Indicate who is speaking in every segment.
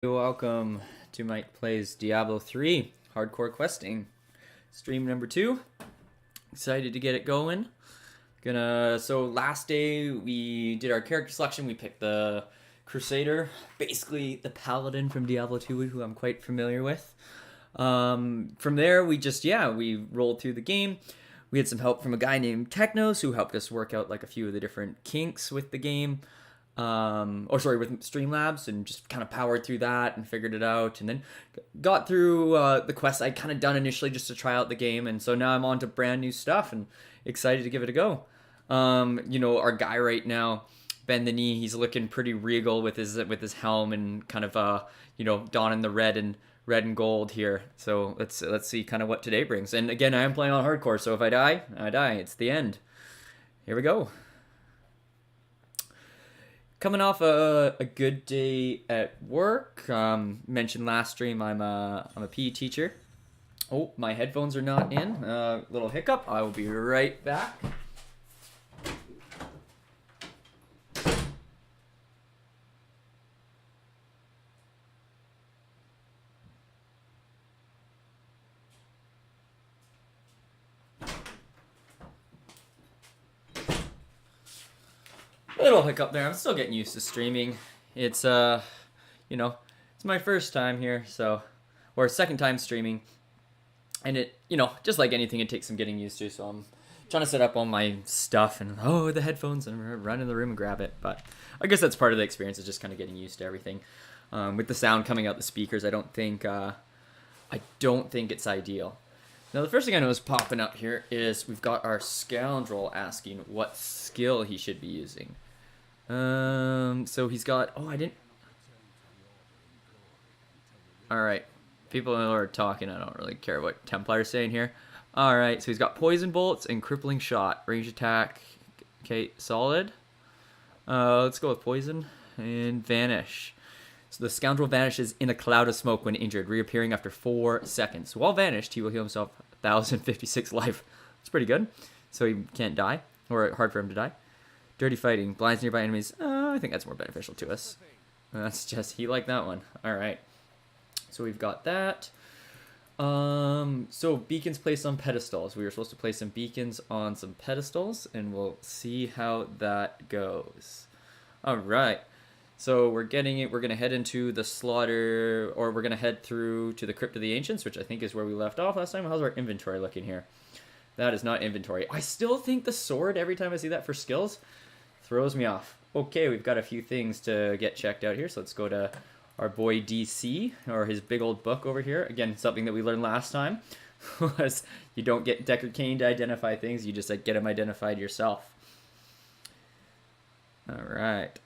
Speaker 1: Welcome to Mike Plays Diablo 3 Hardcore Questing. Stream number 2. Excited to get it going. So last day we did our character selection. We picked the Crusader, basically the Paladin from Diablo 2, who I'm quite familiar with. From there we rolled through the game. We had some help from a guy named Technos who helped us work out like a few of the different kinks with the game. With Streamlabs, and just kind of powered through that and figured it out, and then got through the quests I'd kind of done initially just to try out the game, and so now I'm on to brand new stuff and excited to give it a go. Our guy right now, Bend the Knee, he's looking pretty regal with his helm and kind of donning the red and gold here. So let's see kind of what today brings. And again, I am playing on hardcore, so if I die, I die. It's the end. Here we go. Coming off a good day at work. Mentioned last stream I'm a PE teacher. Oh, my headphones are not in. Little hiccup. I will be right back. Little hiccup there. I'm still getting used to streaming. It's it's my first time here, or second time streaming, and it just like anything, it takes some getting used to. So I'm trying to set up all my stuff and the headphones and run in the room and grab it. But I guess that's part of the experience, is just kind of getting used to everything. With the sound coming out the speakers, I don't think it's ideal. Now, the first thing I know is popping up here is we've got our scoundrel asking what skill he should be using. So he's got, Alright, people are talking, I don't really care what Templar's saying here. Alright, so he's got poison bolts and crippling shot, range attack, okay, solid. Let's go with poison and vanish. So the scoundrel vanishes in a cloud of smoke when injured, reappearing after 4 seconds. While vanished, he will heal himself 1,056 life. That's pretty good. So he can't die, or hard for him to die. Dirty fighting, blinds nearby enemies. I think that's more beneficial to us. He liked that one. Alright. So we've got that. So beacons placed on pedestals. We were supposed to place some beacons on some pedestals, and we'll see how that goes. Alright. So we're getting it. We're going to head into the slaughter, or we're going to head through to the Crypt of the Ancients, which I think is where we left off last time. How's our inventory looking here? That is not inventory. I still think the sword, every time I see that for skills, throws me off. Okay, we've got a few things to get checked out here, so let's go to our boy DC, or his big old book over here. Again, something that we learned last time was you don't get Deckard Cain to identify things, you just get them identified yourself. Alright.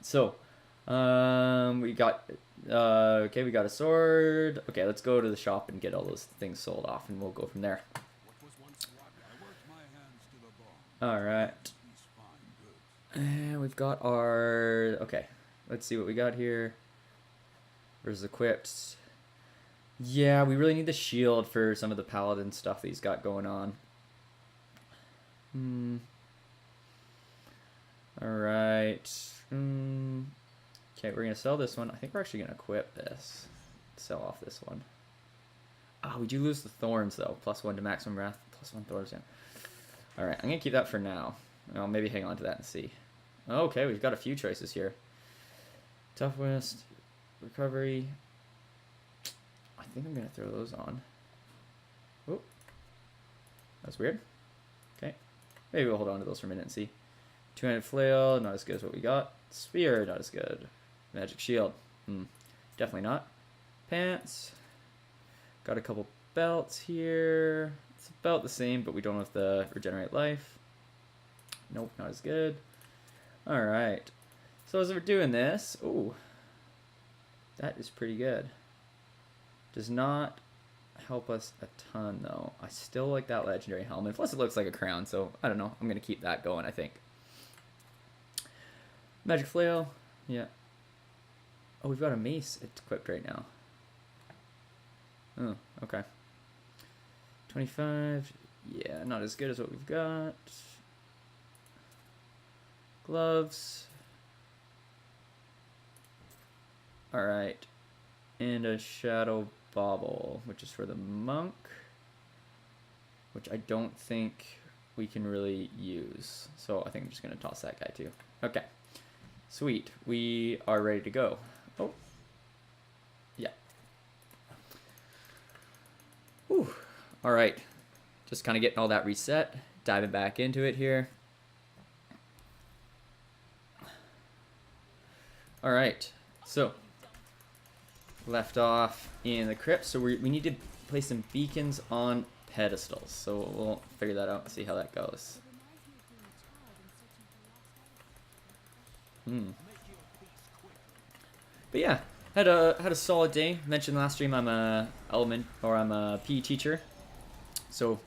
Speaker 1: So, we got a sword. Okay, let's go to the shop and get all those things sold off, and we'll go from there. Alright. And we've got our... Okay, let's see what we got here. Where's equipped? Yeah, we really need the shield for some of the paladin stuff that he's got going on. Alright. Okay, we're going to sell this one. I think we're actually going to equip this. Sell off this one. We do lose the thorns, though. +1 to maximum wrath. +1 thorns, yeah. Alright, I'm going to keep that for now. I'll maybe hang on to that and see. Okay, we've got a few choices here. Toughness, recovery. I think I'm going to throw those on. Oh, that's weird. Okay, maybe we'll hold on to those for a minute and see. Two-handed flail, not as good as what we got. Spear, not as good. Magic shield, definitely not. Pants. Got a couple belts here. It's about the same, but we don't have the regenerate life. Nope, not as good. Alright. So as we're doing this... Ooh. That is pretty good. Does not help us a ton, though. I still like that legendary helmet. Plus it looks like a crown, so I don't know. I'm going to keep that going, I think. Magic flail. Yeah. Oh, we've got a mace equipped right now. Oh, okay. 25. Yeah, not as good as what we've got. Gloves. Alright. And a Shadow Bauble, which is for the Monk. Which I don't think we can really use. So I think I'm just going to toss that guy too. Okay. Sweet. We are ready to go. Oh. Yeah. Whew. Alright. Just kind of getting all that reset. Diving back into it here. Alright. So, left off in the crypt. So we need to place some beacons on pedestals. So we'll figure that out and see how that goes. But yeah, had a solid day. Mentioned last stream I'm a PE teacher. So,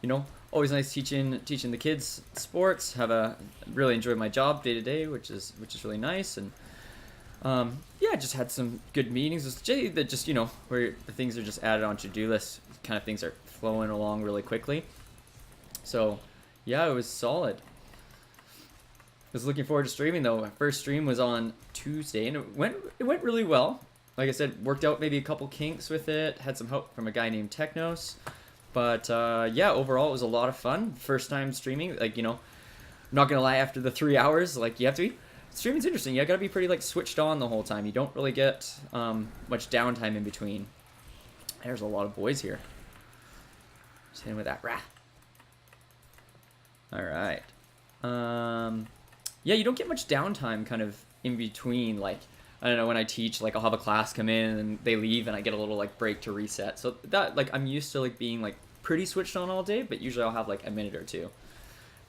Speaker 1: you know, always nice teaching the kids sports. Really enjoy my job day to day, which is really nice. And yeah, just had some good meetings with Jay that just, you know, where the things are just added on to-do lists, kind of things are flowing along really quickly. So yeah, it was solid. I was looking forward to streaming though. My first stream was on Tuesday and it went really well. Like I said, worked out maybe a couple kinks with it. Had some help from a guy named Technos. But yeah, overall it was a lot of fun. First time streaming, like, you know, I'm not gonna lie, after the 3 hours, like, you have to be, streaming's interesting. You gotta be pretty like switched on the whole time. You don't really get much downtime in between. There's a lot of boys here. Just hitting with that rah. Alright. Yeah, you don't get much downtime kind of in between. Like, I don't know, when I teach, like, I'll have a class come in and they leave and I get a little like break to reset. So that, like, I'm used to like being like pretty switched on all day, but usually I'll have like a minute or two.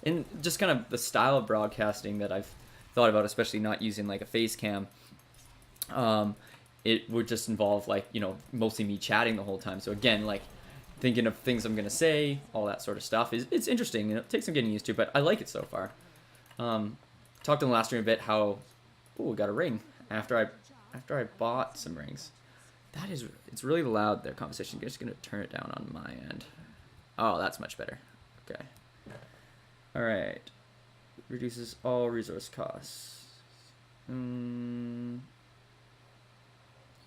Speaker 1: And just kind of the style of broadcasting that I've thought about, especially not using like a face cam, it would just involve like, you know, mostly me chatting the whole time. So again, like thinking of things I'm gonna say, all that sort of stuff it's interesting. It takes some getting used to, but I like it so far. Talked in the last stream a bit how, oh, we got a ring after I bought some rings. It's really loud there, conversation. I'm just gonna turn it down on my end. Oh, that's much better. Okay. All right. Reduces all resource costs. I'm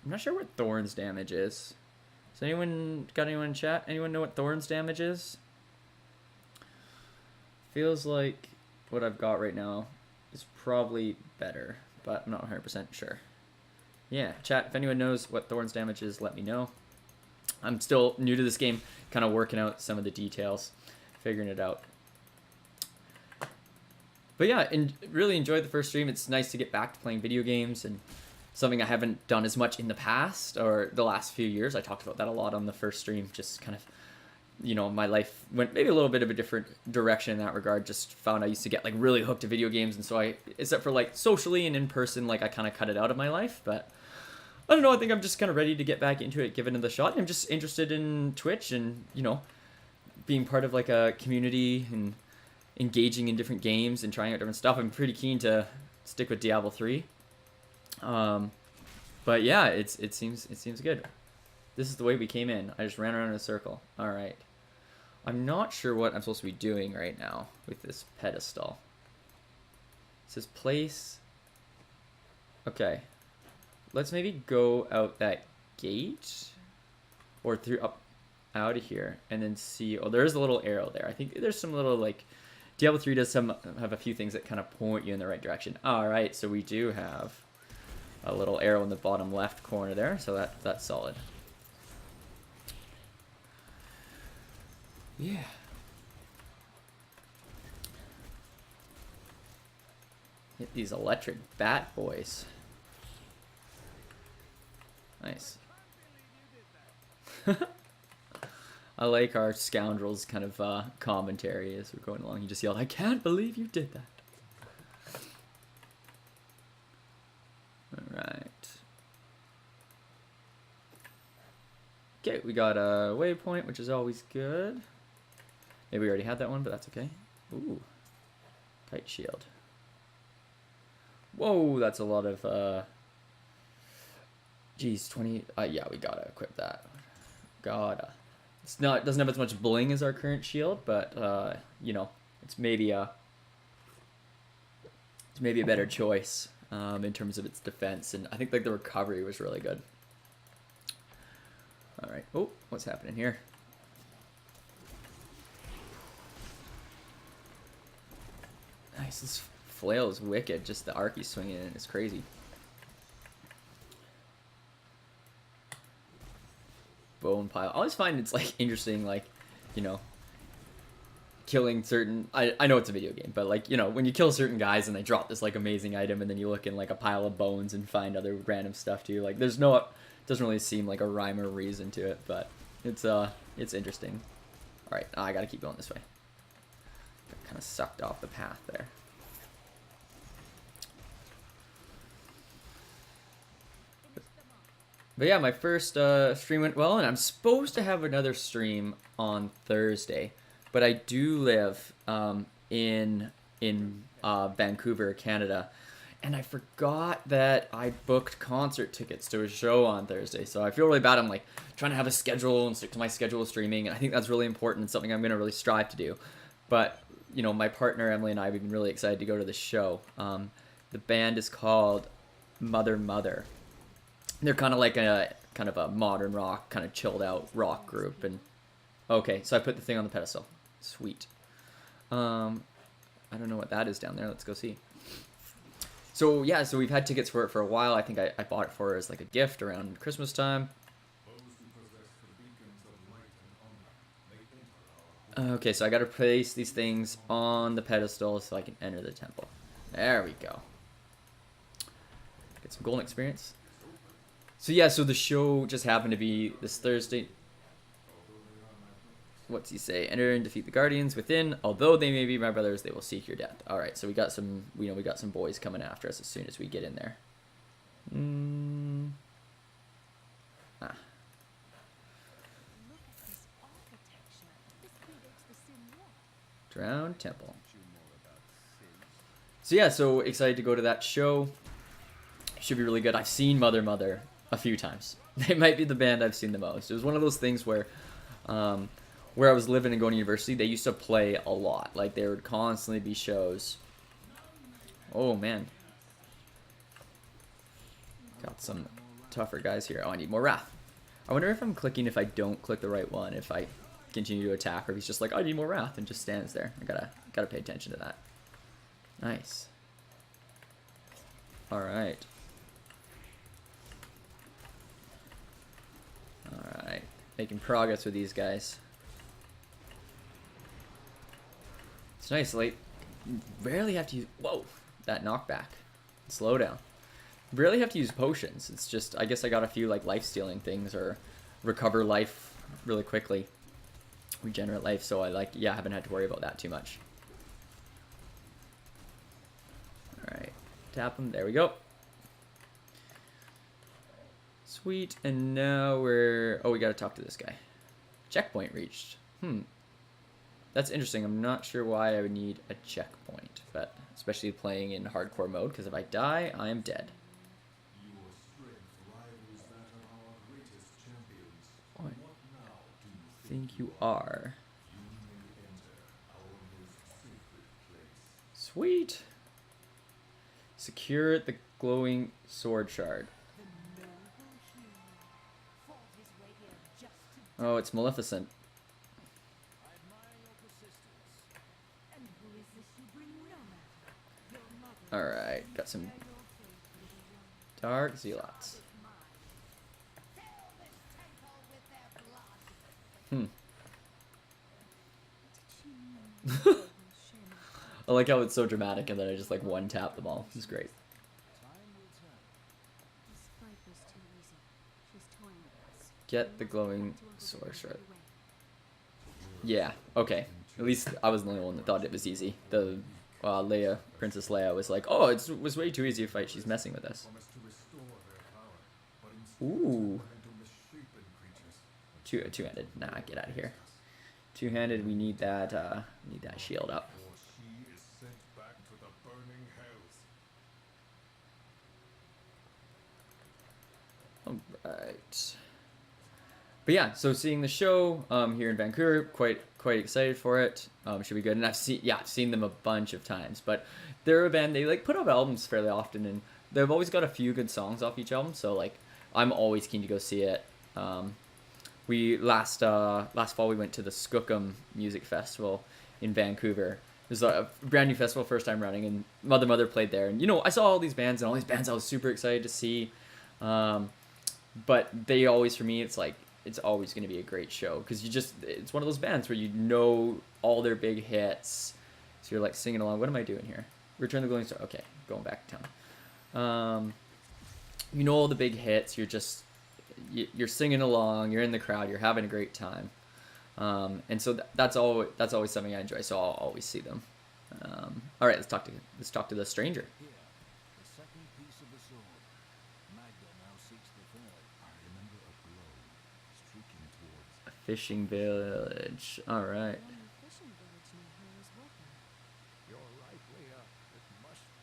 Speaker 1: not sure what Thorn's damage is. Has anyone in chat? Anyone know what Thorn's damage is? Feels like what I've got right now is probably better, but I'm not 100% sure. Yeah, chat, if anyone knows what Thorn's damage is, let me know. I'm still new to this game, kind of working out some of the details, figuring it out. But yeah, really enjoyed the first stream. It's nice to get back to playing video games, and something I haven't done as much in the past or the last few years. I talked about that a lot on the first stream, just kind of, you know, my life went maybe a little bit of a different direction in that regard. Just found I used to get like really hooked to video games, and so except for like socially and in person, like I kind of cut it out of my life. But I don't know, I think I'm just kind of ready to get back into it, give it a shot. I'm just interested in Twitch and, you know, being part of like a community and engaging in different games and trying out different stuff. I'm pretty keen to stick with Diablo 3. But yeah, it seems good. This is the way we came in. I just ran around in a circle. All right. I'm not sure what I'm supposed to be doing right now with this pedestal. It says place. Okay. Let's maybe go out that gate or through up out of here and then see. Oh, there's a little arrow there. I think there's some little like Diablo 3 does have a few things that kind of point you in the right direction. All right, so we do have a little arrow in the bottom left corner there, so that's solid. Yeah. Hit these electric bat boys. Nice. I like our scoundrels kind of commentary as we're going along. You just yelled, "I can't believe you did that." Alright. Okay, we got a waypoint, which is always good. Maybe we already had that one, but that's okay. Ooh. Kite shield. Whoa, that's a lot of, geez, 20, yeah, we gotta equip that. Gotta. It doesn't have as much bling as our current shield, but, you know, it's maybe a better choice. in terms of its defense, and I think like the recovery was really good. All right. Oh, what's happening here? Nice. This flail is wicked. Just the arc he's swinging in is crazy. Bone pile. I always find it's like interesting, like, you know, killing certain. I know it's a video game, but like, you know, when you kill certain guys and they drop this like amazing item, and then you look in like a pile of bones and find other random stuff too. Like, there's no, doesn't really seem like a rhyme or reason to it, but it's interesting. All right, I gotta keep going this way. Got kind of sucked off the path there. But yeah, my first stream went well, and I'm supposed to have another stream on Thursday. But I do live in Vancouver, Canada, and I forgot that I booked concert tickets to a show on Thursday. So I feel really bad. I'm like trying to have a schedule and stick to my schedule of streaming, and I think that's really important and something I'm going to really strive to do. But, you know, my partner Emily and I, we've been really excited to go to the show. The band is called Mother Mother. They're kind of like a modern rock, kind of chilled out rock group. And okay, so I put the thing on the pedestal. Sweet. I don't know what that is down there. Let's go see. So yeah, so we've had tickets for it for a while. I think I bought it for her as like a gift around Christmas time. Okay, so I got to place these things on the pedestal so I can enter the temple. There we go. Get some golden experience. So yeah, so the show just happened to be this Thursday. What's he say? Enter and defeat the guardians within. Although they may be my brothers, they will seek your death. All right, so we got some. We got some boys coming after us as soon as we get in there. Drowned temple. So yeah, so excited to go to that show. Should be really good. I've seen Mother Mother a few times. They might be the band I've seen the most. It was one of those things where I was living and going to university, they used to play a lot. Like, there would constantly be shows. Oh, man. Got some tougher guys here. Oh, I need more wrath. I wonder if I'm clicking if I don't click the right one, if I continue to attack, or if he's just like, oh, I need more wrath, and just stands there. I gotta pay attention to that. Nice. Alright. Alright. Making progress with these guys. It's nice, like, rarely have to use, whoa, that knockback. Slow down. Rarely have to use potions. It's just, I guess I got a few, like, life-stealing things, or recover life really quickly. Regenerate life, so I, haven't had to worry about that too much. Alright, tap them, there we go. Sweet, and now we're, we gotta talk to this guy. Checkpoint reached. That's interesting. I'm not sure why I would need a checkpoint, but especially playing in hardcore mode, because if I die, I am dead. What I think you are. Sweet. Secure the glowing sword shard. Oh, it's Maleficent. Alright, got some dark zealots. I like how it's so dramatic and then I just like one tap them all. It's great. Get the glowing sword shard. Yeah, okay. At least I was the only one that thought it was easy. The Princess Leia was like, oh, it was way too easy to fight. She's messing with us. Ooh. Two-handed. Nah, get out of here. Two-handed, we need that shield up. Alright. But yeah, so seeing the show here in Vancouver, quite excited for it. Should be good. And I've seen them a bunch of times. But they're a band, they like put up albums fairly often, and they've always got a few good songs off each album, so like I'm always keen to go see it. We last fall we went to the Skookum Music Festival in Vancouver. It was a brand new festival, first time running, and Mother played there. And I saw all these bands and all these bands I was super excited to see. But they always, for me, it's like it's always going to be a great show because it's one of those bands where you know all their big hits, so you're like singing along. What am I doing here? Return the Glowing Star. Okay, going back to town. You know all the big hits. You're singing along. You're in the crowd. You're having a great time. And so that's always something I enjoy. So I'll always see them. All right, let's talk to the stranger. A fishing village. All right.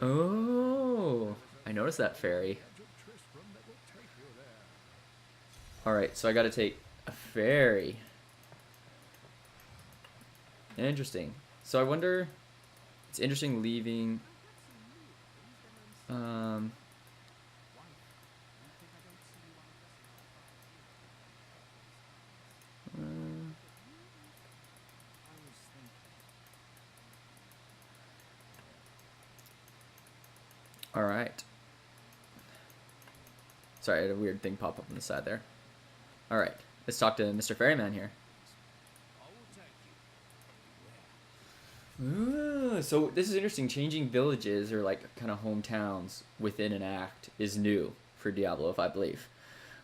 Speaker 1: Oh, I noticed that ferry. All right, so I got to take a ferry. Interesting. So I wonder. It's interesting leaving. All right. Sorry, I had a weird thing pop up on the side there. All right, let's talk to Mr. Ferryman here. Ooh, so this is interesting. Changing villages or like kind of hometowns within an act is new for Diablo, if I believe.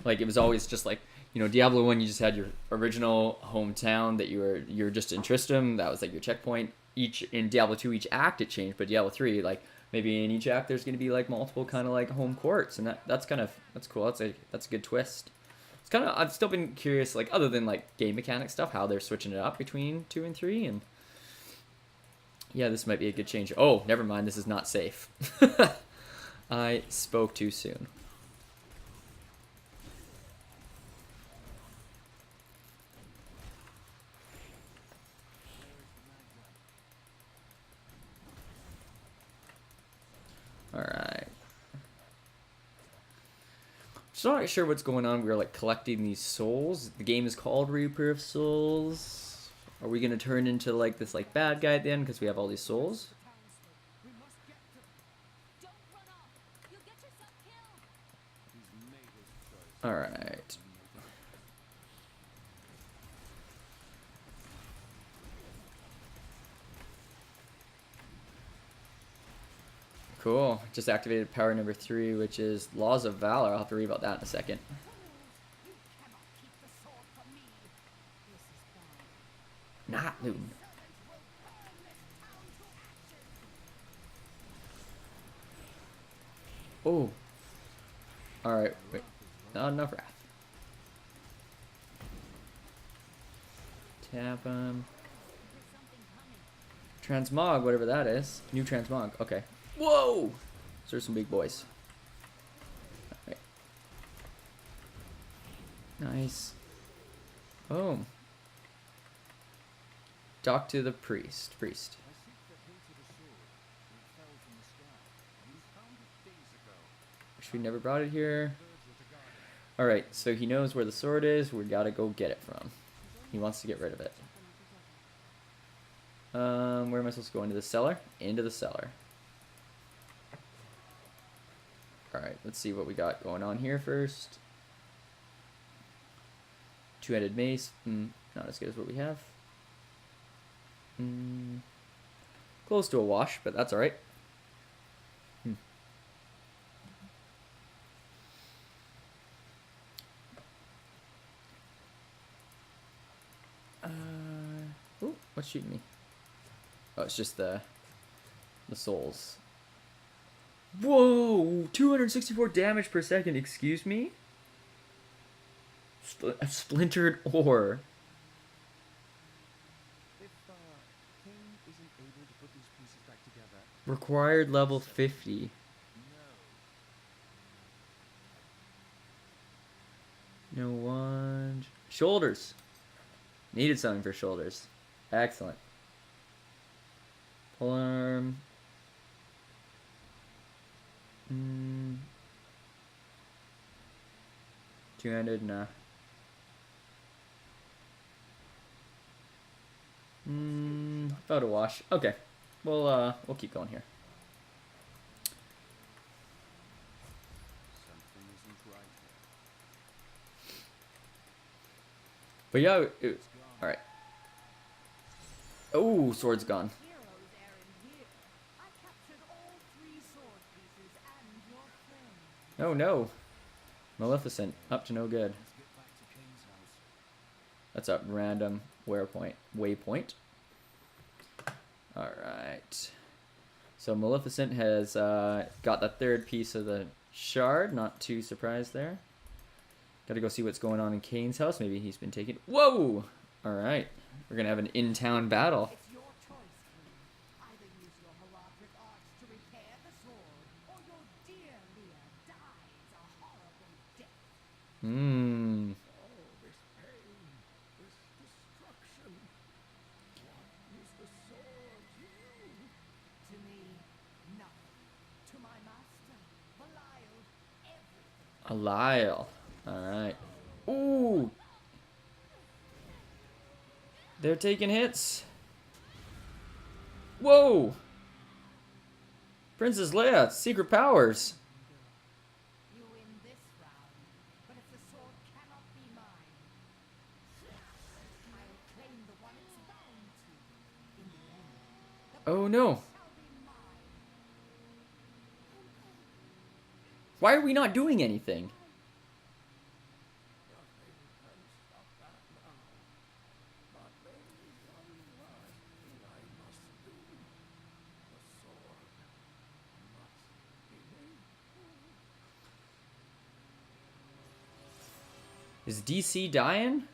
Speaker 1: Like it was always just like Diablo 1, you just had your original hometown that you're just in Tristram. That was like your checkpoint. In Diablo 2, each act it changed, but Diablo 3, like maybe in each act there's going to be like multiple kind of like home courts, and that's cool. That's a good twist. It's kind of I've still been curious, like other than like game mechanic stuff, how they're switching it up between 2 and 3, and yeah, this might be a good change. Oh, never mind, this is not safe. I spoke too soon. Alright. Just not sure what's going on. We're like collecting these souls. The game is called Reaper of Souls. Are we gonna turn into like this like bad guy at the end because we have all these souls? Alright. Cool. Just activated power number 3, which is Laws of Valor. I'll have to read about that in a second. Not Loon. Oh. Alright, wait. Not enough wrath. Tap him. Transmog, whatever that is. New transmog. Okay. Whoa! So there's some big boys. Alright. Nice. Oh. Talk to the priest. Priest. Wish we never brought it here. Alright, so he knows where the sword is. We gotta go get it from. He wants to get rid of it. Where am I supposed to go? Into the cellar? Into the cellar. Alright, let's see what we got going on here first. Two-headed mace. Not as good as what we have. Close to a wash, but that's alright. Ooh, what's shooting me? Oh, it's just the souls. Whoa! 264 damage per second, excuse me? A splintered ore. Required level 50. No one. Shoulders. Needed something for shoulders. Excellent. Polearm. Two-handed, nah. About a wash. Okay. We'll keep going here. But yeah, alright. Oh, sword's gone. Oh no. Maleficent, up to no good. That's a random waypoint. Alright. So Maleficent has got the third piece of the shard. Not too surprised there. Gotta go see what's going on in Kane's house. Maybe he's been taken. Whoa! Alright. We're gonna have an in-town battle.
Speaker 2: It's your choice, Queen. Either use your holographic arts to repair the sword, or your dear Leah dies a horrible death.
Speaker 1: Hmm.
Speaker 3: All this pain, this destruction. What is the sword to you?
Speaker 2: To me, nothing. To my master, Belial, everything.
Speaker 1: A Lyle. Alright. Ooh! They're taking hits. Whoa! Princess Leia, secret powers.
Speaker 2: You win this round, but if the sword cannot be mine, I'll claim the one it's bound to. In the end, the
Speaker 1: Oh no.
Speaker 2: shall be mine.
Speaker 1: Why are we not doing anything? Is DC dying?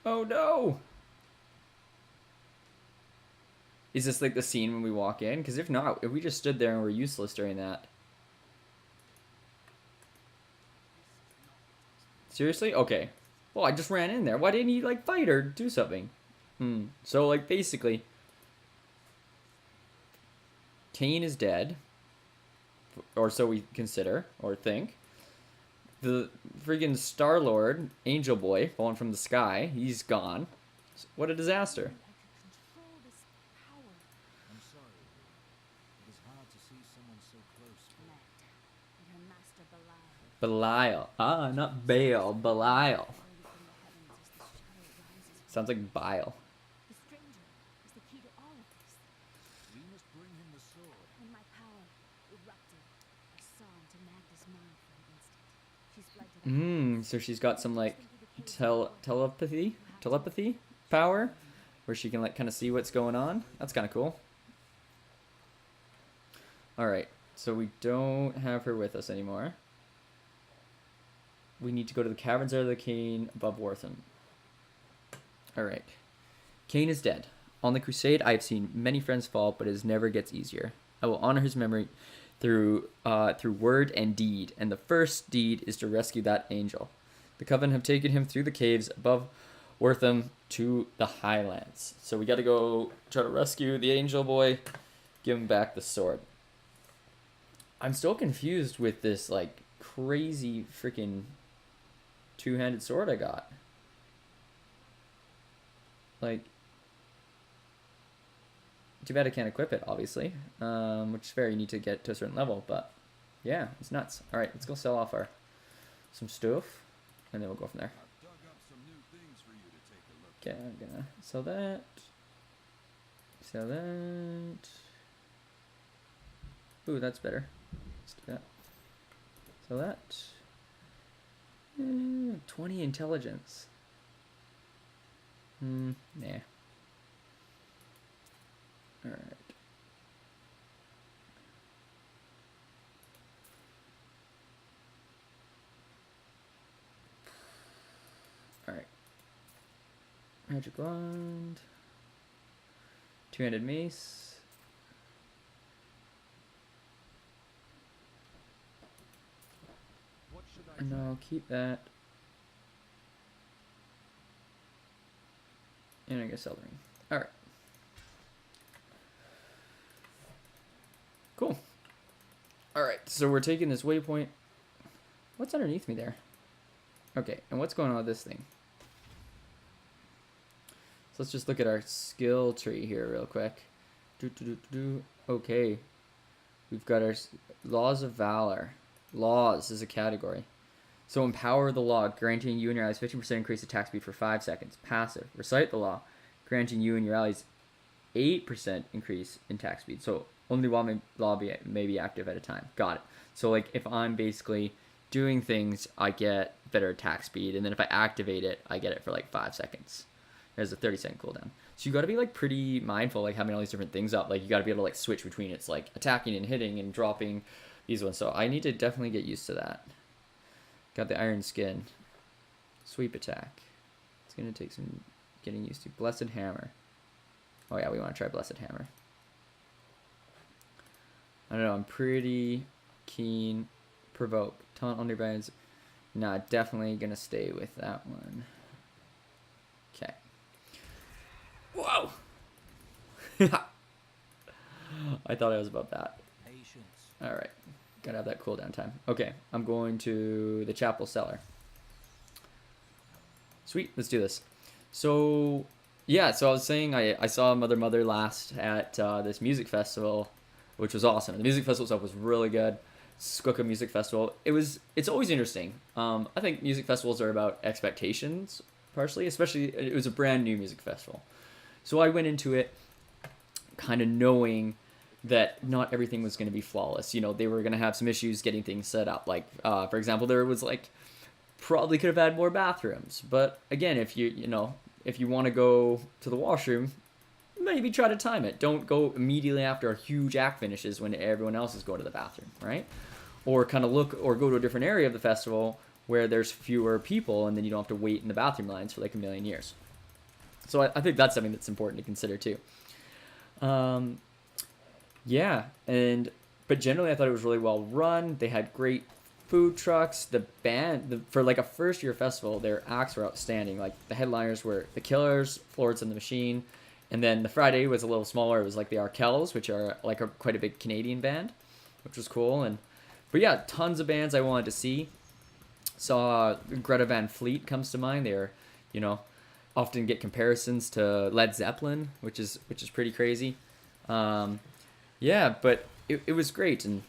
Speaker 1: Oh no! Is this like the scene when we walk in? Because if not, if we just stood there and were useless during that. Seriously? Okay. Well, I just ran in there. Why didn't he like fight or do something? So like basically, Kane is dead. Or so we consider, or think. The freaking Star-Lord, Angel Boy, falling from the sky, he's gone. What a disaster.
Speaker 4: I'm sorry. It is hard to see someone so close.
Speaker 5: And her master Belial.
Speaker 1: Belial. Ah, not Baal. Belial.
Speaker 5: From the heavens as the shadow rises.
Speaker 1: Sounds like bile.
Speaker 5: The stranger is the key to all of this.
Speaker 4: We must bring him the sword.
Speaker 5: When my power erupted, I saw into Magda's mind for an instant. She's fled to the
Speaker 1: So she's got some like telepathy power where she can like kind of see what's going on. That's kind of cool. All right, so we don't have her with us anymore. We need to go to the caverns of the Kane above Wortham. All right, Kane is dead. On the crusade, I have seen many friends fall, but it never gets easier. I will honor his memory through word and deed, and the first deed is to rescue that angel. The Coven have taken him through the caves above Wortham to the Highlands. So we got to go try to rescue the angel boy, give him back the sword. I'm still confused with this like crazy freaking two-handed sword I got. Like, too bad I can't equip it, obviously. Which is fair, you need to get to a certain level, but yeah, it's nuts. Alright, let's go sell off some stuff, and then we'll go from there.
Speaker 3: I've dug up some new things for you to take a look
Speaker 1: Okay, I'm gonna sell that. Sell that. Ooh, that's better. Let's do that. Sell that. 20 intelligence. Nah. Alright. Alright. Magic wand. Two-handed mace.
Speaker 3: What should I
Speaker 1: And I'll keep that. And I guess sell the ring. Alright. Cool. Alright, so we're taking this waypoint. What's underneath me there? Okay, and what's going on with this thing? So let's just look at our skill tree here real quick. Okay. We've got our Laws of Valor. Laws is a category. So empower the law, granting you and your allies 15% increased attack speed for 5 seconds. Passive. Recite the law, granting you and your allies 8% increase in attack speed. So only while law may be active at a time. Got it. So like if I'm basically doing things, I get better attack speed, and then if I activate it, I get it for like 5 seconds. There's a 30-second cooldown. So you got to be like pretty mindful, like having all these different things up. Like you got to be able to like switch between it's like attacking and hitting and dropping these ones. So I need to definitely get used to that. Got the iron skin. Sweep attack. It's gonna take some getting used to. Blessed hammer. Oh yeah, we want to try blessed hammer. I don't know. I'm pretty keen. Provoke. Taunt on your bands. Nah, definitely gonna stay with that one. Okay. Whoa! I thought I was above that.
Speaker 4: Patience.
Speaker 1: Alright. Gotta have that cooldown time. Okay, I'm going to the chapel cellar. Sweet, let's do this. So, yeah, so I was saying I saw Mother last at this music festival, which was awesome. The music festival stuff was really good. Skoka Music Festival. It's always interesting. I think music festivals are about expectations, partially, especially it was a brand new music festival. So I went into it kind of knowing that not everything was going to be flawless. You know, they were going to have some issues getting things set up. Like, for example, there was like, probably could have had more bathrooms. But again, if you want to go to the washroom, maybe try to time it. Don't go immediately after a huge act finishes when everyone else is going to the bathroom, right? Or kind of look or go to a different area of the festival where there's fewer people and then you don't have to wait in the bathroom lines for like a million years. So I think that's something that's important to consider too. Yeah, but generally I thought it was really well run. They had great food trucks. The band, for like a first year festival, their acts were outstanding. Like the headliners were the Killers, Florence and the Machine, and then the Friday was a little smaller. It was like the Arkells, which are like quite a big Canadian band, which was cool. But yeah, tons of bands I wanted to see. Saw Greta Van Fleet comes to mind. They're, often get comparisons to Led Zeppelin, which is pretty crazy. Yeah, but it was great, and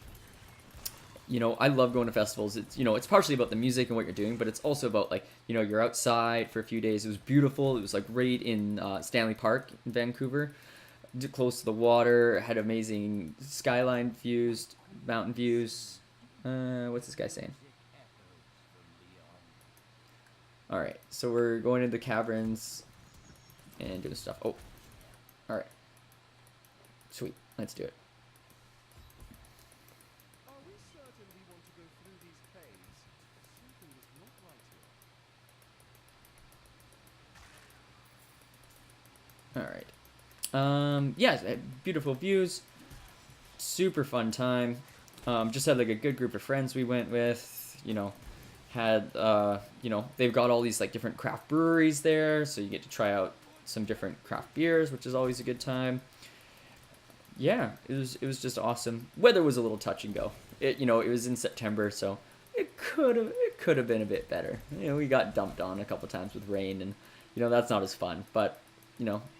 Speaker 1: I love going to festivals. It's partially about the music and what you're doing, but it's also about like you're outside for a few days. It was beautiful. It was like right in Stanley Park in Vancouver, close to the water. Had amazing skyline views, mountain views. What's this guy saying? All right, so we're going into the caverns and doing stuff. Oh, all right. Sweet, let's do it.
Speaker 3: Are we certain we want to go through these caves? Something is not right here.
Speaker 1: All right. Yeah, beautiful views. Super fun time. Just had like a good group of friends we went with. Had they've got all these like different craft breweries there, so you get to try out some different craft beers, which is always a good time. Yeah, it was just awesome. Weather was a little touch and go. It was in September, so it could have been a bit better. We got dumped on a couple times with rain, and that's not as fun. But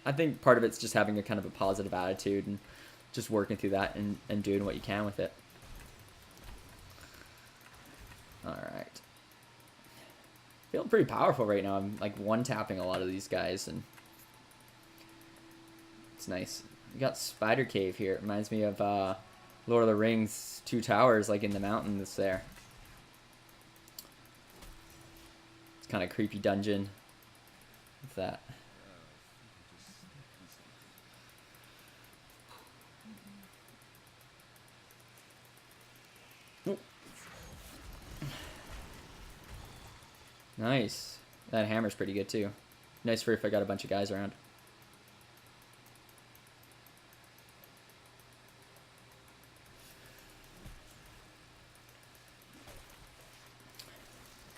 Speaker 1: I think part of it's just having a kind of a positive attitude and just working through that and doing what you can with it. All right. Feeling pretty powerful right now. I'm like one-tapping a lot of these guys, and it's nice. We got Spider Cave here. It reminds me of Lord of the Rings, Two Towers, like in the mountains there. It's kind of creepy dungeon with that. Oh. Nice. That hammer's pretty good too. nice for if I got a bunch of guys around.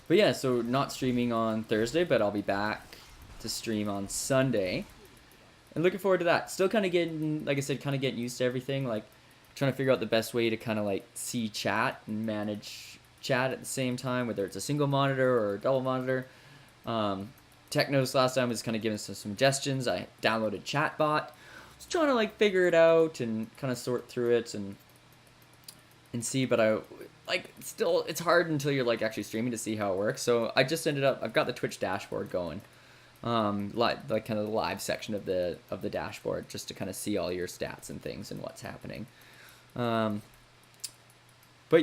Speaker 1: But yeah, so not streaming on Thursday, but I'll be back to stream on Sunday. And looking forward to that. Still kind of getting, like I said, kind of getting used to everything. Like, trying to figure out the best way to kind of like see chat and manage chat at the same time, whether it's a single monitor or a double monitor. Technos last time was kind of giving some suggestions. I downloaded Chatbot. I was trying to like figure it out and kind of sort through it and see, but I like still it's hard until you're like actually streaming to see how it works. So I just ended up I've got the Twitch dashboard going. Like kind of the live section of the dashboard just to kind of see all your stats and things and what's happening. But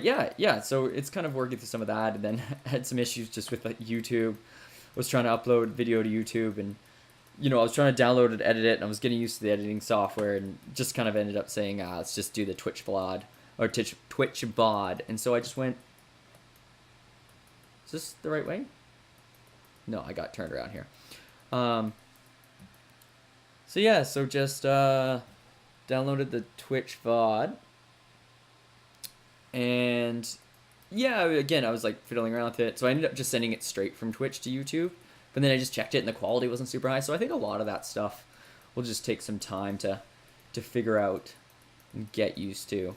Speaker 1: yeah, so it's kind of working through some of that, and then had some issues just with like YouTube. Was trying to upload video to YouTube, and I was trying to download it, edit it, and I was getting used to the editing software, and just kind of ended up saying, let's just do the Twitch VOD or Twitch VOD, and so I just went. Is this the right way? No, I got turned around here. So yeah, so just downloaded the Twitch VOD, and yeah, again, I was like fiddling around with it, so I ended up just sending it straight from Twitch to YouTube, but then I just checked it and the quality wasn't super high, so I think a lot of that stuff will just take some time to figure out and get used to.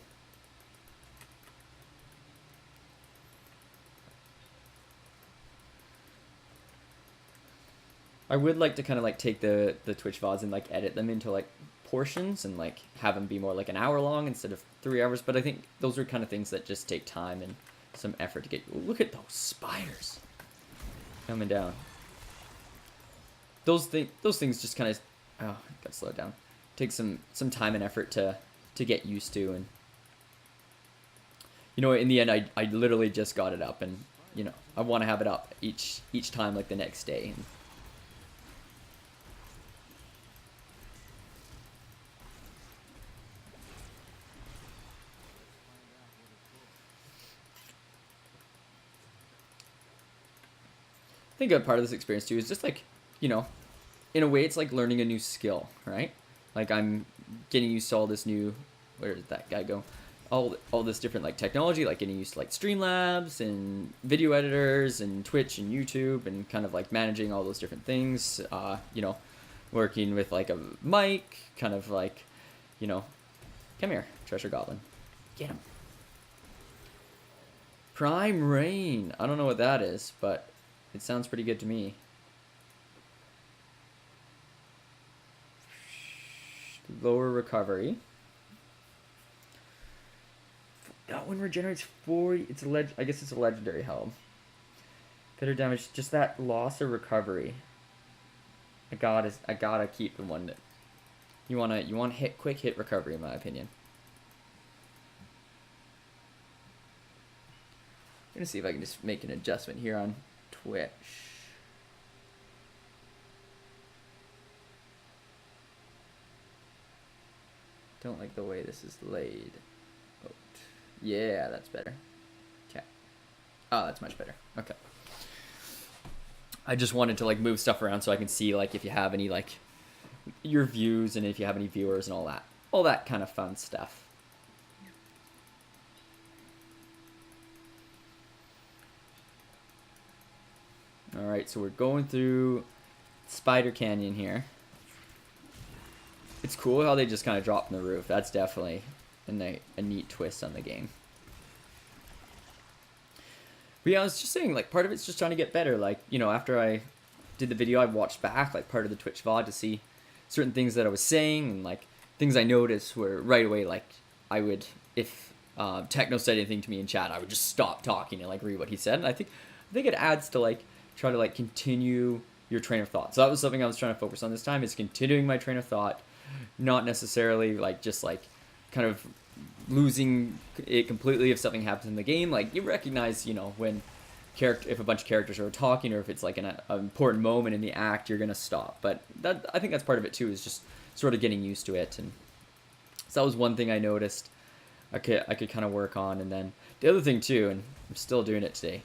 Speaker 1: I would like to kind of like take the Twitch VODs and like edit them into like portions and like have them be more like an hour long instead of 3 hours, but I think those are kind of things that just take time and some effort to get. Look at those spiders coming down. Those things just kind of got slowed down. Take some time and effort to get used to, and in the end I literally just got it up, and I want to have it up each time like the next day. And I think a part of this experience too is just like, in a way it's like learning a new skill, right? Like I'm getting used to all this new, where did that guy go? All this different like technology, like getting used to like Streamlabs and video editors and Twitch and YouTube and kind of like managing all those different things. Working with like a mic, kind of like, come here, Treasure Goblin, get him. Prime Rain. I don't know what that is, but it sounds pretty good to me. Lower recovery. That one regenerates 40. It's I guess it's a legendary helm. Better damage. Just that loss of recovery. I gotta keep the one that you want quick hit recovery, in my opinion. I'm gonna see if I can just make an adjustment here on Twitch. Don't like the way this is laid. Oh, yeah, that's better. Okay. Oh, that's much better. Okay. I just wanted to like move stuff around so I can see like if you have any like your views and if you have any viewers and all that kind of fun stuff. Alright, so we're going through Spider Canyon here. It's cool how they just kind of drop from the roof. That's definitely a neat twist on the game. But yeah, I was just saying, like, part of it's just trying to get better. Like, after I did the video, I watched back, like, part of the Twitch VOD to see certain things that I was saying, and, like, things I noticed were right away, like, I would, if Techno said anything to me in chat, I would just stop talking and, like, read what he said. And I think it adds to, like, try to like continue your train of thought. So that was something I was trying to focus on this time, is continuing my train of thought, not necessarily like just like kind of losing it completely if something happens in the game. Like you recognize, when if a bunch of characters are talking, or if it's like an important moment in the act, you're gonna stop. But I think that's part of it too, is just sort of getting used to it. And so that was one thing I noticed I could kind of work on. And then the other thing too, and I'm still doing it today,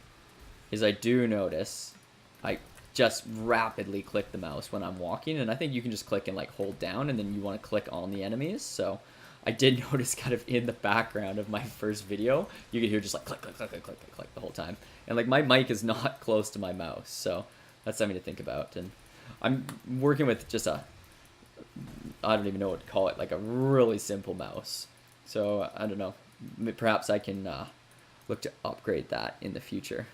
Speaker 1: is I do notice just rapidly click the mouse when I'm walking, and I think you can just click and like hold down, and then you want to click on the enemies. So I did notice kind of in the background of my first video, you could hear just like click, click, click, click, click, click, click the whole time. And like my mic is not close to my mouse, so that's something to think about. And I'm working with just a, I don't even know what to call it, like a really simple mouse. So I don't know, perhaps I can look to upgrade that in the future.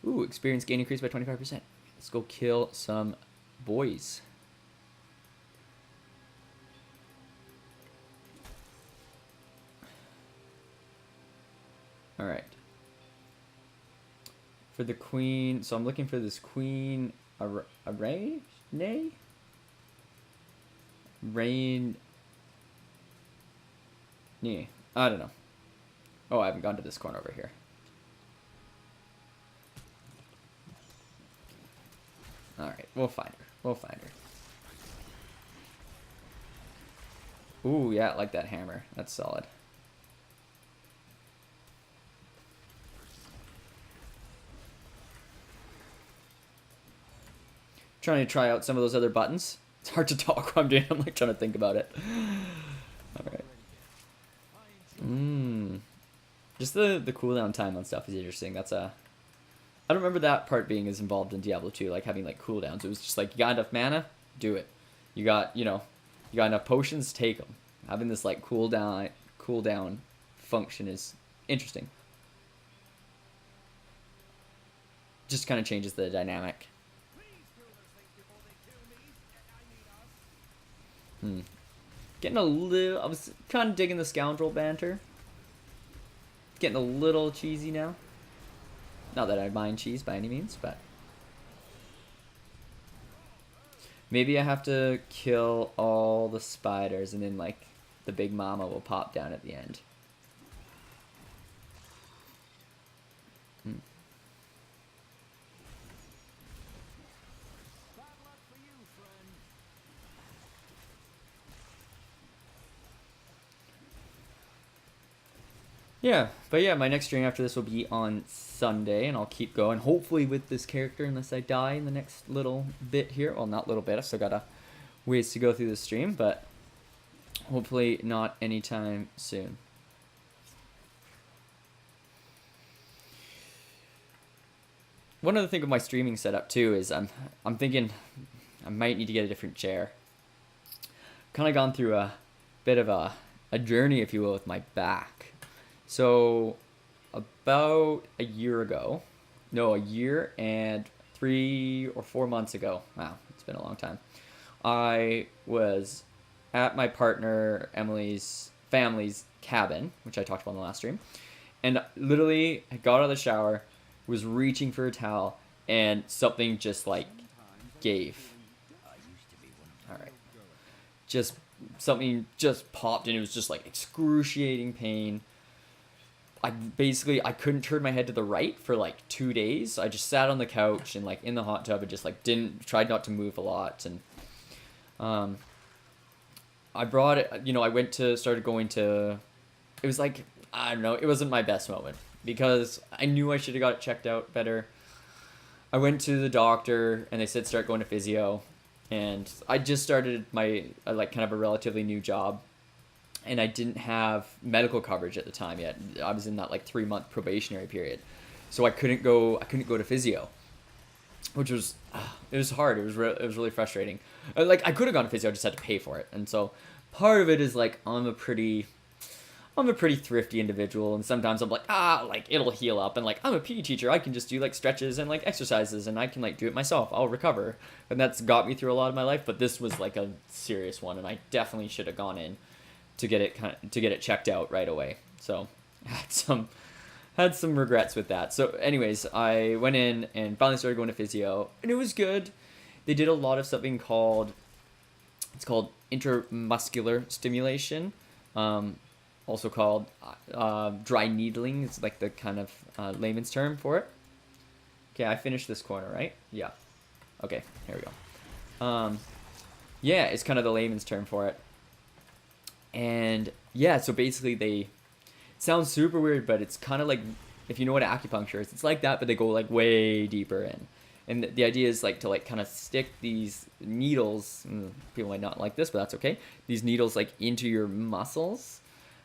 Speaker 1: Ooh, experience gain increased by 25%. Let's go kill some boys. All right. For the queen, so I'm looking for this queen array? Rain. Yeah, I don't know. Oh, I haven't gone to this corner over here. Alright, we'll find her. We'll find her. Ooh, yeah, I like that hammer. That's solid. Trying to try out some of those other buttons. It's hard to talk while I'm doing it. I'm like trying to think about it. Alright. Just the cooldown time on stuff is interesting. That's a... I don't remember that part being as involved in Diablo 2, like having like cooldowns. It was just like, you got enough mana, do it. You got, you know, you got enough potions, take them. Having this like cooldown function is interesting. Just kind of changes the dynamic. Getting a little... I was kind of digging the scoundrel banter. Getting a little cheesy now. Not that I mind cheese by any means, but... Maybe I have to kill all the spiders and then, like, the big mama will pop down at the end. Yeah, but yeah, my next stream after this will be on Sunday, and I'll keep going, hopefully with this character, unless I die in the next little bit here. Well, not little bit, I've still got a ways to go through the stream, but hopefully not anytime soon. One other thing with my streaming setup too is I'm thinking I might need to get a different chair. Kind of gone through a bit of a journey, if you will, with my back. So about a year and 3 or 4 months ago, wow, it's been a long time, I was at my partner Emily's family's cabin, which I talked about in the last stream, and literally I got out of the shower, was reaching for a towel, and something just like gave. Alright. Just something just popped, and it was just like excruciating pain. I couldn't turn my head to the right for like 2 days. I just sat on the couch and like in the hot tub and just like tried not to move a lot. And I brought it, you know, started going to, it was like, I don't know, it wasn't my best moment because I knew I should have got it checked out better. I went to the doctor and they said start going to physio, and I just started my like kind of a relatively new job. And I didn't have medical coverage at the time yet. I was in that like 3-month probationary period, so I couldn't go to physio, which was it was hard. It was really frustrating. Like I could have gone to physio, I just had to pay for it. And so part of it is like I'm a pretty thrifty individual, and sometimes I'm like like it'll heal up, and like I'm a PE teacher, I can just do like stretches and like exercises, and I can like do it myself. I'll recover, and that's got me through a lot of my life. But this was like a serious one, and I definitely should have gone in to get it checked out right away. So had some regrets with that. So anyways, I went in and finally started going to physio, and it was good. They did a lot of something called intramuscular stimulation, also called dry needling. It's like the kind of layman's term for it. Okay, I finished this corner, right? Yeah. Okay, here we go. Yeah, it's kind of the layman's term for it. And yeah, so basically they, it sounds super weird, but it's kind of like, if you know what acupuncture is, it's like that, but they go like way deeper in. And the idea is like to like kind of stick these needles, people might not like this, but that's okay. These needles like into your muscles.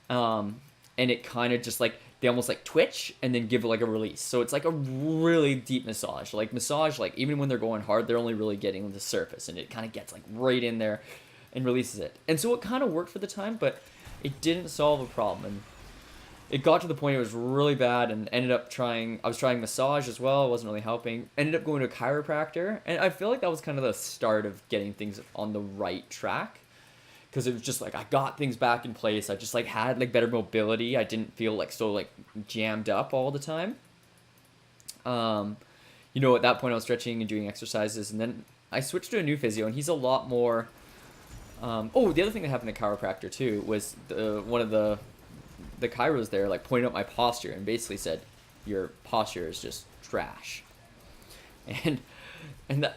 Speaker 1: And it kind of just like, they almost like twitch and then give like a release. So it's like a really deep massage. Like massage, like even when they're going hard, they're only really getting the surface, and it kind of gets like right in there and releases it. And so it kind of worked for the time, but it didn't solve a problem. And it got to the point it was really bad, and ended up trying, I was trying massage as well. It wasn't really helping. Ended up going to a chiropractor, and I feel like that was kind of the start of getting things on the right track. Because it was just like I got things back in place. I just like had like better mobility. I didn't feel like so like jammed up all the time. You know, at that point I was stretching and doing exercises, and then I switched to a new physio, and he's a lot more. Oh, the other thing that happened to chiropractor too was one of the chiros there like pointed out my posture and basically said, "Your posture is just trash," and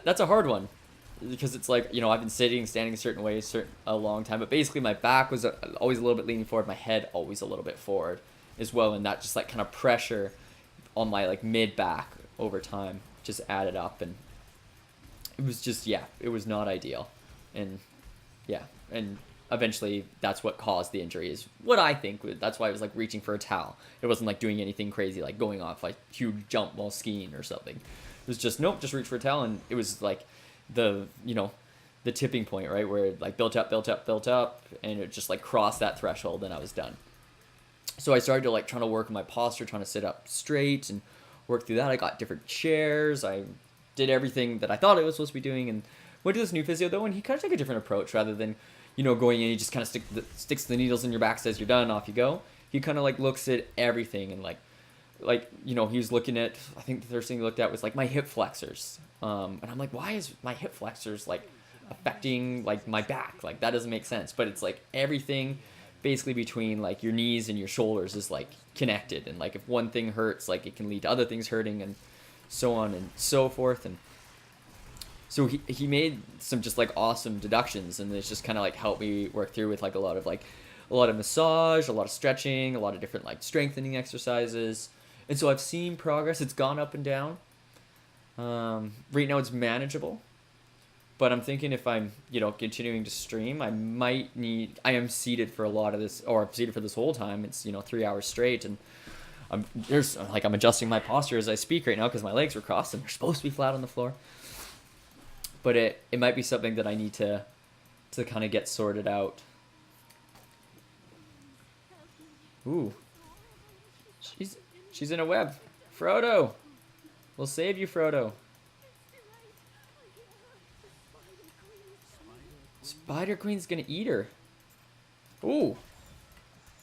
Speaker 1: that's a hard one. Because it's like, you know, I've been sitting, standing a certain way a long time, but basically my back was always a little bit leaning forward, my head always a little bit forward as well, and that just like kind of pressure on my like mid back over time just added up, and it was just, yeah, it was not ideal. And yeah, and eventually that's what caused the injury, is what I think. That's why I was like reaching for a towel. It wasn't like doing anything crazy like going off like huge jump while skiing or something. It was just, nope, just reach for a towel. And it was like the, you know, the tipping point, right, where it like built up, and it just like crossed that threshold, and I was done. So I started to like trying to work on my posture, trying to sit up straight and work through that. I got different chairs. I did everything that I thought I was supposed to be doing, and went to this new physio though, and he kind of took a different approach. Rather than, you know, going in, he just kind of sticks the needles in your back, says you're done, off you go. He kind of like looks at everything, and like you know, he was looking at, I think the first thing he looked at was like my hip flexors, and I'm like, why is my hip flexors like affecting like my back? Like that doesn't make sense. But it's like everything basically between like your knees and your shoulders is like connected, and like if one thing hurts, like it can lead to other things hurting, and so on and so forth. And so he made some just like awesome deductions, and it's just kind of like helped me work through with like a lot of massage, a lot of stretching, a lot of different like strengthening exercises. And so I've seen progress. It's gone up and down. Right now it's manageable, but I'm thinking if I'm, you know, continuing to stream, I am seated for a lot of this, or I'm seated for this whole time. It's, you know, 3 hours straight, and I'm adjusting my posture as I speak right now because my legs were crossed and they're supposed to be flat on the floor. But it might be something that I need to kind of get sorted out. Ooh. She's in a web. Frodo! We'll save you, Frodo. Spider Queen's gonna eat her. Ooh.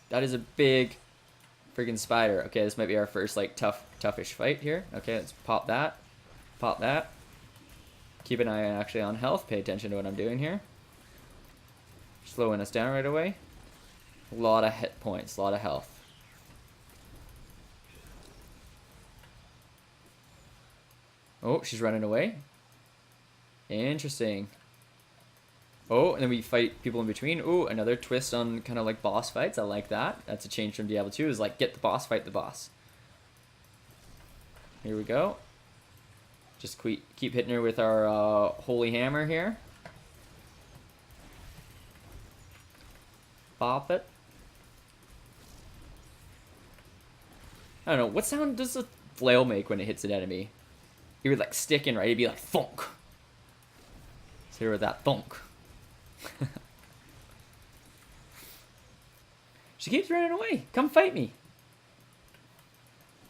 Speaker 1: That is a big freaking spider. Okay, this might be our first like toughish fight here. Okay, let's pop that. Pop that. Keep an eye actually on health. Pay attention to what I'm doing here. Slowing us down right away. A lot of hit points, a lot of health. Oh, she's running away. Interesting. Oh, and then we fight people in between. Oh, another twist on kind of like boss fights. I like that. That's a change from Diablo 2. Is like get the boss, fight the boss. Here we go. Just keep hitting her with our holy hammer here. Pop it. I don't know. What sound does a flail make when it hits an enemy? It would like stick in, right? It'd be like thunk. So here with that thunk. She keeps running away. Come fight me.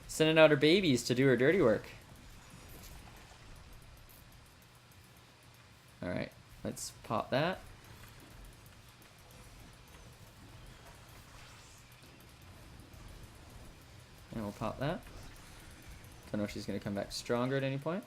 Speaker 1: Sending out her babies to do her dirty work. Alright, let's pop that. And we'll pop that. Don't know if she's going to come back stronger at any point.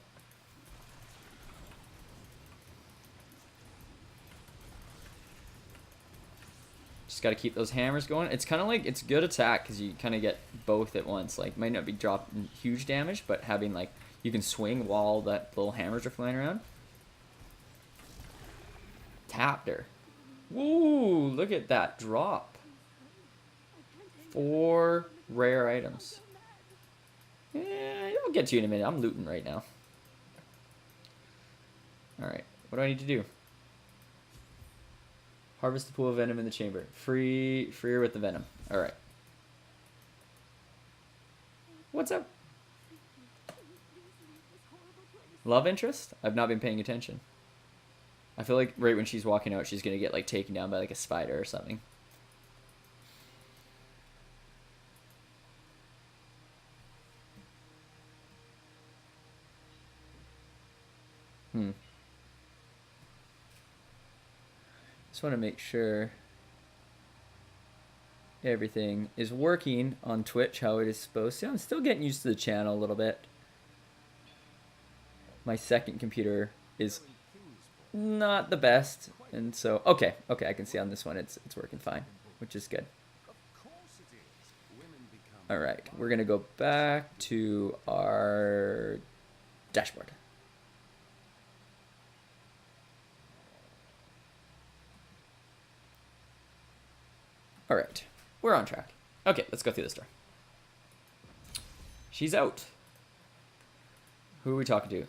Speaker 1: Just got to keep those hammers going. It's kind of like, it's good attack because you kind of get both at once. Like, might not be dropping huge damage, but having like, you can swing while that little hammers are flying around. tapped her. Woo! Look at that drop. 4 rare items. I'll get to you in a minute. I'm looting right now. Alright, what do I need to do? Harvest the pool of venom in the chamber. Free her with the venom. Alright. What's up? Love interest? I've not been paying attention. I feel like right when she's walking out, she's gonna get like taken down by like a spider or something. Just want to make sure everything is working on Twitch how it is supposed to. I'm still getting used to the channel a little bit. My second computer is not the best, and so okay, I can see on this one it's working fine, which is good. All right, we're gonna go back to our dashboard. All right, we're on track. Okay, let's go through this door. She's out. Who are we talking to?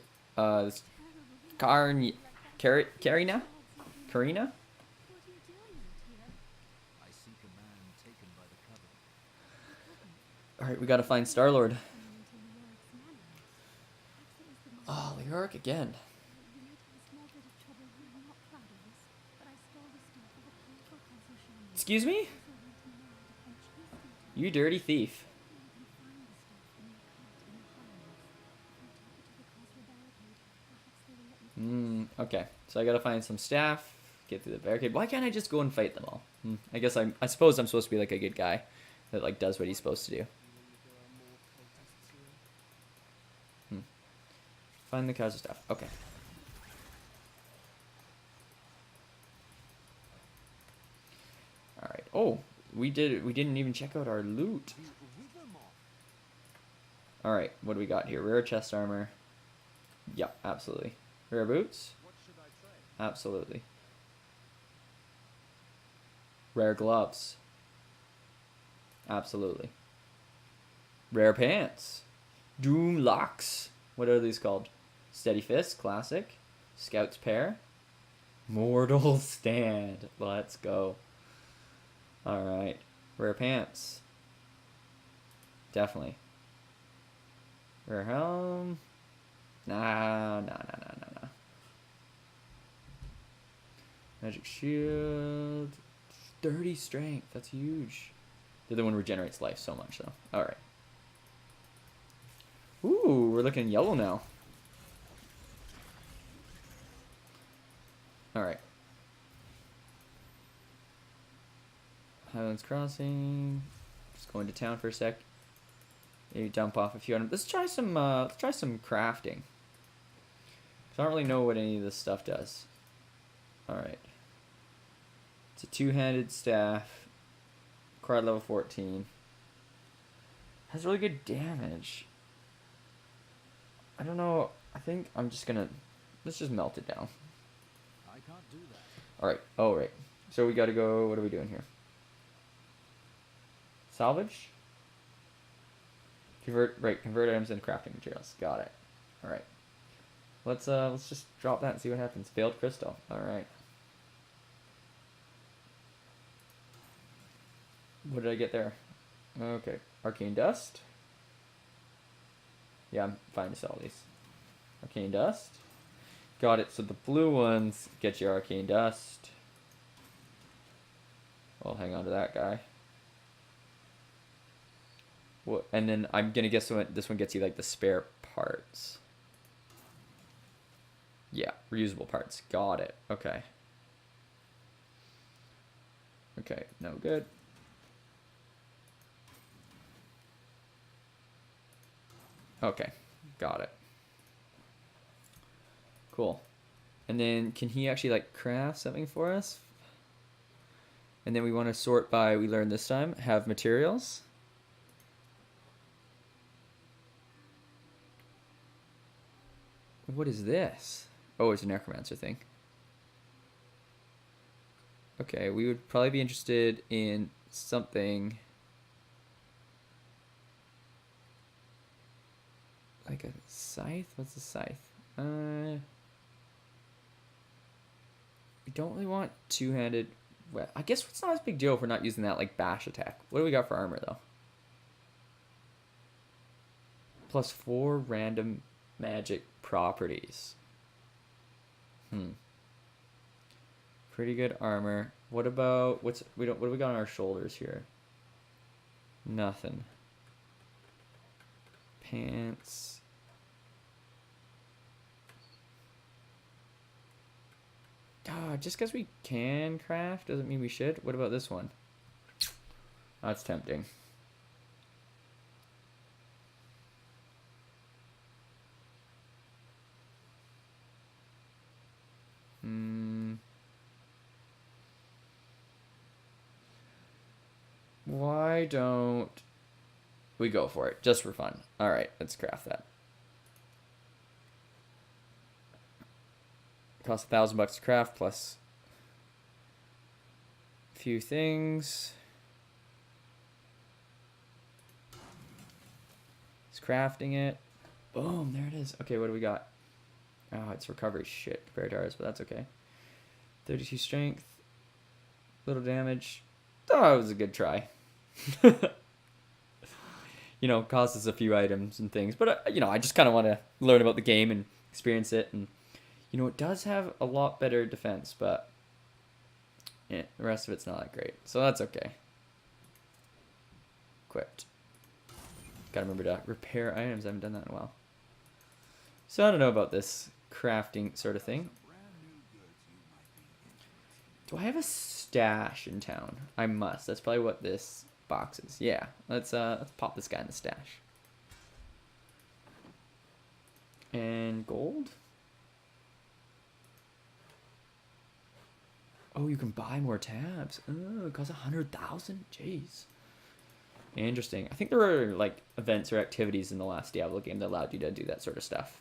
Speaker 1: This Karina?
Speaker 5: What are
Speaker 1: Karina?
Speaker 5: you doing out here?
Speaker 4: I seek a man taken by the Covenant.
Speaker 1: All right, we gotta find Star-Lord.
Speaker 5: Into Leoric's manor. Perhaps it was the most
Speaker 1: Oh, Leoric again.
Speaker 5: You made a small bit of trouble here. I'm not proud of this, but I stole the stuff of a powerful council shaman.
Speaker 1: Excuse me?
Speaker 5: So went to Mara to quench his thirst.
Speaker 1: You dirty thief.
Speaker 5: You can find the stuff in your cart in the highlands. If I take it to the castle barricade, perhaps they will let me
Speaker 1: Okay, so I gotta find some staff, get through the barricade. Why can't I just go and fight them all? I guess I suppose I'm supposed to be like a good guy that like does what he's supposed to do. Find the castle staff. Okay. All right. Oh, we didn't even check out our loot. All right, what do we got here? Rare chest armor. Yep, absolutely. Rare boots. Absolutely. Rare gloves. Absolutely. Rare pants. Doom locks. What are these called? Steady fist, classic. Scout's pair. Mortal stand. Let's go. Alright. Rare pants. Definitely. Rare helm. Nah. Magic shield. 30 strength. That's huge. The other one regenerates life so much, though. Alright. Ooh, we're looking yellow now. Alright. Highlands Crossing. Just going to town for a sec. Maybe dump off a few items. Let's try some crafting. 'Cause I don't really know what any of this stuff does. Alright. It's a two-handed staff. Required level 14. Has really good damage. I don't know. I think I'm just gonna... Let's just melt it down.
Speaker 4: I can't do that.
Speaker 1: Alright. Oh, right. So we gotta go... What are we doing here? Salvage? Convert items into crafting materials. Got it. Alright. Let's just drop that and see what happens. Failed crystal. Alright. What did I get there? Okay. Arcane dust. Yeah, I'm fine to sell these. Arcane dust. Got it. So the blue ones get you arcane dust. Well, hang on to that guy. What? And then I'm gonna guess this one gets you like the spare parts. Yeah, reusable parts. Got it. Okay. Okay, no good. Okay, got it. Cool. And then can he actually like craft something for us? And then we want to sort by, we learned this time, have materials. What is this? Oh, it's a necromancer thing. Okay, we would probably be interested in something like a scythe. What's a scythe? We don't really want two-handed. I guess it's not as big deal if we're not using that like bash attack. What do we got for armor though? +4 random magic properties. Pretty good armor. What about what do we got on our shoulders here? Nothing. Pants. Just because we can craft doesn't mean we should. What about this one? That's tempting. Why don't we go for it just for fun? All right, let's craft that. Costs $1,000 to craft plus a few things. It's crafting it. Boom, there it is. Okay, what do we got? Oh, it's recovery shit compared to ours, but that's okay. 32 strength. Little damage. Oh, it was a good try. You know, costs us a few items and things, but you know, I just kind of want to learn about the game and experience it, and you know, it does have a lot better defense, but yeah, the rest of it's not that great, so that's okay. Equipped. Gotta remember to repair items. I haven't done that in a while, so I don't know about this crafting sort of thing. Do I have a stash in town? I must. That's probably what this box is. Yeah. Let's pop this guy in the stash. And gold? Oh, you can buy more tabs. Oh, it costs 100,000? Jeez. Interesting. I think there were like events or activities in the last Diablo game that allowed you to do that sort of stuff.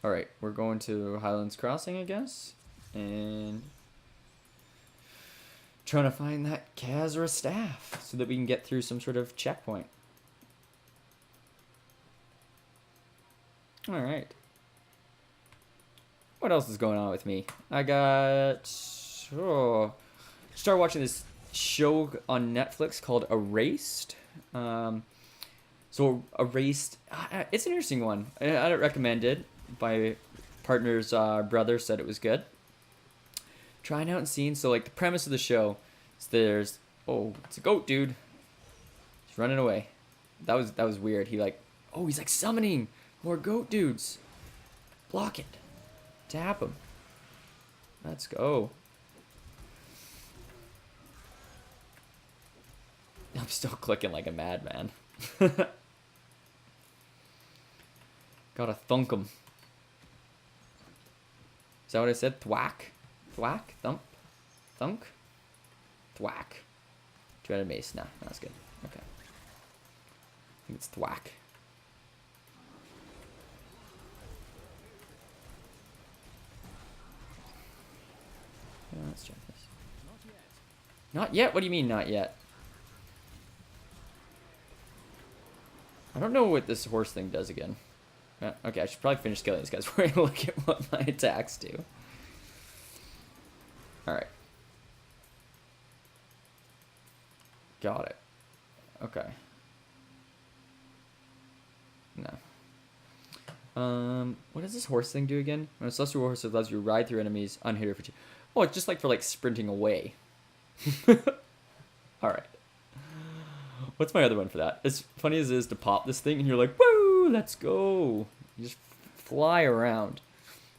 Speaker 1: Alright, we're going to Highlands Crossing, I guess. And trying to find that Khazra staff so that we can get through some sort of checkpoint. Alright. What else is going on with me? I got... started watching this show on Netflix called Erased. So Erased... it's an interesting one. I don't recommend it. My partner's brother said it was good. Trying out and seeing. So like the premise of the show is there's it's a goat dude. He's running away. That was weird. He's like summoning more goat dudes. Block it. Tap him. Let's go. I'm still clicking like a madman. Gotta thunk him. Is that what I said? Thwack? Thwack? Thump? Thunk? Thwack. Two-handed mace. Nah, that's good. Okay. I think it's thwack. Yeah, let's check this.
Speaker 4: Not yet.
Speaker 1: Not yet? What do you mean, not yet? I don't know what this horse thing does again. Okay, I should probably finish killing these guys before I look at what my attacks do. Alright. Got it. Okay. No. What does this horse thing do again? When a celestial horse allows you to ride through enemies unhindered for 2. Oh, it's just like for like sprinting away. Alright. What's my other one for that? As funny as it is to pop this thing and you're like, woo, let's go. You just fly around.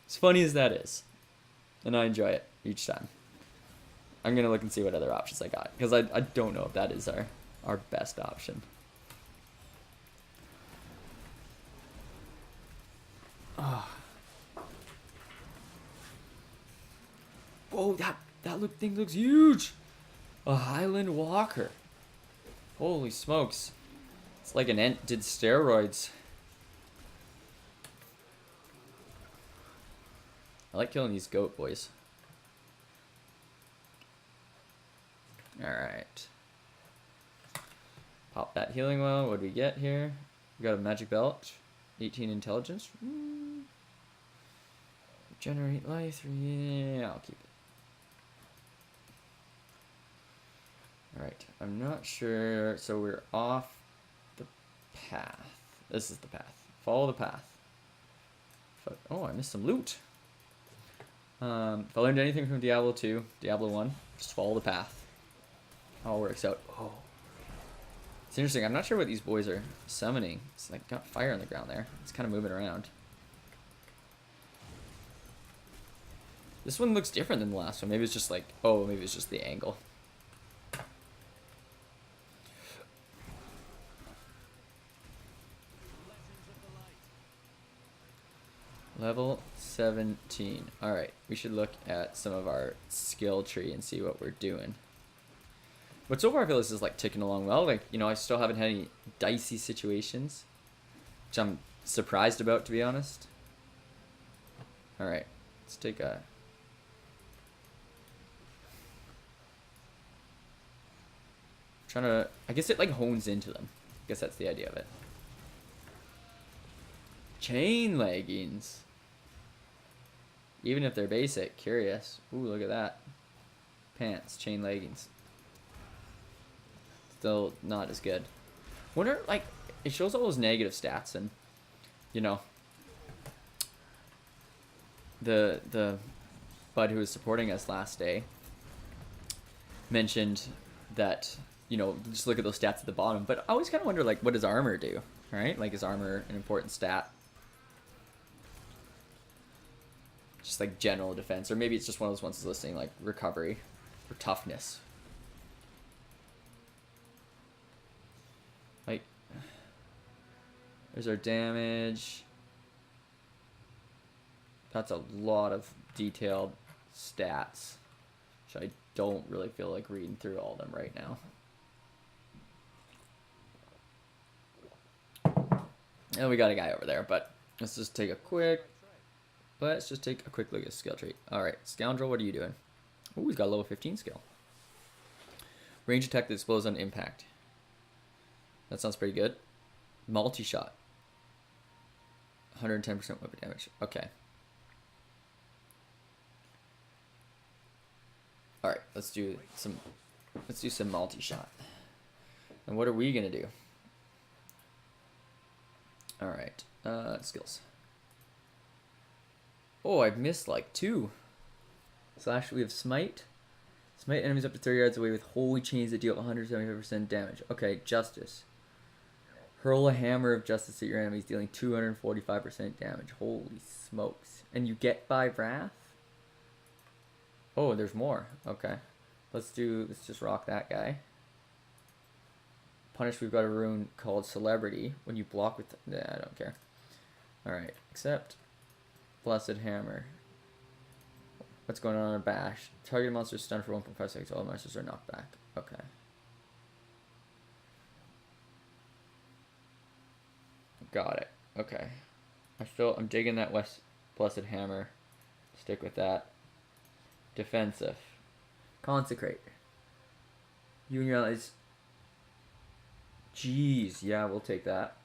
Speaker 1: As funny as that is. And I enjoy it each time. I'm going to look and see what other options I got. Because I don't know if that is our best option. Oh. Whoa, that thing looks huge. A Highland Walker. Holy smokes. It's like an ant did steroids. I like killing these goat boys. Alright. Pop that healing well. What do we get here? We got a magic belt. 18 intelligence. Generate life. Yeah, I'll keep it. Alright, I'm not sure. So we're off the path. This is the path. Follow the path. Oh, I missed some loot. If I learned anything from Diablo 2, Diablo 1, just follow the path. All works out. Oh. It's interesting. I'm not sure what these boys are summoning. It's like got fire on the ground there. It's kind of moving around. This one looks different than the last one. Maybe it's just like, oh, maybe it's just the angle. Level 17. Alright, we should look at some of our skill tree and see what we're doing. But so far I feel this is like ticking along well. Like, you know, I still haven't had any dicey situations, which I'm surprised about, to be honest. Alright, let's take a... trying to... I guess it like hones into them. I guess that's the idea of it. Chain leggings. Even if they're basic, curious. Ooh, look at that. Pants, chain leggings. Still not as good. Wonder, like, it shows all those negative stats, and, you know, the bud who was supporting us last day mentioned that, you know, just look at those stats at the bottom. But I always kind of wonder, like, what does armor do, right? Like, is armor an important stat? Just like general defense, or maybe it's just one of those ones that's listing like recovery or toughness. Like, there's our damage. That's a lot of detailed stats, which I don't really feel like reading through all of them right now. And we got a guy over there, but let's just take a quick... Let's just take a quick look at skill tree. Alright, Scoundrel, what are you doing? Ooh, he's got a level 15 skill. Range attack that explodes on impact. That sounds pretty good. Multi-shot. 110% weapon damage. Okay. Alright, let's do some multi-shot. And what are we gonna do? Alright, skills. Oh, I've missed like 2. Slash, we have Smite. Smite enemies up to 30 yards away with holy chains that deal 175% damage. Okay, Justice. Hurl a hammer of justice at your enemies, dealing 245% damage. Holy smokes. And you get 5 wrath? Oh, there's more. Okay. Let's just rock that guy. Punish, we've got a rune called Celebrity. When you block with... Nah, I don't care. Alright, accept. Blessed Hammer. What's going on in Bash? Target monster is stunned for 1.5 seconds. All monsters are knocked back. Okay. Got it. Okay. I'm digging that Blessed Hammer. Stick with that. Defensive. Consecrate. You and your allies. Jeez, yeah, we'll take that.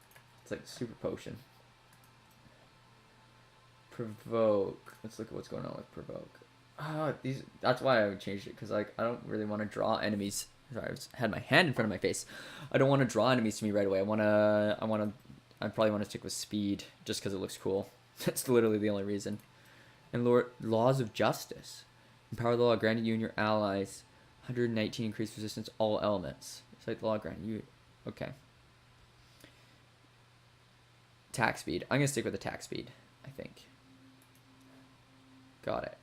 Speaker 1: It's like a super potion. Provoke. Let's look at what's going on with provoke. That's why I changed it, because like I don't really want to draw enemies. Sorry, I had my hand in front of my face. I don't want to draw enemies to me right away. I probably want to stick with speed just because it looks cool. That's literally the only reason. And laws of justice. Empower the law granted you and your allies. 119 increased resistance all elements. It's like the law granted you. Okay. Attack speed. I'm gonna stick with attack speed, I think. Got it.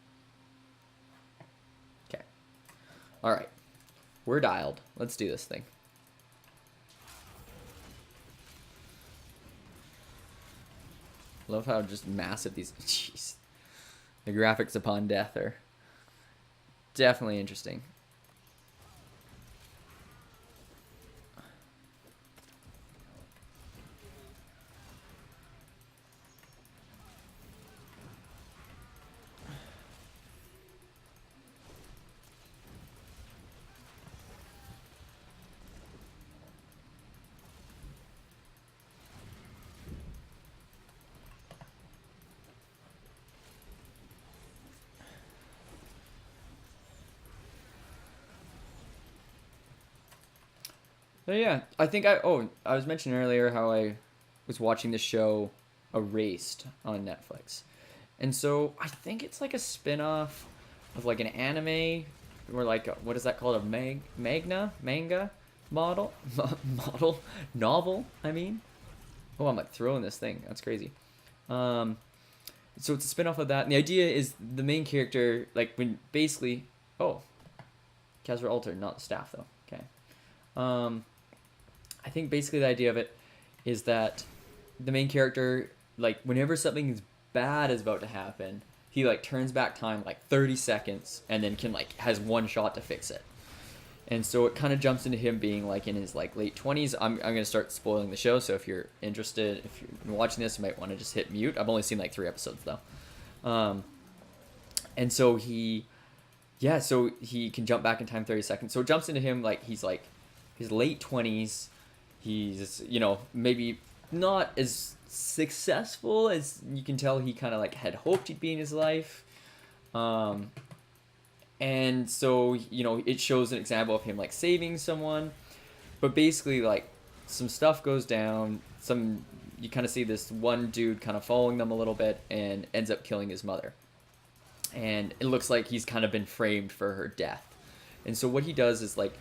Speaker 1: Okay. Alright. We're dialed. Let's do this thing. Love how just massive these... Jeez. The graphics upon death are definitely interesting. But yeah, I think I was mentioning earlier how I was watching the show Erased on Netflix. And so I think it's like a spin-off of like an anime or like what is that called, a manga model model novel, I mean. Oh, I'm like throwing this thing. That's crazy. Um so it's a spin-off of that. And the idea is the main character like when basically oh, Casper altered, not the staff though. Okay. Um I think basically the idea of it is that the main character, like, whenever something bad is about to happen, he like turns back time like 30 seconds and then can like has one shot to fix it. And so it kind of jumps into him being like in his like late 20s. I'm gonna start spoiling the show, so if you're interested, if you're watching this, you might want to just hit mute. I've only seen like 3 episodes though. And so so he can jump back in time 30 seconds. So it jumps into him like he's like his late 20s. He's, you know, maybe not as successful as you can tell he kind of like had hoped he'd be in his life. And so, you know, it shows an example of him like saving someone, but basically like some stuff goes down. You kind of see this one dude kind of following them a little bit and ends up killing his mother. And it looks like he's kind of been framed for her death. And so what he does is like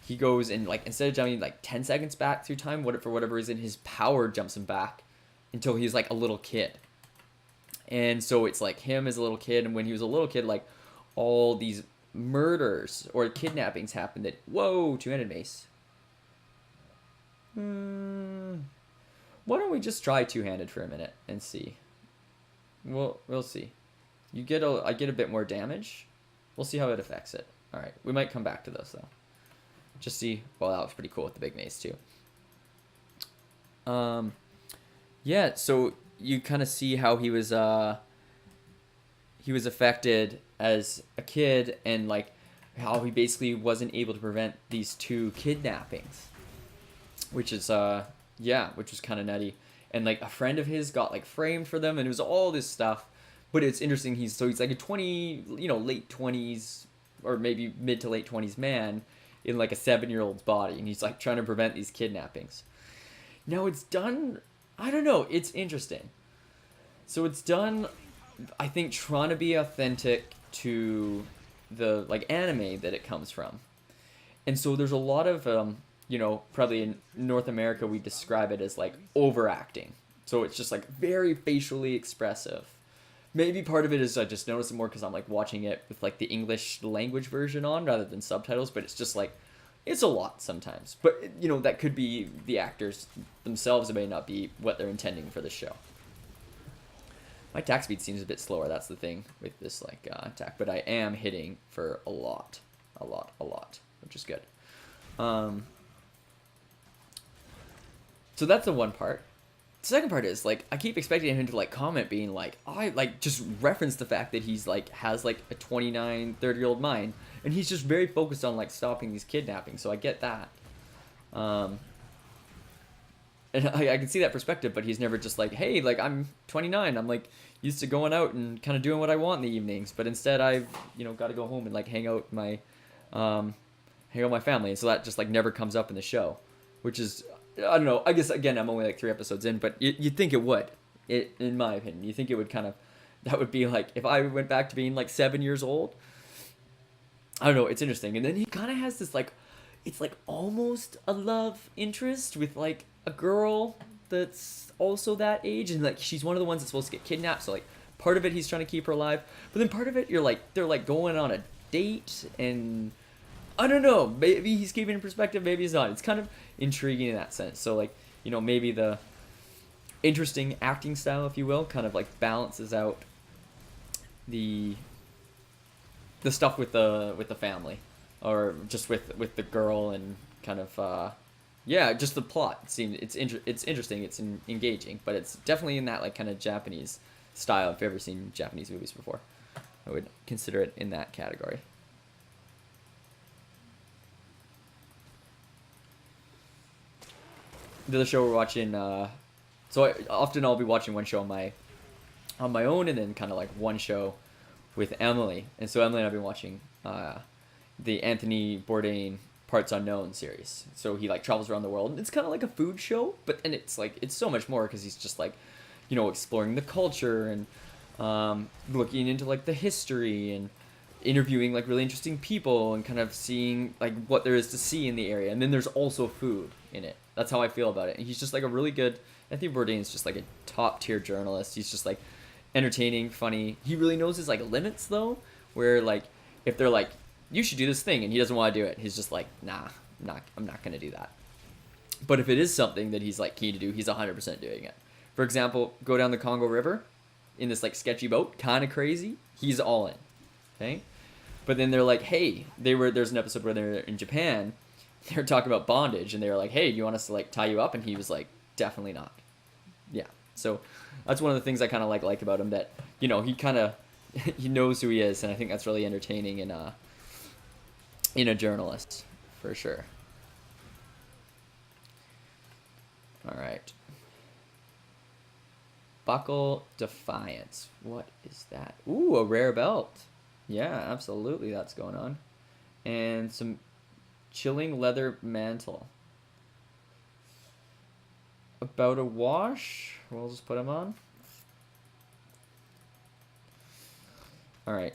Speaker 1: he goes and like instead of jumping like 10 seconds back through time, for whatever reason, his power jumps him back until he's like a little kid. And so it's like him as a little kid, and when he was a little kid, like all these murders or kidnappings happened that whoa, two-handed mace. Why don't we just try two-handed for a minute and see? We'll see. I get a bit more damage. We'll see how it affects it. All right, we might come back to those though. Just see. Well, that was pretty cool with the big mace too. Yeah. So you kind of see how he was affected as a kid, and like how he basically wasn't able to prevent these 2 kidnappings, which is which was kind of nutty. And like a friend of his got like framed for them, and it was all this stuff. But it's interesting. He's like a 20, late 20s or maybe mid to late 20s man in like a 7-year-old's body, and he's like trying to prevent these kidnappings. Now it's done. I don't know. It's interesting. So it's done, I think, trying to be authentic to the like anime that it comes from. And so there's a lot of probably in North America we describe it as like overacting. So it's just like very facially expressive. Maybe part of it is I just notice it more because I'm like watching it with like the English language version on rather than subtitles, but it's just like it's a lot sometimes. But that could be the actors themselves. It may not be what they're intending for the show. My attack speed seems a bit slower. That's the thing with this like attack, but I am hitting for a lot, which is good. So that's the one part. The second part is like I keep expecting him to like comment being like I like just reference the fact that he's like has like a 29 30-year-old mind, and he's just very focused on like stopping these kidnappings. So I get that. And I can see that perspective, but he's never just like, hey, like I'm 29, I'm like used to going out and kind of doing what I want in the evenings, but instead I've got to go home and like hang out with my family, and so that just like never comes up in the show, which is I don't know. I guess again I'm only like 3 episodes in, but you'd think it would. In my opinion, you think it would kind of that would be like if I went back to being like 7 years old. I don't know. It's interesting, and then he kind of has this like it's like almost a love interest with like a girl that's also that age, and like she's one of the ones that's supposed to get kidnapped, so like part of it he's trying to keep her alive, but then part of it they're like going on a date, and I don't know, maybe he's keeping it in perspective, maybe he's not. It's kind of intriguing in that sense. So like maybe the interesting acting style, if you will, kind of like balances out the stuff with the family, or just with the girl, and kind of just the plot seems it's interesting, it's engaging, but it's definitely in that like kind of Japanese style. If you've ever seen Japanese movies before, I would consider it in that category. The other show we're watching, so I'll be watching one show on my own, and then kind of like one show with Emily. And so Emily and I've been watching the Anthony Bourdain Parts Unknown series. So he like travels around the world, and it's kind of like a food show, but then it's like it's so much more because he's just like, you know, exploring the culture and looking into like the history and interviewing like really interesting people and kind of seeing like what there is to see in the area. And then there's also food in it. That's how I feel about it. And he's just like a really good. Anthony Bourdain's just like a top tier journalist. He's just like entertaining, funny. He really knows his like limits though, where like if they're like you should do this thing and he doesn't want to do it, he's just like nah, I'm not gonna do that. But if it is something that he's like keen to do, he's 100% doing it. For example, go down the Congo River in this like sketchy boat, kind of crazy. He's all in. Okay. But then they're like, hey, there's an episode where they're in Japan. They're talking about bondage, and they were like, hey, do you want us to like tie you up? And he was like, definitely not. Yeah. So that's one of the things I kind of like about him, that, you know, he kind of he knows who he is, and I think that's really entertaining in a journalist for sure. All right. Buckle Defiance. What is that? Ooh, a rare belt. Yeah, absolutely, that's going on. And some chilling leather mantle. About a wash. We'll just put him on. All right.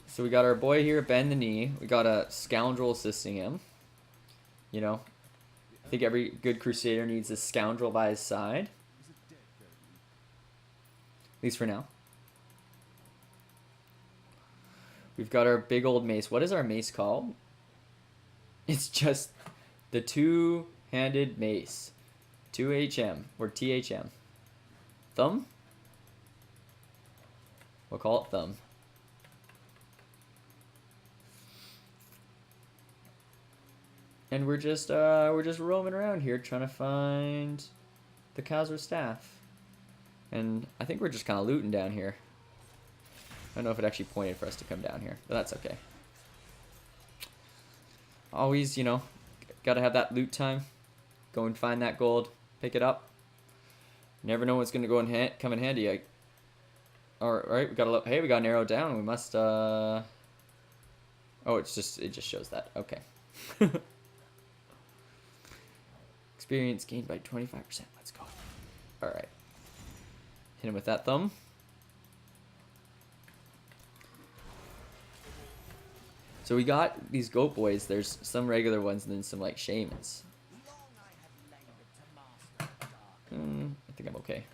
Speaker 1: So we got our boy here, Bend the Knee. We got a scoundrel assisting him. You know, I think every good crusader needs a scoundrel by his side. At least for now. We've got our big old mace. What is our mace called? It's just the two-handed mace. 2HM or THM. Thumb? We'll call it Thumb. And we're just roaming around here trying to find the Khazra staff. And I think we're just kind of looting down here. I don't know if it actually pointed for us to come down here, but that's okay. Always, you know, gotta have that loot time. Go and find that gold, pick it up. Never know what's gonna go in come in handy. All right, we got a hey, we got narrowed down. We must. Oh, it just shows that. Okay. Experience gained by 25%. Let's go. All right. Hit him with that thumb. So we got these goat boys. There's some regular ones and then some like shamans. I think I'm okay.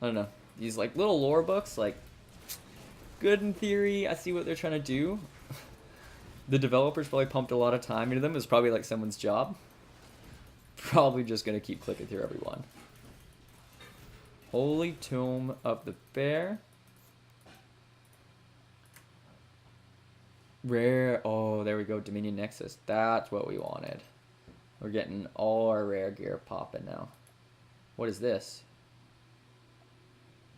Speaker 1: I don't know. These like little lore books, like good in theory. I see what they're trying to do. The developers probably pumped a lot of time into them. It was probably like someone's job. Probably just gonna keep clicking through every one. Holy Tomb of the Bear. Rare. Oh, there we go. Dominion Nexus. That's what we wanted. We're getting all our rare gear popping now. What is this?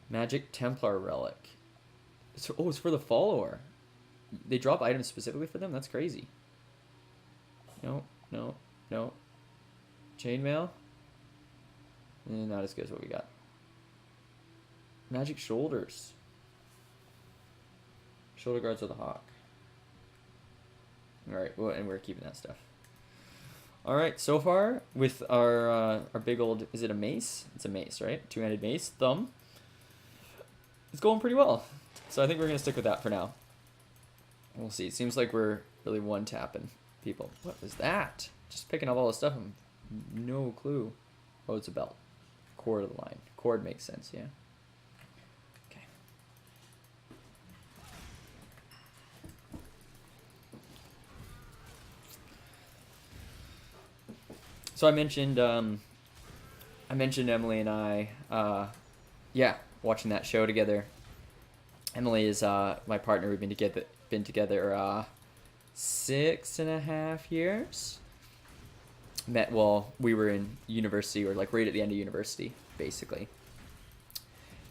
Speaker 1: Magic Templar Relic. Oh, it's for the follower. They drop items specifically for them? That's crazy. No, no, no. Chainmail? Not as good as what we got. Magic Shoulders. Shoulder guards of the Hawk. Alright, well, and we're keeping that stuff. Alright, so far with our big old, is it a mace? It's a mace, right? Two-handed mace, thumb. It's going pretty well. So I think we're going to stick with that for now. We'll see. It seems like we're really one-tapping people. What was that? Just picking up all this stuff. No clue. Oh, it's a belt. Cord of the line. Cord makes sense, yeah. Okay. So I mentioned Emily and I, yeah, watching that show together. Emily is my partner. We've been together 6.5 years. Met while we were in university, or like right at the end of university, basically.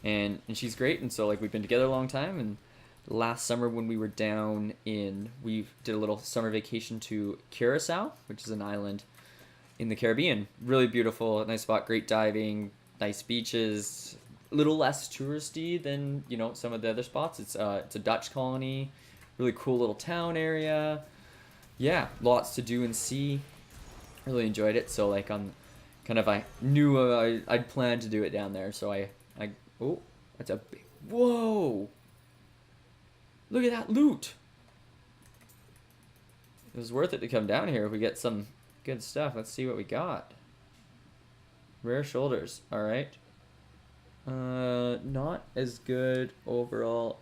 Speaker 1: And she's great, and so like we've been together a long time. And last summer when we were down we did a little summer vacation to Curacao, which is an island in the Caribbean. Really beautiful, nice spot, great diving, nice beaches. A little less touristy than, you know, some of the other spots. It's a Dutch colony, really cool little town area. yeah, lots to do and see. Really enjoyed it. So like I knew I'd planned to do it down there. So I oh, that's a big, whoa! Look at that loot. It was worth it to come down here if we get some good stuff. Let's see what we got. Rare shoulders. All right. Not as good overall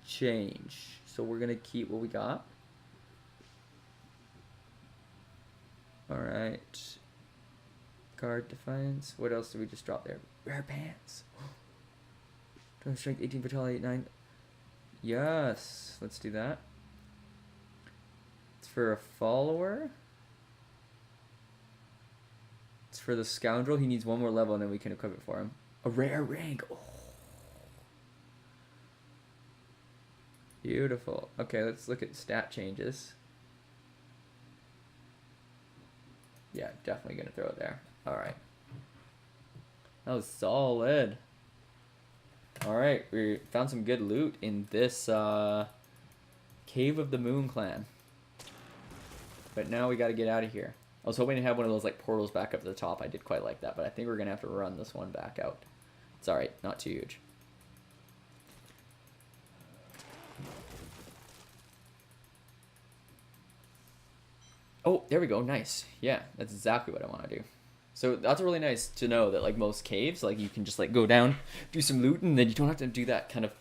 Speaker 1: change. So we're gonna keep what we got. All right. Guard defiance. What else did we just drop there? Rare pants. Strength 18, vitality 9. Yes, let's do that. It's for a follower. It's for the scoundrel. He needs one more level and then we can equip it for him. A rare ring. Oh. Beautiful. Okay, let's look at stat changes. Yeah, definitely gonna throw it there. Alright. That was solid. Alright, we found some good loot in this Cave of the Moon Clan. But now we gotta get out of here. I was hoping to have one of those like portals back up to the top. I did quite like that, but I think we're gonna have to run this one back out. It's alright, not too huge. Oh, there we go. Nice. Yeah, that's exactly what I want to do. So that's really nice to know that like most caves, like you can just like go down, do some loot, and then you don't have to do that kind of.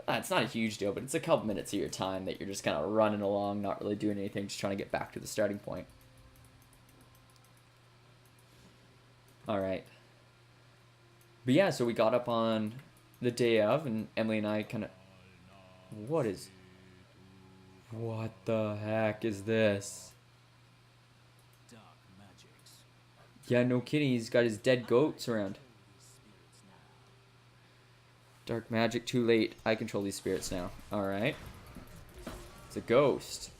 Speaker 1: It's not a huge deal, but it's a couple minutes of your time that you're just kind of running along, not really doing anything, just trying to get back to the starting point. All right. But yeah, so we got up on the day of, and Emily and I kind of. What the heck is this?
Speaker 4: Dark magics.
Speaker 1: Yeah, no kidding. He's got his dead goats around.
Speaker 4: Spirits now.
Speaker 1: Dark magic, too late. I control these spirits now. Alright. It's a ghost.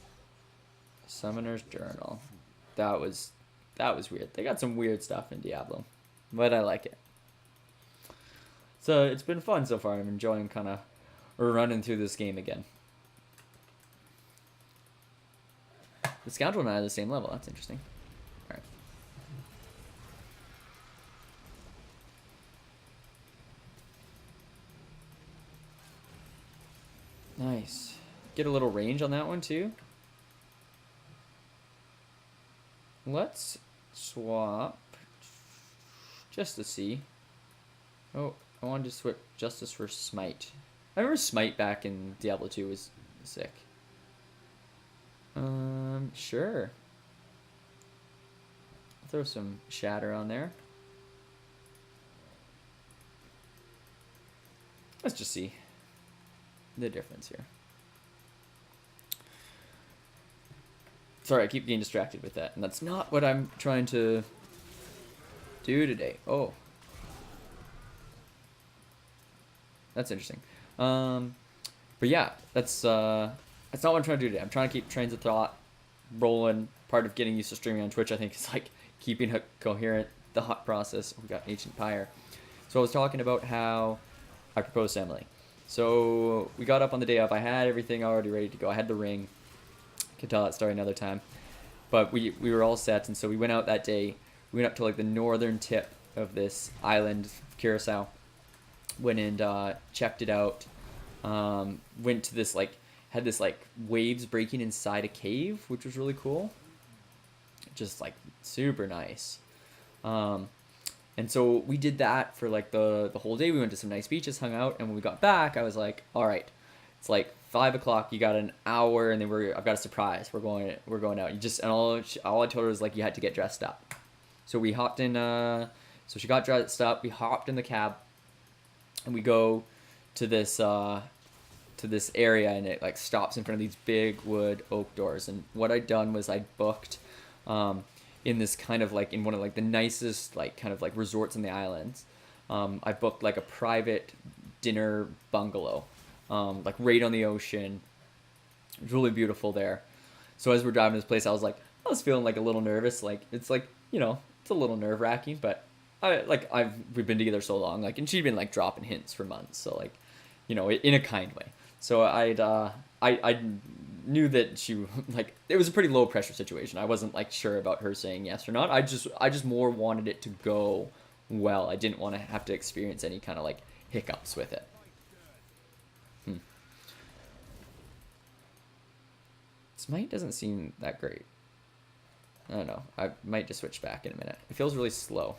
Speaker 1: Summoner's Journal. That was weird. They got some weird stuff in Diablo. But I like it. So it's been fun so far. I'm enjoying kind of running through this game again. The Scoundrel and I are the same level. That's interesting. Alright. Nice. Get a little range on that one too. Let's swap just to see. Oh, I wanted to switch Justice for Smite. I remember Smite back in Diablo 2 was sick. Sure. Throw some Shatter on there. Let's just see the difference here. Sorry, I keep getting distracted with that, and that's not what I'm trying to do today. Oh. That's interesting. But yeah, that's not what I'm trying to do today. I'm trying to keep trains of thought rolling. Part of getting used to streaming on Twitch, I think, is like keeping it coherent, the hot process. We got Ancient Pyre. So I was talking about how I proposed to Emily. So we got up on the day of. I had everything already ready to go. I had the ring. Can tell that story another time. But we were all set, and so we went out that day. We went up to like the northern tip of this island, Curacao. Went and checked it out. Went to this like had this like waves breaking inside a cave, which was really cool. Just like super nice. And so we did that for like the whole day. We went to some nice beaches, hung out, and when we got back, I was like, all right, it's like 5 o'clock. You got an hour, and then I've got a surprise. We're going out. And all I told her was like, you had to get dressed up. So we hopped in. So she got dressed up. We hopped in the cab, and we go to this area, and it like stops in front of these big wood oak doors. And what I'd done was I booked in this kind of like in one of like the nicest like kind of like resorts in the islands. I booked like a private dinner bungalow, like right on the ocean. It was really beautiful there. So as we're driving to this place, I was feeling like a little nervous. Like it's like, you know, it's a little nerve wracking, but we've been together so long, like, and she'd been like dropping hints for months. So like, you know, in a kind way. So I'd knew that she like it was a pretty low pressure situation. I wasn't like sure about her saying yes or not. I just more wanted it to go well. I didn't want to have to experience any kind of like hiccups with it. Smite doesn't seem that great. I don't know. I might just switch back in a minute. It feels really slow.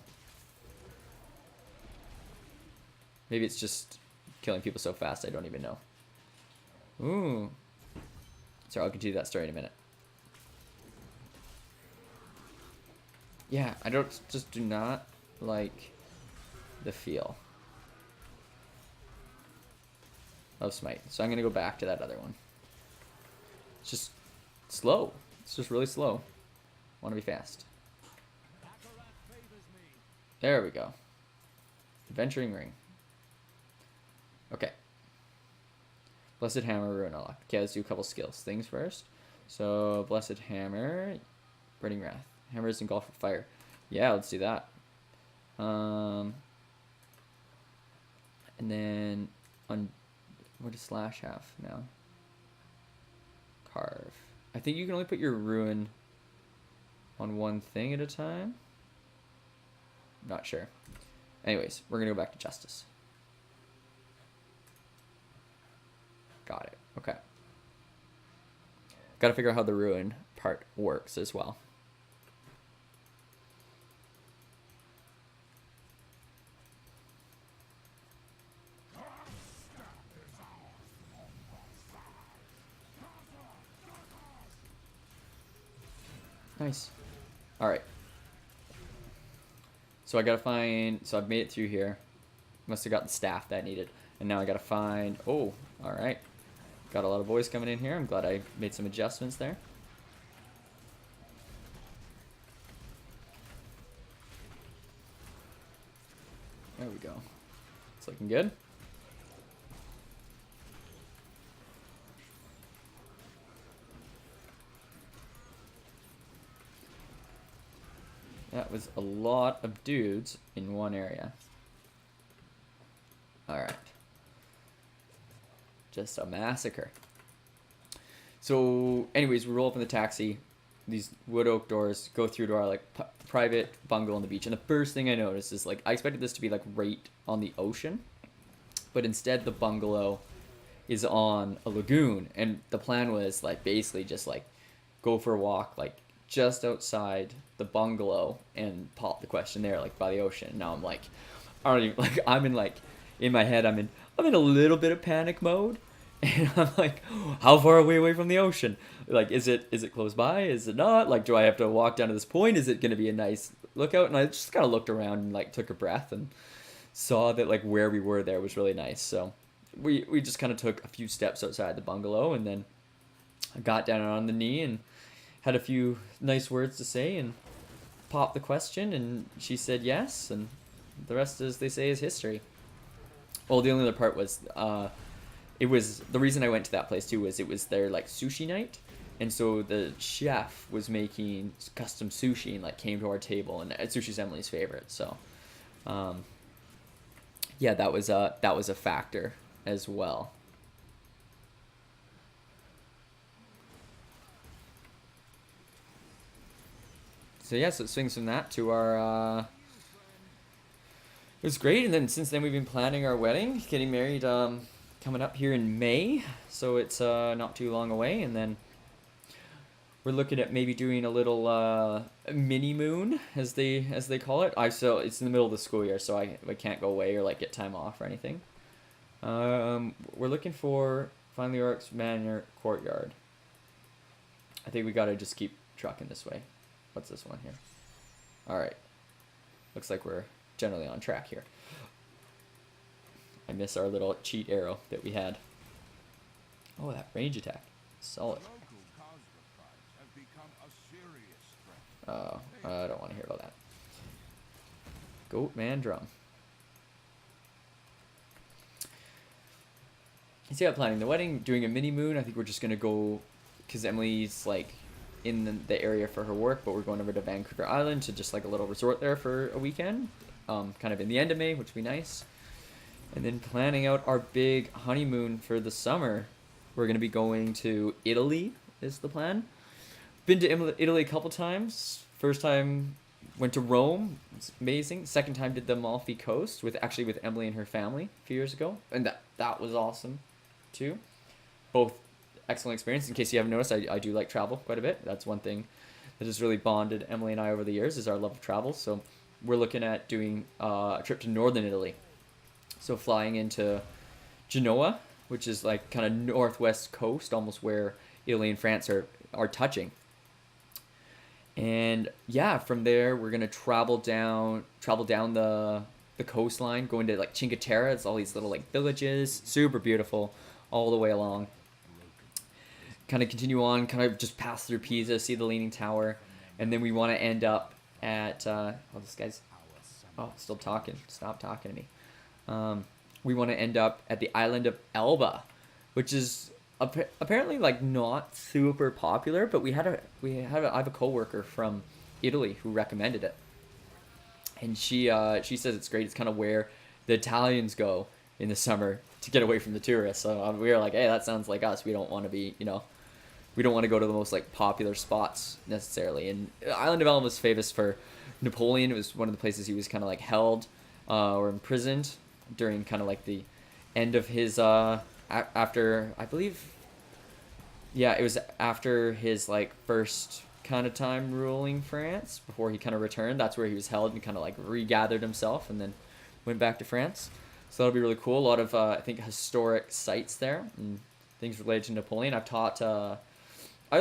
Speaker 1: Maybe it's just killing people so fast I don't even know. Ooh. Sorry, I'll continue that story in a minute. Yeah, I just do not like the feel of Smite. So I'm going to go back to that other one. It's just slow. It's just really slow. Want to be fast. There we go. Adventuring Ring. Okay. Blessed Hammer, Ruin Unlock. Okay, let's do a couple skills. Things first. So, Blessed Hammer, Burning Wrath. Hammer is engulfed with fire. Yeah, let's do that. And then, what does Slash have now? Carve. I think you can only put your Ruin on one thing at a time. Not sure. Anyways, we're going to go back to Justice. Got it. Okay. Got to figure out how the Ruin part works as well. Nice. All right. So I gotta find. So I've made it through here. Must have got the staff that I needed, and now I gotta find. Oh, all right. Got a lot of voice coming in here. I'm glad I made some adjustments there. There we go. It's looking good. That was a lot of dudes in one area. Alright. Just a massacre. So, anyways, we roll up in the taxi. These wood oak doors go through to our like private bungalow on the beach. And the first thing I noticed is like I expected this to be like right on the ocean, but instead the bungalow is on a lagoon. And the plan was like basically just like go for a walk like just outside the bungalow and pop the question there like by the ocean. Now I'm like, I don't even like I'm in like in my head I'm in a little bit of panic mode. And I'm like, how far away from the ocean? Like, is it close by? Is it not? Like, do I have to walk down to this point? Is it going to be a nice lookout? And I just kind of looked around and like took a breath and saw that like where we were there was really nice. So we just kind of took a few steps outside the bungalow and then I got down on the knee and had a few nice words to say and popped the question and she said yes. And the rest, as they say, is history. Well, the only other part was, it was the reason I went to that place too was it was their like sushi night, and so the chef was making custom sushi and like came to our table, and sushi's Emily's favorite. So, yeah, that was a factor as well. So yeah, so it swings from that to our. It was great, and then since then we've been planning our wedding, getting married. Coming up here in May, so it's not too long away, and then we're looking at maybe doing a little mini moon, as they call it. It's in the middle of the school year, so I can't go away or like get time off or anything. We're looking for Finally Orcs Manor Courtyard. I think we gotta just keep trucking this way. What's this one here? All right, looks like we're generally on track here. I miss our little cheat arrow that we had. Oh, that range attack. Solid. Oh, I don't want to hear about that. Goatman Drum. So yeah, planning the wedding, doing a mini moon. I think we're just going to go, because Emily's like in the area for her work, but we're going over to Vancouver Island to just like a little resort there for a weekend. Kind of in the end of May, which would be nice. And then planning out our big honeymoon for the summer. We're going to be going to Italy is the plan. Been to Italy a couple times. First time went to Rome. It's amazing. Second time did the Amalfi Coast with Emily and her family a few years ago, and that was awesome, too. Both excellent experience. In case you haven't noticed, I do like travel quite a bit. That's one thing that has really bonded Emily and I over the years is our love of travel. So we're looking at doing a trip to northern Italy. So flying into Genoa, which is like kind of northwest coast, almost where Italy and France are touching. And yeah, from there we're gonna travel down the coastline, going to like Cinque Terre. It's all these little like villages, super beautiful, all the way along. Kind of continue on, kind of just pass through Pisa, see the Leaning Tower, and then we want to end up at this guy's still talking. Stop talking to me. We want to end up at the island of Elba, which is apparently like not super popular, but I have a coworker from Italy who recommended it, and she says it's great. It's kind of where the Italians go in the summer to get away from the tourists. So we were like, hey, that sounds like us. We don't want to be, we don't want to go to the most like popular spots necessarily. And Island of Elba was famous for Napoleon. It was one of the places he was kind of like held or imprisoned during kind of like the end of his after, I believe, yeah, it was after his like first kind of time ruling France before he kind of returned. That's where he was held and kind of like regathered himself and then went back to France. So that'll be really cool. A lot of I think historic sites there and things related to Napoleon. I've taught. I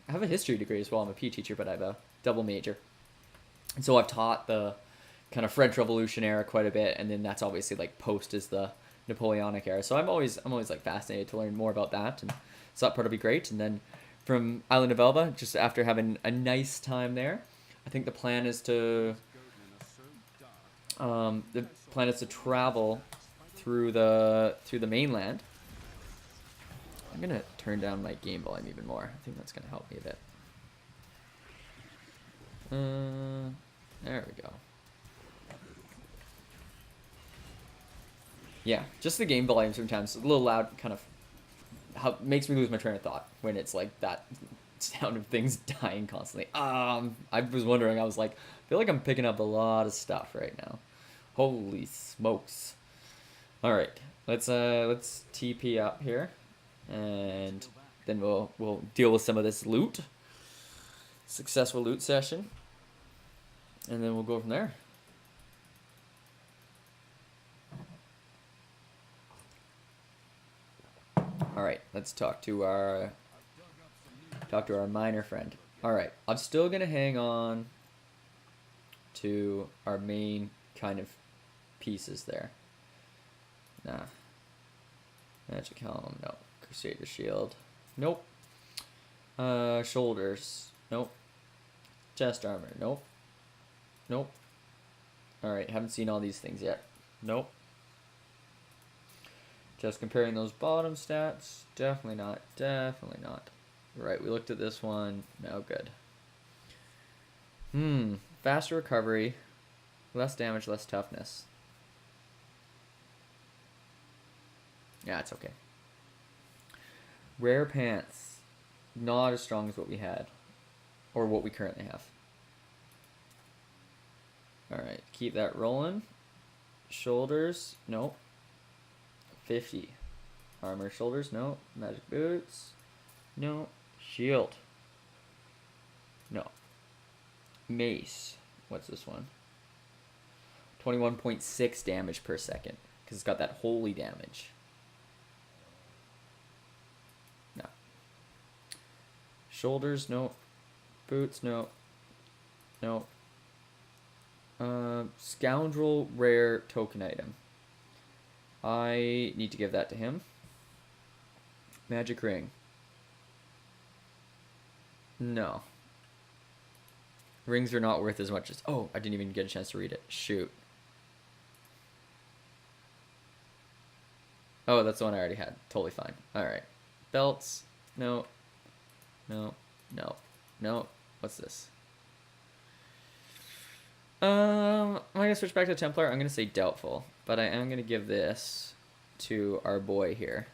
Speaker 1: have a history degree as well. I'm a PE teacher, but I have a double major, and so I've taught the kind of French Revolution era quite a bit, and then that's obviously like post is the Napoleonic era. So I'm always like fascinated to learn more about that, and so that part will be great. And then from Island of Elba, just after having a nice time there, I think the plan is to travel through the mainland. I'm gonna turn down my game volume even more. I think that's gonna help me a bit. There we go. Yeah, just the game volume sometimes a little loud, kind of makes me lose my train of thought when it's like that sound of things dying constantly. I was wondering. I was like, I feel like I'm picking up a lot of stuff right now. Holy smokes! All right, let's TP up here, and then we'll deal with some of this loot. Successful loot session, and then we'll go from there. All right, let's talk to our miner friend. All right, I'm still gonna hang on to our main kind of pieces there. Nah. Magic helm, no. Crusader shield, nope. Shoulders, nope. Chest armor, nope. Nope. All right, haven't seen all these things yet. Nope. Just comparing those bottom stats, definitely not. Definitely not. Right, we looked at this one. No good. Faster recovery, less damage, less toughness. Yeah, it's okay. Rare pants, not as strong as what we had, or what we currently have. Alright, keep that rolling. Shoulders, nope. 50. Armor, shoulders, no. Magic boots, no. Shield, no. Mace, what's this one? 21.6 damage per second, because it's got that holy damage. No. Shoulders, no. Boots, no. No. Scoundrel rare token item. I need to give that to him. Magic ring. No. Rings are not worth as much as... Oh, I didn't even get a chance to read it. Shoot. Oh, that's the one I already had. Totally fine. Alright. Belts. No. No. No. No. What's this? I'm going to switch back to Templar. I'm going to say doubtful. But I am going to give this to our boy here.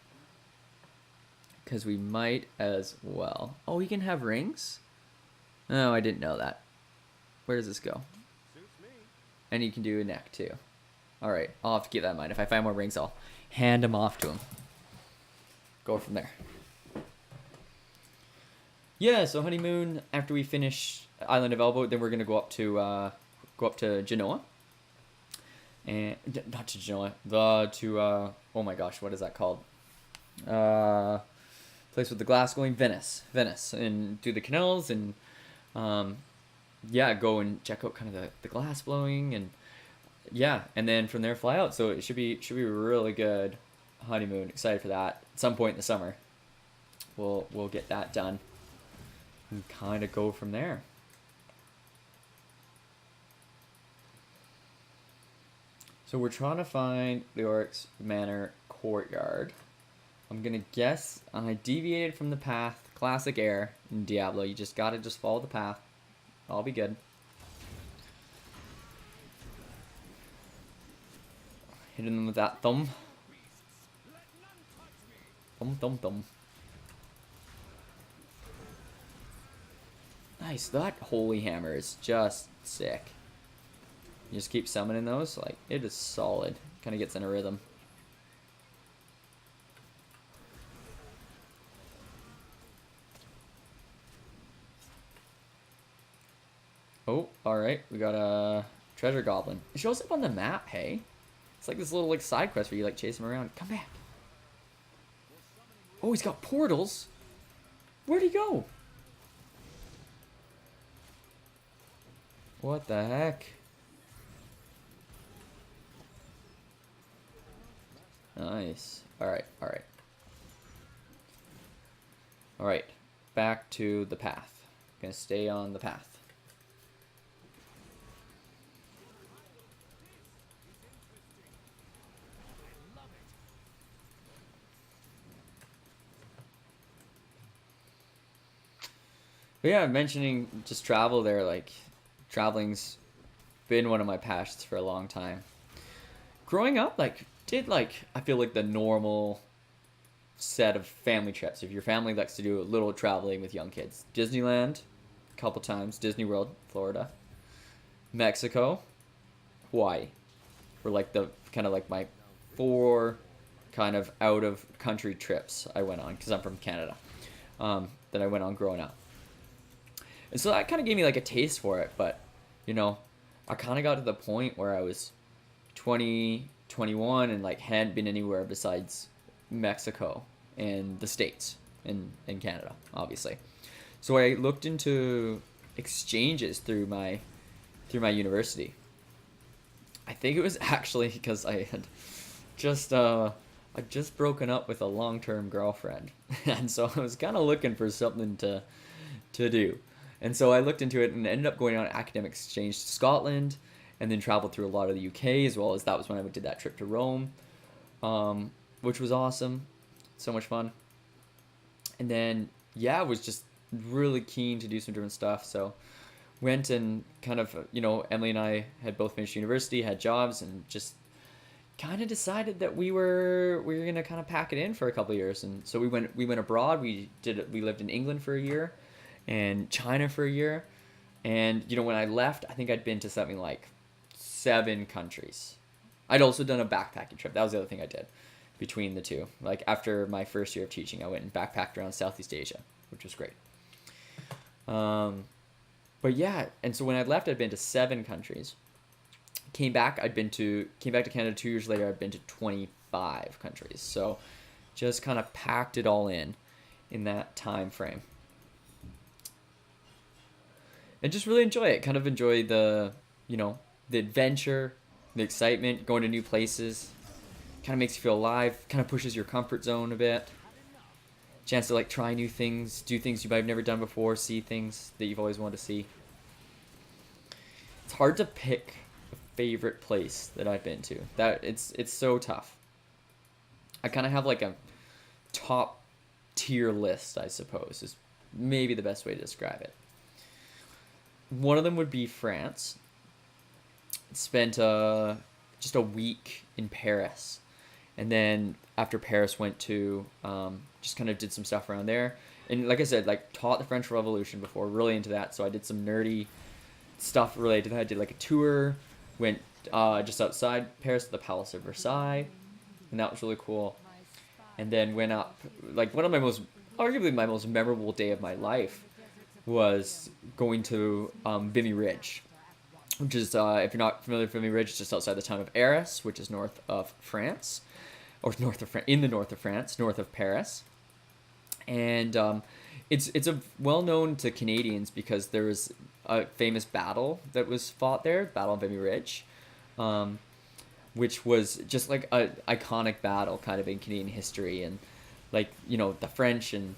Speaker 1: because we might as well. Oh, he can have rings? Oh, I didn't know that. Where does this go? And he can do a neck too. All right, I'll have to keep that in mind. If I find more rings, I'll hand them off to him. Go from there. Yeah, so honeymoon. After we finish Island of Elbow, then we're gonna go up to Genoa. And not to Genoa, oh my gosh, what is that called? Place with the glass going, Venice, and do the canals and yeah, go and check out kind of the glass blowing and yeah, and then from there fly out. So it should be a really good honeymoon. Excited for that. At some point in the summer, we'll get that done and kind of go from there. So we're trying to find the Oryx Manor courtyard. I'm gonna guess I deviated from the path. Classic error in Diablo. You just gotta follow the path. I'll be good. Hitting them with that thumb. Thumb. Nice. That holy hammer is just sick. You just keep summoning those. Like, it is solid. Kind of gets in a rhythm. Oh, alright. We got a treasure goblin. It shows up on the map, hey? It's like this little like side quest where you like chase him around. Come back. Oh, he's got portals. Where'd he go? What the heck? Nice. Alright. Alright. Back to the path. Gonna stay on the path. But yeah, mentioning just travel there, like, traveling's been one of my passions for a long time. Growing up, like, I feel like the normal set of family trips. If your family likes to do a little traveling with young kids. Disneyland, a couple times. Disney World, Florida. Mexico, Hawaii. Were like the, kind of like my 4 kind of out of country trips I went on, because I'm from Canada, that I went on growing up. And so that kind of gave me like a taste for it, but, you know, I kind of got to the point where I was 20, 21 and like hadn't been anywhere besides Mexico and the States and Canada, obviously. So I looked into exchanges through my university. I think it was actually because I had just I'd just broken up with a long-term girlfriend, and so I was kind of looking for something to do. And so I looked into it and ended up going on an academic exchange to Scotland and then traveled through a lot of the UK, as well as that was when I did that trip to Rome, which was awesome. So much fun. And then, yeah, I was just really keen to do some different stuff. So went and kind of, you know, Emily and I had both finished university, had jobs, and just kind of decided that we were going to kind of pack it in for a couple of years. And so we went abroad. We lived in England for a year and China for a year. And, you know, when I left, I think I'd been to something like 7 countries. I'd also done a backpacking trip. That was the other thing I did between the two. Like, after my first year of teaching, I went and backpacked around Southeast Asia, which was great. But yeah, and so when I left, I'd been to 7 countries. Came back to Canada 2 years later. I'd been to 25 countries. So just kind of packed it all in that time frame. And just really enjoy it. Kind of enjoy the, you know, the adventure, the excitement, going to new places. Kind of makes you feel alive. Kind of pushes your comfort zone a bit. Chance to like try new things, do things you might have never done before, see things that you've always wanted to see. It's hard to pick a favorite place that I've been to. That it's so tough. I kind of have like a top tier list, I suppose, is maybe the best way to describe it. One of them would be France. Spent just a week in Paris, And then after Paris, went to just kind of did some stuff around there. And like I said, like taught the French Revolution before, really into that. So I did some nerdy stuff related to that. I did like a tour, went just outside Paris to the Palace of Versailles, and that was really cool. And then went up, like one of my most, arguably my most memorable day of my life was going to Vimy Ridge, which is, if you're not familiar with Vimy Ridge, it's just outside the town of Arras, which is north of France, or north of in the north of France, north of Paris. And it's a well known to Canadians because there was a famous battle that was fought there, Battle of Vimy Ridge, which was just like a iconic battle kind of in Canadian history. And like, you know, the French and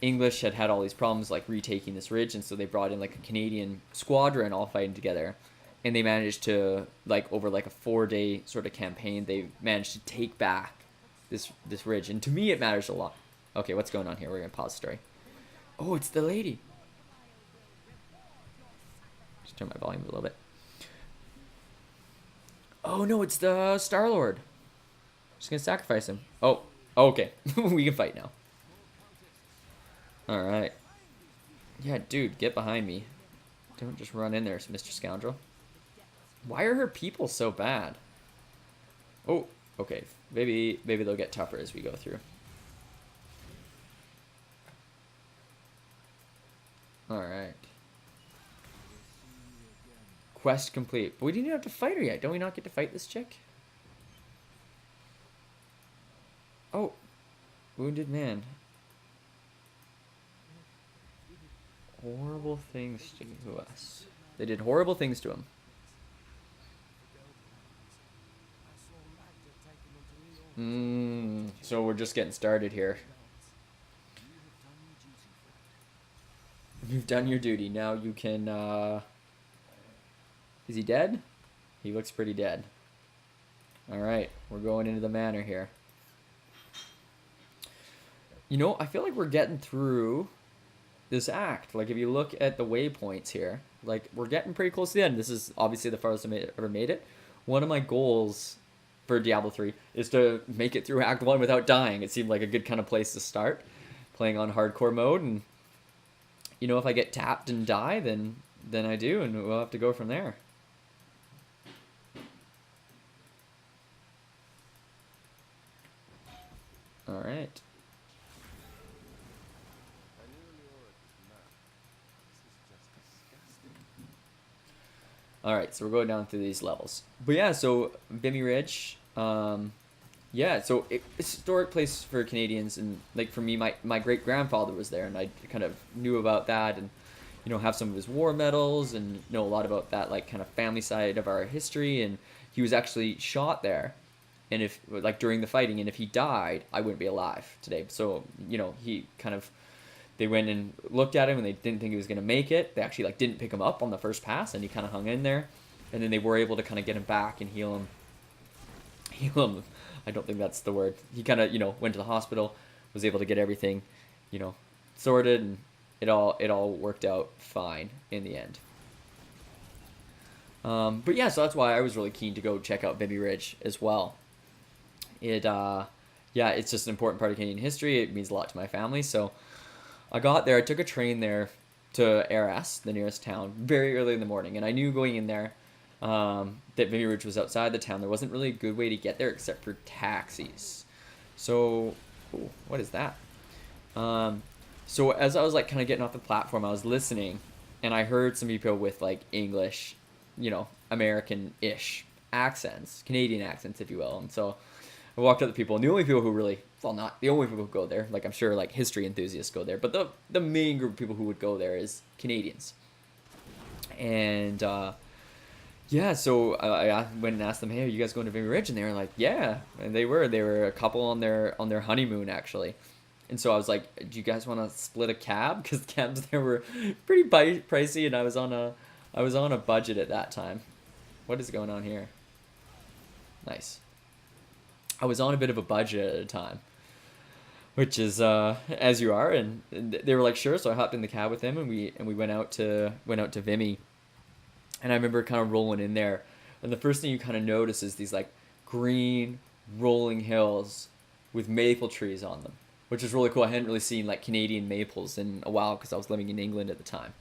Speaker 1: English had all these problems like retaking this ridge, and so they brought in like a Canadian squadron all fighting together, and they managed to, like, over like a 4-day sort of campaign, they managed to take back this ridge. And to me it matters a lot. Okay, what's going on here? We're gonna pause the story. Oh, it's the lady. Just turn my volume a little bit. Oh no, it's the Star-Lord. Just gonna sacrifice him. Oh, okay. We can fight now. Alright. Yeah, dude, get behind me. Don't just run in there, Mr. Scoundrel. Why are her people so bad? Oh, okay. Maybe they'll get tougher as we go through. Alright. Quest complete. But we didn't even have to fight her yet. Don't we not get to fight this chick? Oh. Wounded man. Horrible things to us. They did horrible things to him. So we're just getting started here. You've done your duty. Now you can, Is he dead? He looks pretty dead. Alright, we're going into the manor here. You know, I feel like we're getting through this act. Like, if you look at the waypoints here, like, we're getting pretty close to the end. This is obviously the farthest I ever made it. One of my goals for Diablo 3 is to make it through Act 1 without dying. It seemed like a good kind of place to start, playing on hardcore mode. And, you know, if I get tapped and die, then I do, and we'll have to go from there. Alright. Alright, so we're going down through these levels. But yeah, so Vimy Ridge, yeah, so it's a historic place for Canadians, and like for me, my great-grandfather was there, and I kind of knew about that, and, you know, have some of his war medals, and know a lot about that, like, kind of family side of our history. And he was actually shot there, and if, like, during the fighting, and if he died, I wouldn't be alive today. So, you know, he kind of, they went and looked at him, and they didn't think he was going to make it. They actually, like, didn't pick him up on the first pass, and he kind of hung in there. And then they were able to kind of get him back and heal him. I don't think that's the word. He kind of, you know, went to the hospital, was able to get everything, you know, sorted, and it all worked out fine in the end. But yeah, so that's why I was really keen to go check out Vimy Ridge as well. Yeah, it's just an important part of Canadian history. It means a lot to my family. So I got there. I took a train there to Arras, the nearest town, very early in the morning. And I knew going in there that Vimy Ridge was outside the town. There wasn't really a good way to get there except for taxis. So, ooh, what is that? So as I was, like, kind of getting off the platform, I was listening, and I heard some people with, like, English, you know, American-ish accents, Canadian accents, if you will. And so I walked up to people, and the only people who really, well, not the only people who go there, like, I'm sure, like, history enthusiasts go there, but the main group of people who would go there is Canadians. And yeah, so I went and asked them, hey, are you guys going to Vimy Ridge? And they were like, yeah. And they were a couple on their honeymoon, actually. And so I was like, do you guys want to split a cab? Because cabs there were pretty pricey, and I was on a budget at that time. What is going on here? Nice. I was on a bit of a budget at a time, which is as you are. And they were like, sure. So I hopped in the cab with them, and we went out to Vimy. And I remember kind of rolling in there, and the first thing you kind of notice is these, like, green rolling hills with maple trees on them, which is really cool. I hadn't really seen like Canadian maples in a while because I was living in England at the time.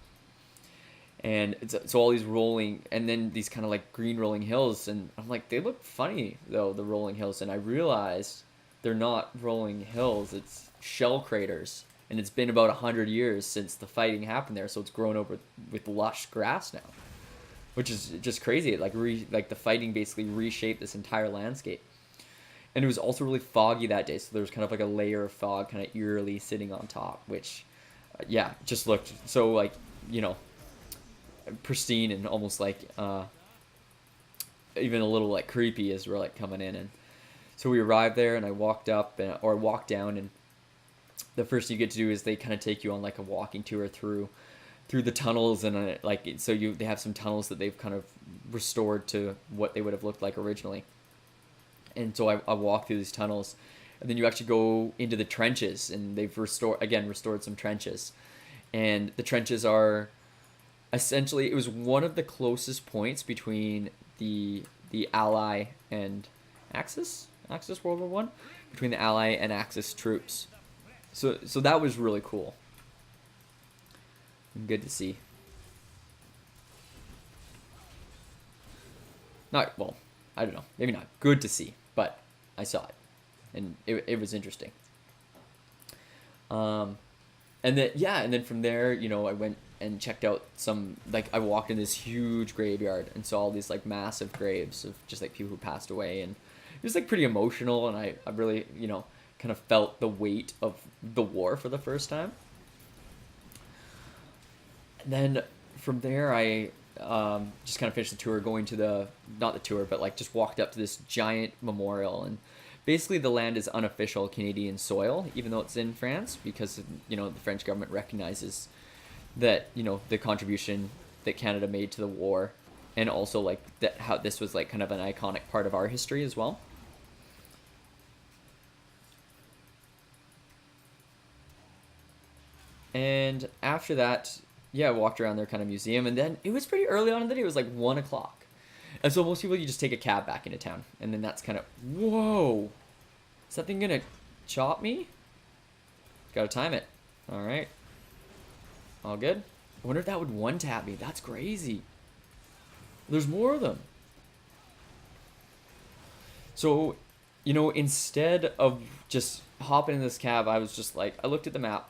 Speaker 1: And it's all these rolling, and then these kind of like green rolling hills, and I'm like, they look funny though, the rolling hills, and I realized they're not rolling hills, it's shell craters, and it's been about 100 years since the fighting happened there, so it's grown over with lush grass now, which is just crazy. Like the fighting basically reshaped this entire landscape. And it was also really foggy that day, so there was kind of like a layer of fog kind of eerily sitting on top, which yeah, just looked so like, you know, pristine and almost like even a little like creepy as we're like coming in. And so we arrived there, and I walked up or walked down, and the first thing you get to do is they kind of take you on like a walking tour through the tunnels, and like so they have some tunnels that they've kind of restored to what they would have looked like originally. And so I walked through these tunnels, and then you actually go into the trenches, and they've restored some trenches, and the trenches are essentially, it was one of the closest points between the Ally and Axis World War One, between the Ally and Axis troops. So that was really cool. Good to see. Not well, I don't know, maybe not good to see, but I saw it, and it was interesting. And then from there, you know, I went and checked out some, like, I walked in this huge graveyard and saw all these like massive graves of just like people who passed away, and it was like pretty emotional, and I really, you know, kind of felt the weight of the war for the first time. And then from there, I just kind of finished the tour, going to not the tour, but like just walked up to this giant memorial. And basically the land is unofficial Canadian soil, even though it's in France, because, you know, the French government recognizes that, you know, the contribution that Canada made to the war, and also like that how this was like kind of an iconic part of our history as well. And after that, yeah, I walked around their kind of museum, and then it was pretty early on in the day. It was like 1 o'clock, and so most people, you just take a cab back into town, and then that's kind of, whoa, is that thing gonna chop me? Gotta time it. All right, all good. I wonder if that would one tap me. That's crazy. There's more of them. So, you know, instead of just hopping in this cab, I was just like, I looked at the map.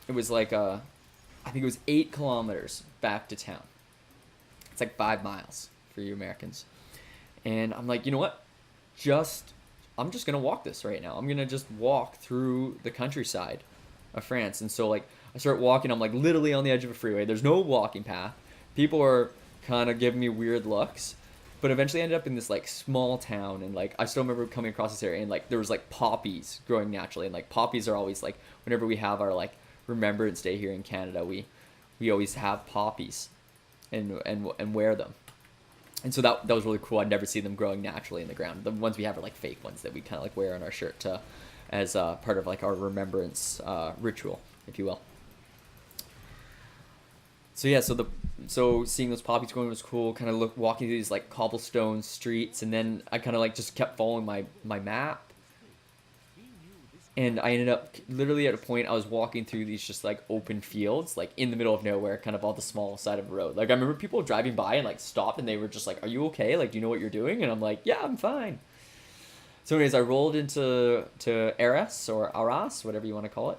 Speaker 1: It was like I think it was 8 kilometers back to town. It's like 5 miles for you Americans. And I'm like, you know what? I'm just gonna walk this right now. I'm gonna just walk through the countryside of France. And so like I start walking. I'm like literally on the edge of a freeway. There's no walking path. People are kind of giving me weird looks. But eventually I ended up in this like small town, and like I still remember coming across this area, and like there was like poppies growing naturally, and like poppies are always like, whenever we have our like Remembrance Day here in Canada, we always have poppies and wear them. And so that was really cool. I'd never see them growing naturally in the ground. The ones we have are like fake ones that we kind of like wear on our shirt as part of like our remembrance ritual, if you will. So yeah, so seeing those poppies growing was cool. Kind of walking through these like cobblestone streets, and then I kind of like just kept following my map. And I ended up literally at a point, I was walking through these just like open fields, like in the middle of nowhere, kind of on the small side of the road. Like I remember people driving by and like stopped, and they were just like, "Are you okay? Like, do you know what you're doing?" And I'm like, "Yeah, I'm fine." So anyways, I rolled into Arras or Arras, whatever you want to call it,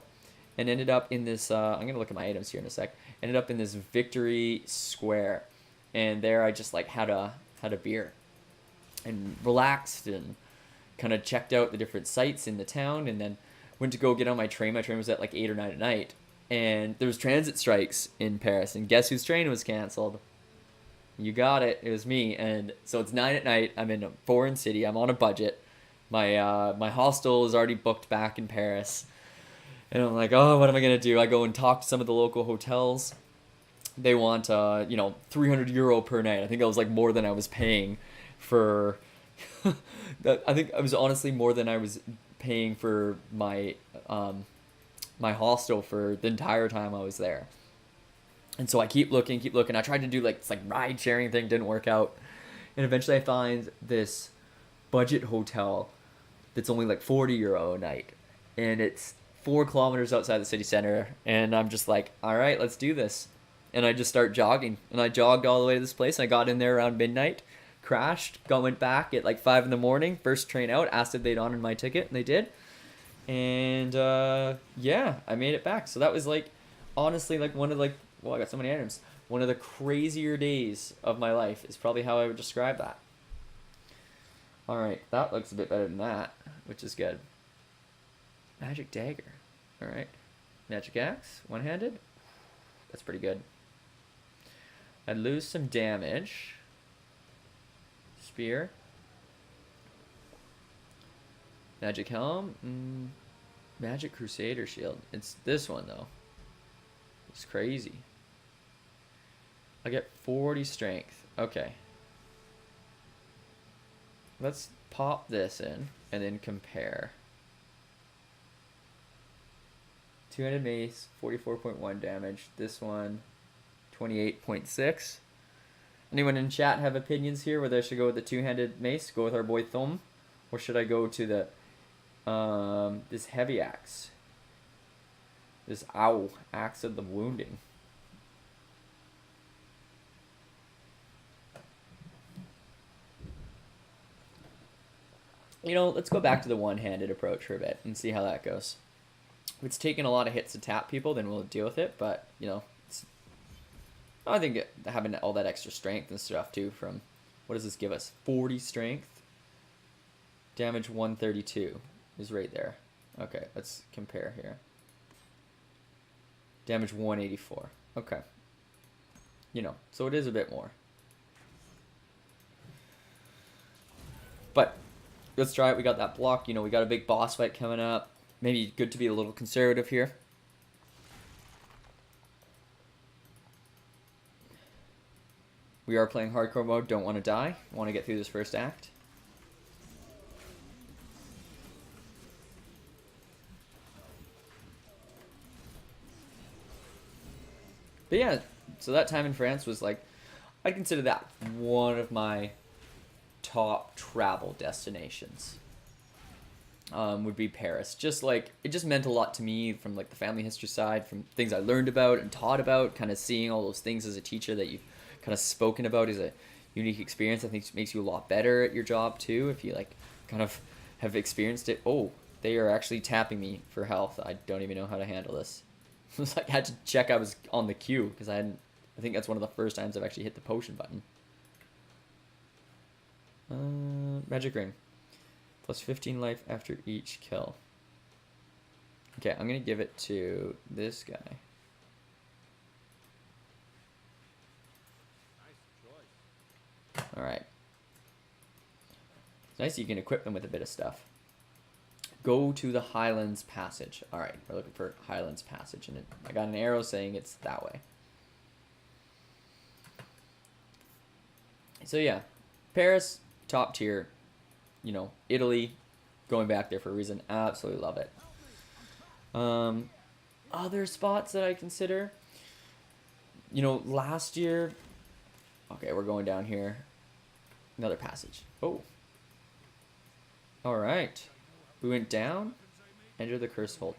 Speaker 1: and ended up in this, I'm going to look at my items here in a sec, ended up in this Victory Square. And there I just like had a beer and relaxed and kind of checked out the different sites in the town, and then went to go get on my train. My train was at like 8 or 9 at night, and there was transit strikes in Paris, and guess whose train was canceled? You got it. It was me. And so it's 9 at night. I'm in a foreign city. I'm on a budget. My hostel is already booked back in Paris, and I'm like, oh, what am I gonna do? I go and talk to some of the local hotels. They want 300 euro per night. I think that was like more than I was paying for. I think it was honestly more than I was paying for my my hostel for the entire time I was there. And so I keep looking. I tried to do like this like ride sharing thing, didn't work out. And eventually I find this budget hotel that's only like 40 € a night, and it's 4 kilometers outside the city center, and I'm just like, all right, let's do this. And I just start jogging, and I jogged all the way to this place. I got in there around midnight, crashed, went back at like 5 in the morning, first train out, asked if they'd honored my ticket, and they did. And yeah, I made it back. So that was like, honestly, like one of like, well, I got so many items. One of the crazier days of my life is probably how I would describe that. All right, that looks a bit better than that, which is good. Magic dagger. All right, magic axe, one-handed. That's pretty good. I'd lose some damage. Spear. Magic helm. Magic crusader shield. It's this one though. It's crazy. I get 40 strength. Okay. Let's pop this in and then compare. 200 mace, 44.1 damage. This one, 28.6. Anyone in chat have opinions here whether I should go with the two-handed mace, go with our boy Thumb, or should I go to the this heavy axe? This axe of the wounding. You know, let's go back to the one-handed approach for a bit and see how that goes. If it's taking a lot of hits to tap people, then we'll deal with it. But, you know, I think having all that extra strength and stuff, too, from, what does this give us? 40 strength. Damage 132 is right there. Okay, let's compare here. Damage 184. Okay. You know, so it is a bit more. But let's try it. We got that block. You know, we got a big boss fight coming up. Maybe good to be a little conservative here. We are playing hardcore mode. Don't want to die. Want to get through this first act. But yeah, so that time in France was like, I consider that one of my top travel destinations. Would be Paris. Just like, it just meant a lot to me from like the family history side, from things I learned about and taught about, kind of seeing all those things as a teacher that you've kind of spoken about is a unique experience. I think it makes you a lot better at your job too, if you like kind of have experienced it. Oh, they are actually tapping me for health. I don't even know how to handle this. It was like I had to check I was on the queue because I think that's one of the first times I've actually hit the potion button. Magic ring. Plus 15 life after each kill. Okay, I'm going to give it to this guy. Alright. It's nice you can equip them with a bit of stuff. Go to the Highlands Passage. Alright, we're looking for Highlands Passage. And I got an arrow saying it's that way. So yeah, Paris, top tier. You know, Italy, going back there for a reason. Absolutely love it. Other spots that I consider. You know, last year... Okay, we're going down here. Another passage. Oh. Alright. We went down. Enter the curse hold.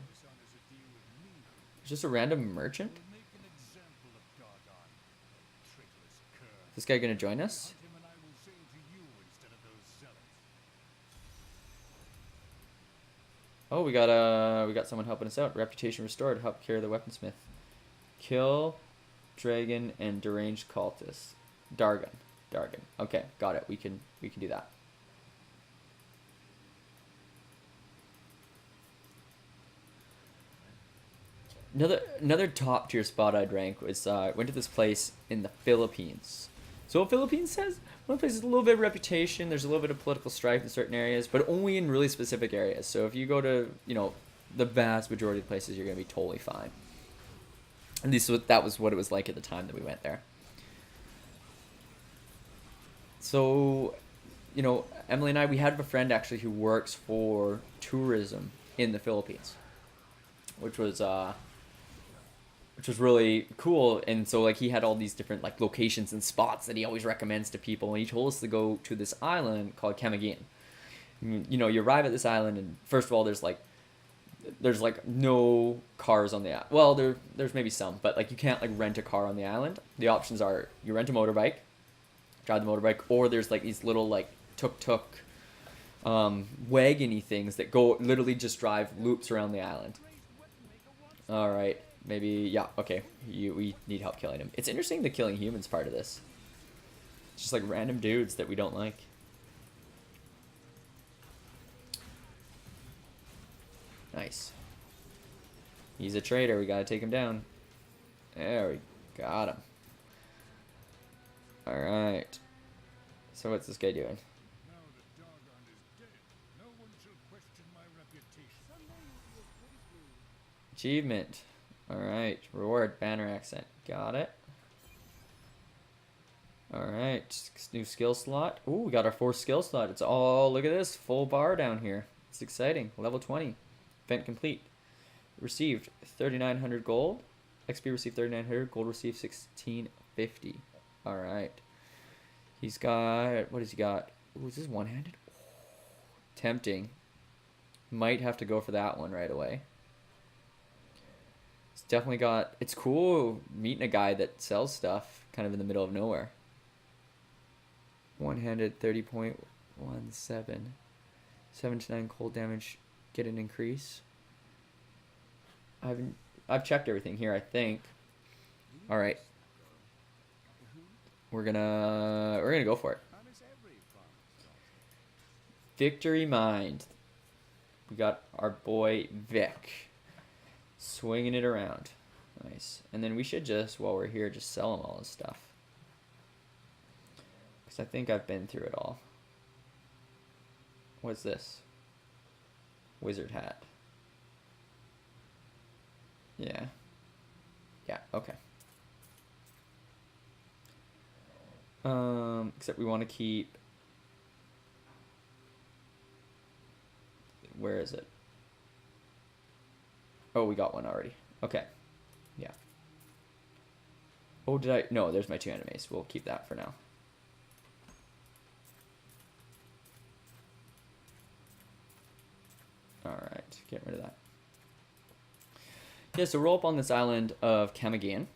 Speaker 1: Just a random merchant? Is this guy gonna join us? Oh, we got someone helping us out. Reputation restored. Help carry the weaponsmith. Kill dragon and deranged cultist. Dargon. Okay, got it. We can do that. Another top tier spot I'd rank was went to this place in the Philippines. So what Philippines says, one place has a little bit of reputation. There's a little bit of political strife in certain areas, but only in really specific areas. So if you go to, you know, the vast majority of places, you're gonna be totally fine. At least that was what it was like at the time that we went there. So, you know, Emily and I, we had a friend actually who works for tourism in the Philippines, which was really cool. And so like he had all these different like locations and spots that he always recommends to people, and he told us to go to this island called Camiguin. You know, you arrive at this island, and first of all, there's like no cars on the island. Well, there's maybe some, but like you can't like rent a car on the island. The options are you rent a motorbike, drive the motorbike, or there's like these little like tuk-tuk wagony things that go literally just drive loops around the island. All right, maybe yeah, okay. We need help killing him. It's interesting the killing humans part of this. It's just like random dudes that we don't like. Nice. He's a traitor. We gotta take him down. There we got him. All right. So what's this guy doing?
Speaker 3: Now that Doggone is dead, no one shall question my reputation.
Speaker 1: Achievement. All right. Reward banner accent. Got it. All right. New skill slot. Ooh, we got our 4th skill slot. It's all, look at this, full bar down here. It's exciting. Level 20. Event complete. Received 3,900 gold. XP received 3,900. Gold received 1,650. All right. He's got, what has he got? Ooh, is this one-handed? Tempting. Might have to go for that one right away. It's definitely got, it's cool meeting a guy that sells stuff kind of in the middle of nowhere. One-handed 30.17. 7 to 9 cold damage. Get an increase. I've checked everything here, I think. All right. We're gonna go for it. Victory Mind. We got our boy Vic swinging it around. Nice. And then we should just, while we're here, just sell him all his stuff. Because I think I've been through it all. What's this? Wizard hat. Yeah. Yeah, okay. Except we want to keep, where is it? Oh, we got one already. Okay. Yeah. Oh, did I? No, there's my 2 enemies. We'll keep that for now. Alright, get rid of that. Yeah, so we're up on this island of Kamagan.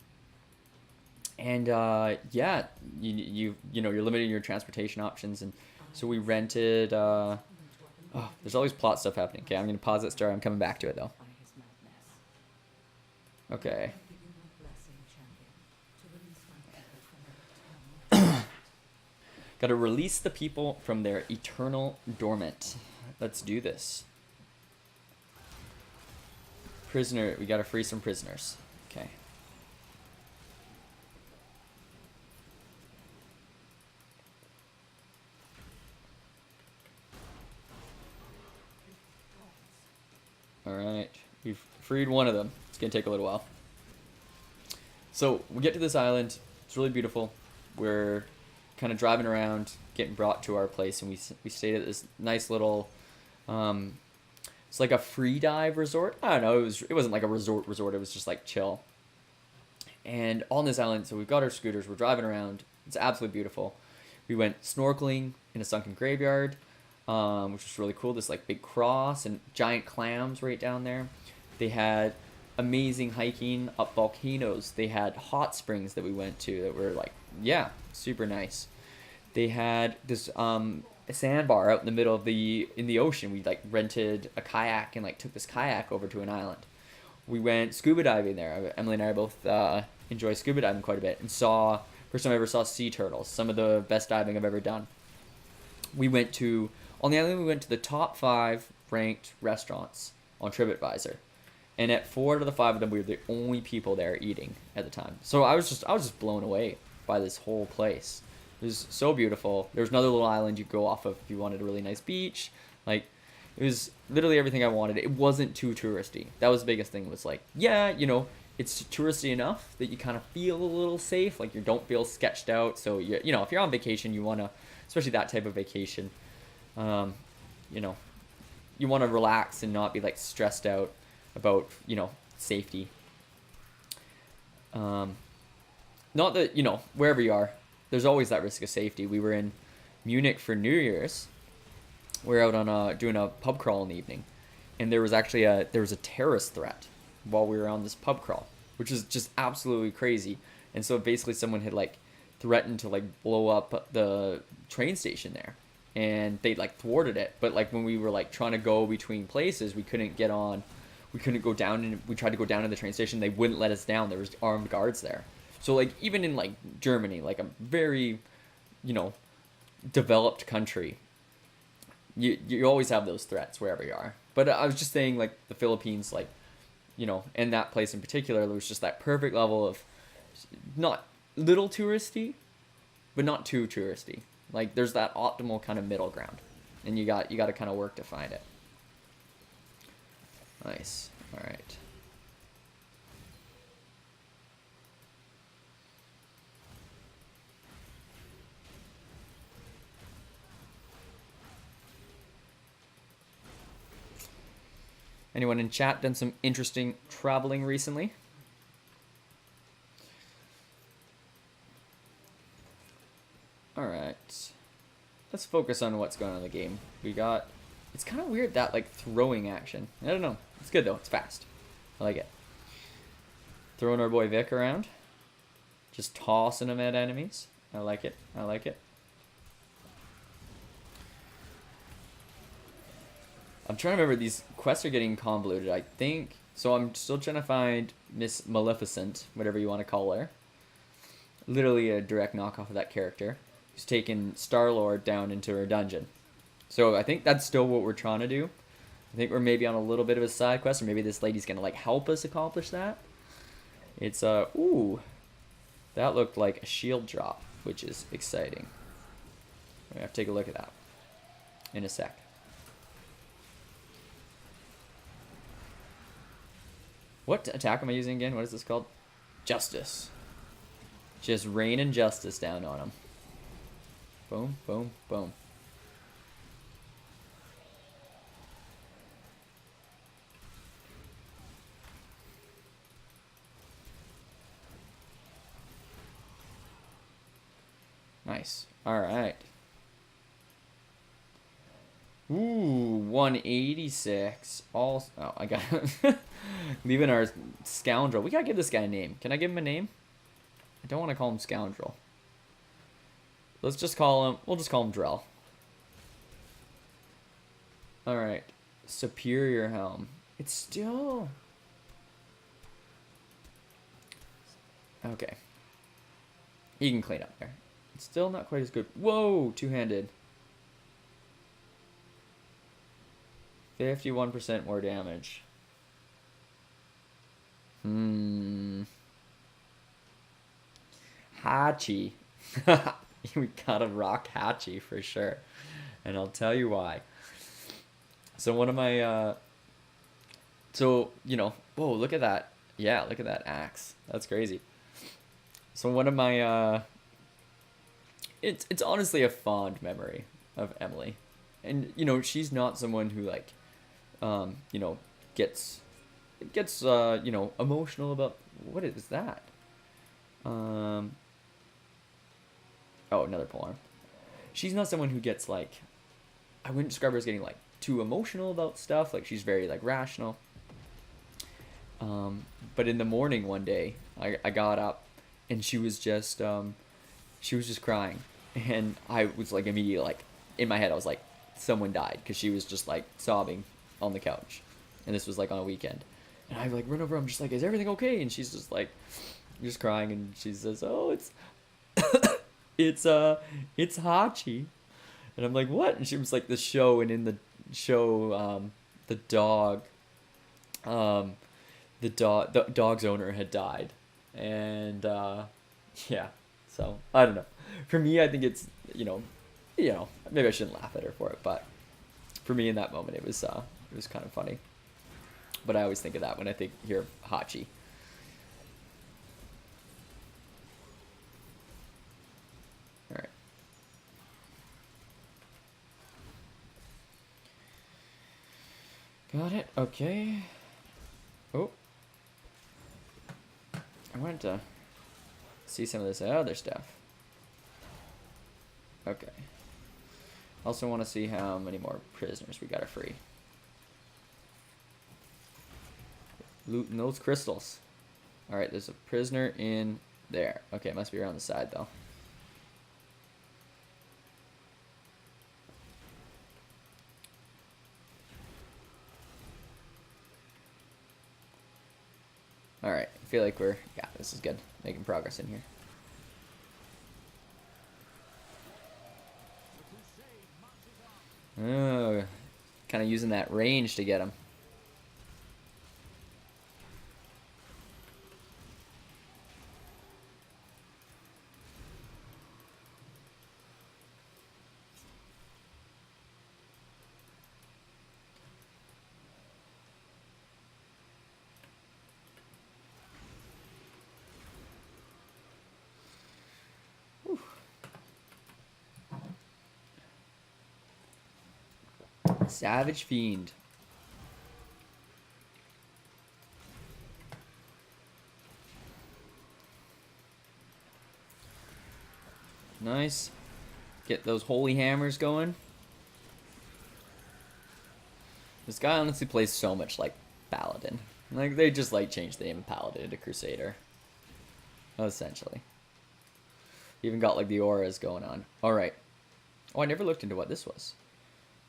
Speaker 1: And yeah, you know, you're limiting your transportation options, and so we rented oh, there's always plot stuff happening. Okay, I'm gonna pause that story. I'm coming back to it though. Okay. Gotta release the people from their eternal dormant. Let's do this. Prisoner, we gotta free some prisoners. Okay. Alright, we've freed one of them. It's gonna take a little while. So, we get to this island. It's really beautiful. We're kind of driving around, getting brought to our place, and we stayed at this nice little, it's like a free dive resort. I don't know, it wasn't like a resort, it was just like chill. And on this island, so we've got our scooters, we're driving around. It's absolutely beautiful. We went snorkeling in a sunken graveyard, which was really cool. This like big cross and giant clams right down there. They had amazing hiking up volcanoes. They had hot springs that we went to that were like, yeah, super nice. They had this a sandbar out in the middle of the ocean. We like rented a kayak and like took this kayak over to an island. We went scuba diving there. Emily and I both enjoy scuba diving quite a bit, and saw, first time I ever saw sea turtles. Some of the best diving I've ever done. We went to, on the island, we went to the top 5 ranked restaurants on TripAdvisor. And at 4 out of the 5 of them, we were the only people there eating at the time. So I was just blown away by this whole place. It was so beautiful. There was another little island you could go off of if you wanted a really nice beach. Like, it was literally everything I wanted. It wasn't too touristy. That was the biggest thing, was like, yeah, you know, it's touristy enough that you kind of feel a little safe. Like, you don't feel sketched out. So, you know, if you're on vacation, you want to, especially that type of vacation, you know, you want to relax and not be, like, stressed out about, you know, safety. Not that, you know, wherever you are, there's always that risk of safety. We were in Munich for New Year's we were out on doing a pub crawl in the evening, and there was actually a terrorist threat while we were on this pub crawl, which is just absolutely crazy. And so basically, someone had like threatened to like blow up the train station there, and they like thwarted it. But like when we were like trying to go between places, we couldn't get on. We couldn't go down, and we tried to go down to the train station. They wouldn't let us down. There was armed guards there. So like even in like Germany, like a very, you know, developed country, you always have those threats wherever you are. But I was just saying, like, the Philippines, like, you know, and that place in particular, there was just that perfect level of not little touristy, but not too touristy. Like, there's that optimal kind of middle ground, and you got to kind of work to find it. Nice. All right. Anyone in chat done some interesting traveling recently? Alright. Let's focus on what's going on in the game. We got... It's kind of weird, that, like, throwing action. I don't know. It's good, though. It's fast. I like it. Throwing our boy Vic around. Just tossing him at enemies. I like it. I like it. I'm trying to remember, these quests are getting convoluted, I think. So I'm still trying to find Miss Maleficent, whatever you want to call her. Literally a direct knockoff of that character. Who's taken Star-Lord down into her dungeon. So I think that's still what we're trying to do. I think we're maybe on a little bit of a side quest, or maybe this lady's going to like help us accomplish that. It's, ooh. That looked like a shield drop, which is exciting. We have to take a look at that in a sec. What attack am I using again? What is this called? Justice. Just raining justice down on him. Boom, boom, boom. Nice. All right. Ooh, 186. Oh, I got leaving our scoundrel. We gotta give this guy a name. Can I give him a name? I don't want to call him scoundrel. Let's just call him. We'll just call him Drell. All right. Superior helm. It's still okay. He can clean up there. It's still not quite as good. Whoa, two-handed. 51% more damage. Hachi. We gotta rock Hachi for sure. And I'll tell you why. So one of my, so, you know, whoa, look at that. Yeah, look at that axe. That's crazy. So one of my, it's honestly a fond memory of Emily. And, you know, she's not someone who, like, you know, gets, you know, emotional about, what is that? Oh, another polearm. She's not someone who gets, like, I wouldn't describe her as getting, like, too emotional about stuff. Like, she's very, like, rational. But in the morning one day, I got up, and she was just crying. And I was, like, immediately, like, in my head, I was like, someone died, because she was just, like, sobbing on the couch. And this was, like, on a weekend. And I, like, run over, I'm just like, is everything okay? And she's just, like, just crying, and she says, oh, it's... it's Hachi. And I'm like, what? And she was like, the show, and in the show, the dog's owner had died. And, yeah. So, I don't know. For me, I think it's, you know, maybe I shouldn't laugh at her for it, but for me in that moment, it was kind of funny. But I always think of that when I hear Hachi. All right. Got it. Okay. Oh. I wanted to see some of this other stuff. Okay. Also want to see how many more prisoners we got to free. Looting those crystals. Alright, there's a prisoner in there. Okay, it must be around the side though. Alright, I feel like we're... Yeah, this is good. Making progress in here. Oh, kind of using that range to get him. Savage Fiend. Nice. Get those holy hammers going. This guy honestly plays so much like Paladin. Like, they just like changed the name of Paladin to Crusader. Essentially. Even got like the auras going on. Alright. Oh, I never looked into what this was.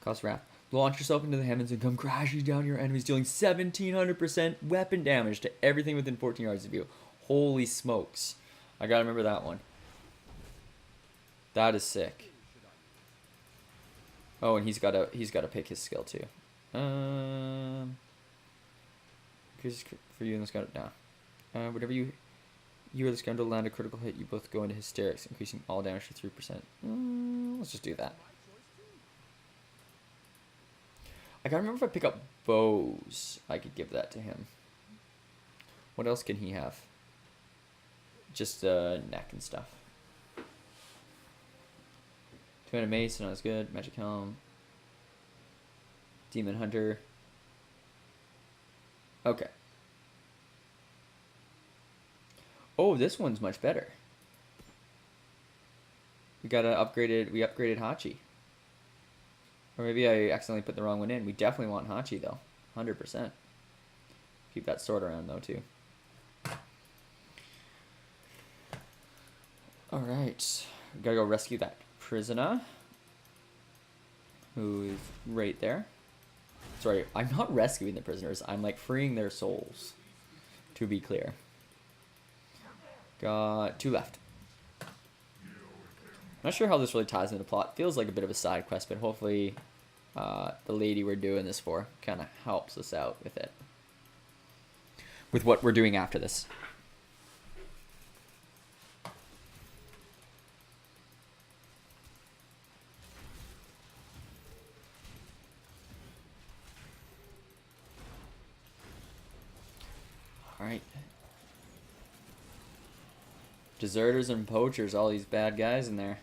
Speaker 1: Cost wrath. Launch yourself into the heavens and come crashing down your enemies, dealing 1700% weapon damage to everything within 14 yards of you. Holy smokes. I gotta remember that one. That is sick. Oh, and he's gotta pick his skill too. For you and the scoundrel. No. Whatever you or the scoundrel land a critical hit, you both go into hysterics, increasing all damage to 3%. Let's just do that. I gotta remember if I pick up bows, I could give that to him. What else can he have? Just neck and stuff. 200 mace, not as good. Magic helm. Demon hunter. Okay. Oh, this one's much better. We upgraded Hachi. Or maybe I accidentally put the wrong one in. We definitely want Hachi though. 100%. Keep that sword around though too. Alright. We gotta go rescue that prisoner. Who is right there. Sorry, I'm not rescuing the prisoners. I'm like freeing their souls. To be clear. Got 2 left. Not sure how this really ties into the plot. Feels like a bit of a side quest, but hopefully the lady we're doing this for kind of helps us out with it. With what we're doing after this. Alright. Deserters and poachers, all these bad guys in there.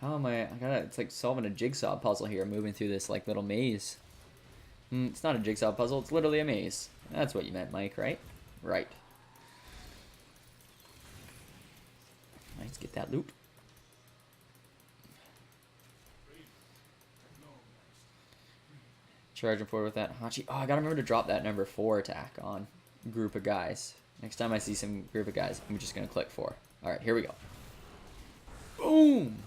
Speaker 1: How am it's like solving a jigsaw puzzle here, moving through this like little maze. It's not a jigsaw puzzle, it's literally a maze. That's what you meant, Mike, right? Right. Let's get that loot. Charging forward with that Hachi. Oh, I gotta remember to drop that number 4 attack on group of guys. Next time I see some group of guys, I'm just gonna click 4. Alright, here we go. Boom!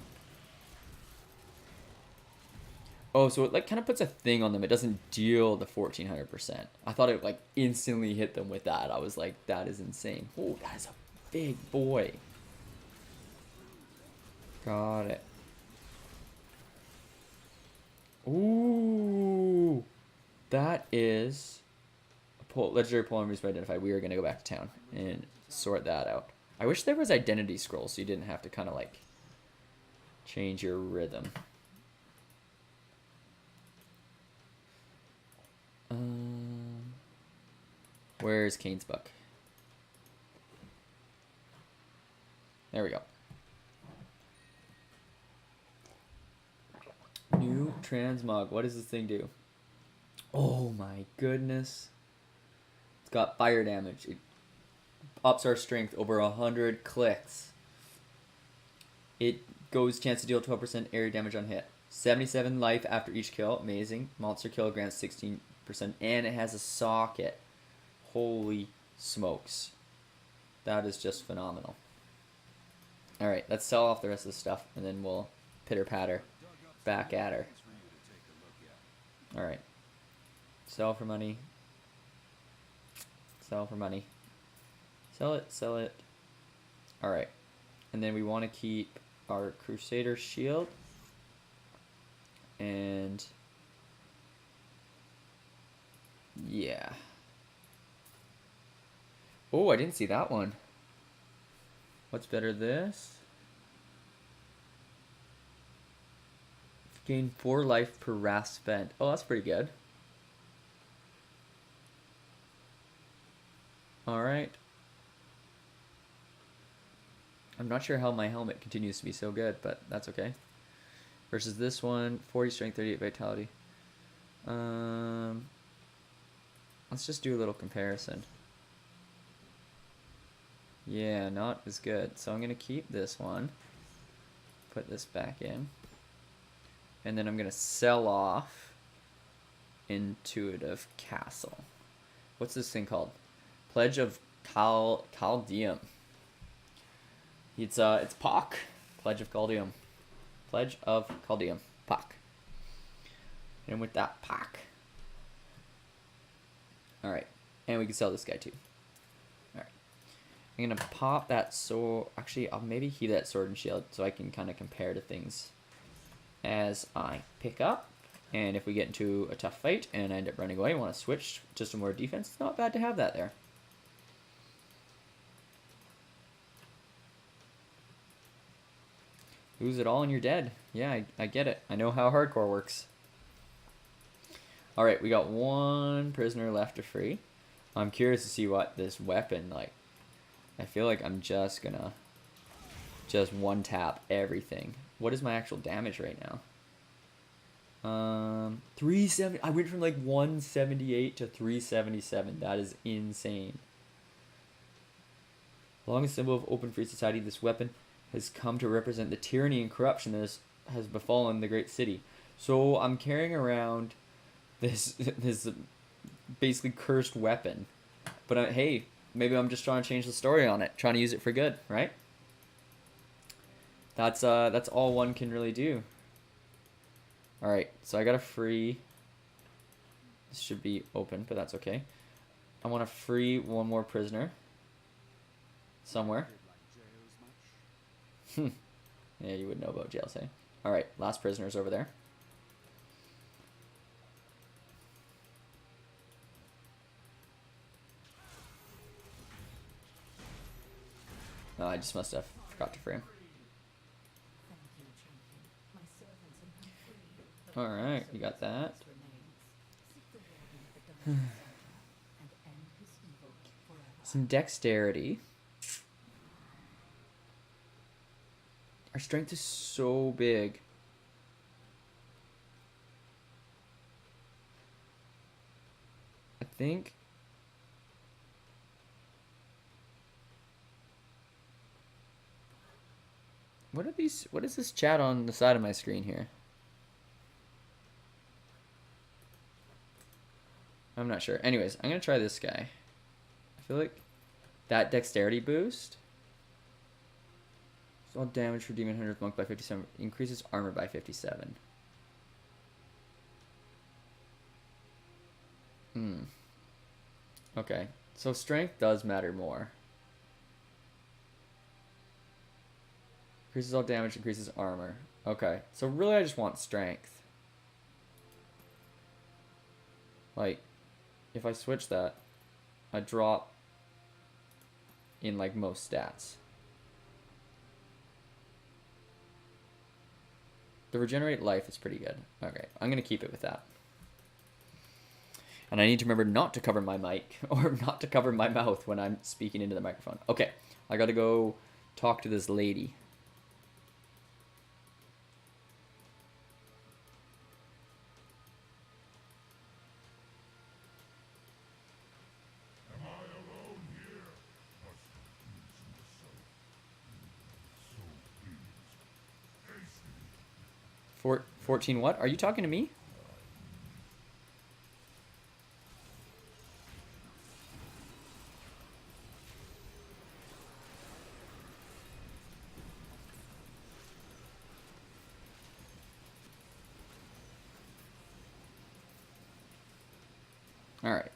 Speaker 1: Oh, so it like kind of puts a thing on them. It doesn't deal the 1400%. I thought it like instantly hit them with that. I was like, that is insane. Oh, that is a big boy. Got it. Ooh, that is a legendary polearm has been identified. We are gonna go back to town and sort that out. I wish there was identity scrolls so you didn't have to kind of like change your rhythm. Where's Kane's book? There we go. New transmog. What does this thing do? Oh my goodness. It's got fire damage. It ups our strength over 100 clicks. It goes chance to deal 12% area damage on hit. 77 life after each kill. Amazing. Monster kill grants 16%. And it has a socket. Holy smokes. That is just phenomenal. Alright, let's sell off the rest of the stuff. And then we'll pitter patter back at her. Alright. Sell for money. Sell for money. Sell it, sell it. Alright. And then we want to keep our Crusader shield. And yeah. Oh, I didn't see that one. What's better, this? Gain 4 life per wrath spent. Oh, that's pretty good. Alright. I'm not sure how my helmet continues to be so good, but that's okay. Versus this one, 40 strength, 38 vitality. Let's just do a little comparison. Yeah, not as good. So I'm going to keep this one. Put this back in. And then I'm going to sell off Intuitive Castle. What's this thing called? Pledge of Chaldeum. It's POC. Pledge of Chaldeum. Pledge of Chaldeum. POC. And with that POC. Alright. And we can sell this guy too. Alright. I'm going to pop that sword. Actually, I'll maybe keep that sword and shield so I can kind of compare to things as I pick up. And if we get into a tough fight and I end up running away, I want to switch to some more defense. It's not bad to have that there. Lose it all and you're dead. Yeah, I get it. I know how hardcore works. Alright, we got one prisoner left to free. I'm curious to see what this weapon, like, I feel like I'm just gonna just one tap everything. What is my actual damage right now? 370. I went from like 178 to 377. That is insane. Along a symbol of open free society, this weapon has come to represent the tyranny and corruption that has befallen the great city. So I'm carrying around this basically cursed weapon. But hey, maybe I'm just trying to change the story on it, trying to use it for good, right? That's all one can really do. All right, so I got a free. This should be open, but that's okay. I want to free one more prisoner somewhere. Yeah, you would know about jail, say. All right, last prisoner's over there. Oh, I just must have forgot to frame. All right, you got that. Some dexterity. Our strength is so big. I think what are these? What is this chat on the side of my screen here? I'm not sure. Anyways, I'm gonna try this guy. I feel like that dexterity boost. All damage for Demon Hunter's Monk by 57. Increases armor by 57. Okay. So strength does matter more. Increases all damage, increases armor. Okay. So really I just want strength. Like, if I switch that, I drop in like most stats. The regenerate life is pretty good. Okay, I'm going to keep it with that. And I need to remember not to cover my mic or not to cover my mouth when I'm speaking into the microphone. Okay, I got to go talk to this lady.
Speaker 3: Am I alone here? Must please myself. So pleased.
Speaker 1: 14 what? Are you talking to me? All right.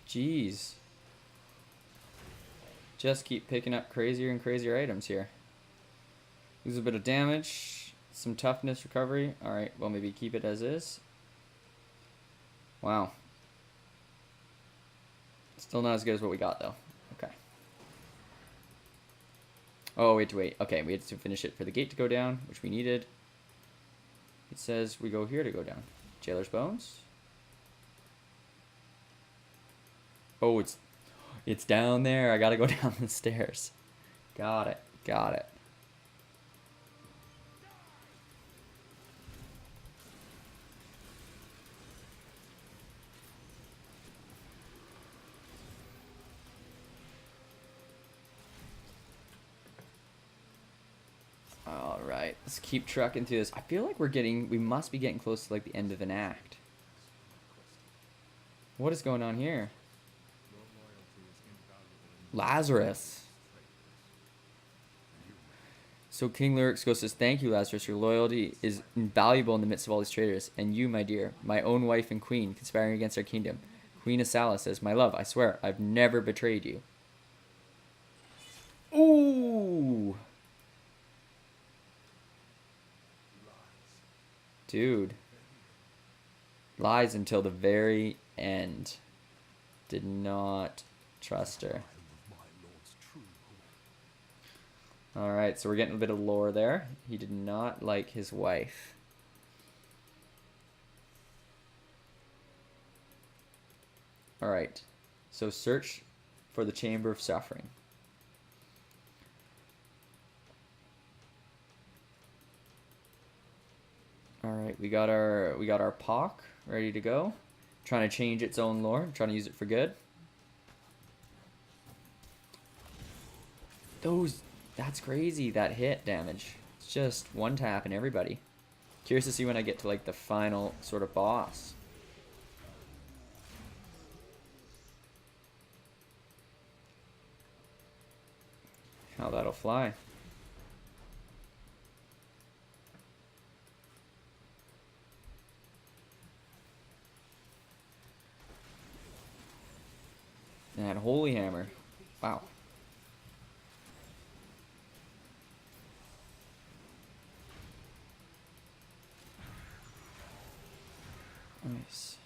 Speaker 1: Jeez. Just keep picking up crazier and crazier items here. Lose a bit of damage. Some toughness recovery. Alright, well maybe keep it as is. Wow. Still not as good as what we got though. Okay. Oh, wait. Okay, we had to finish it for the gate to go down, which we needed. It says we go here to go down. Jailer's Bones. Oh, it's down there. I gotta go down the stairs. Got it. Got it. All right, let's keep trucking through this. I feel like we must be getting close to like the end of an act. What is going on here? Lazarus. So King Lyricus says, thank you, Lazarus. Your loyalty is invaluable in the midst of all these traitors. And you, my dear, my own wife and queen, conspiring against our kingdom. Queen Asala says, my love, I swear, I've never betrayed you. Ooh! Dude. Lies until the very end. Did not trust her. Alright, so we're getting a bit of lore there. He did not like his wife. Alright, so search for the Chamber of Suffering. Alright, we got our Pock ready to go. Trying to change its own lore, trying to use it for good. That's crazy, that hit damage. It's just one tap and everybody. Curious to see when I get to like the final sort of boss. How that'll fly. And Holy Hammer. Wow. Nice.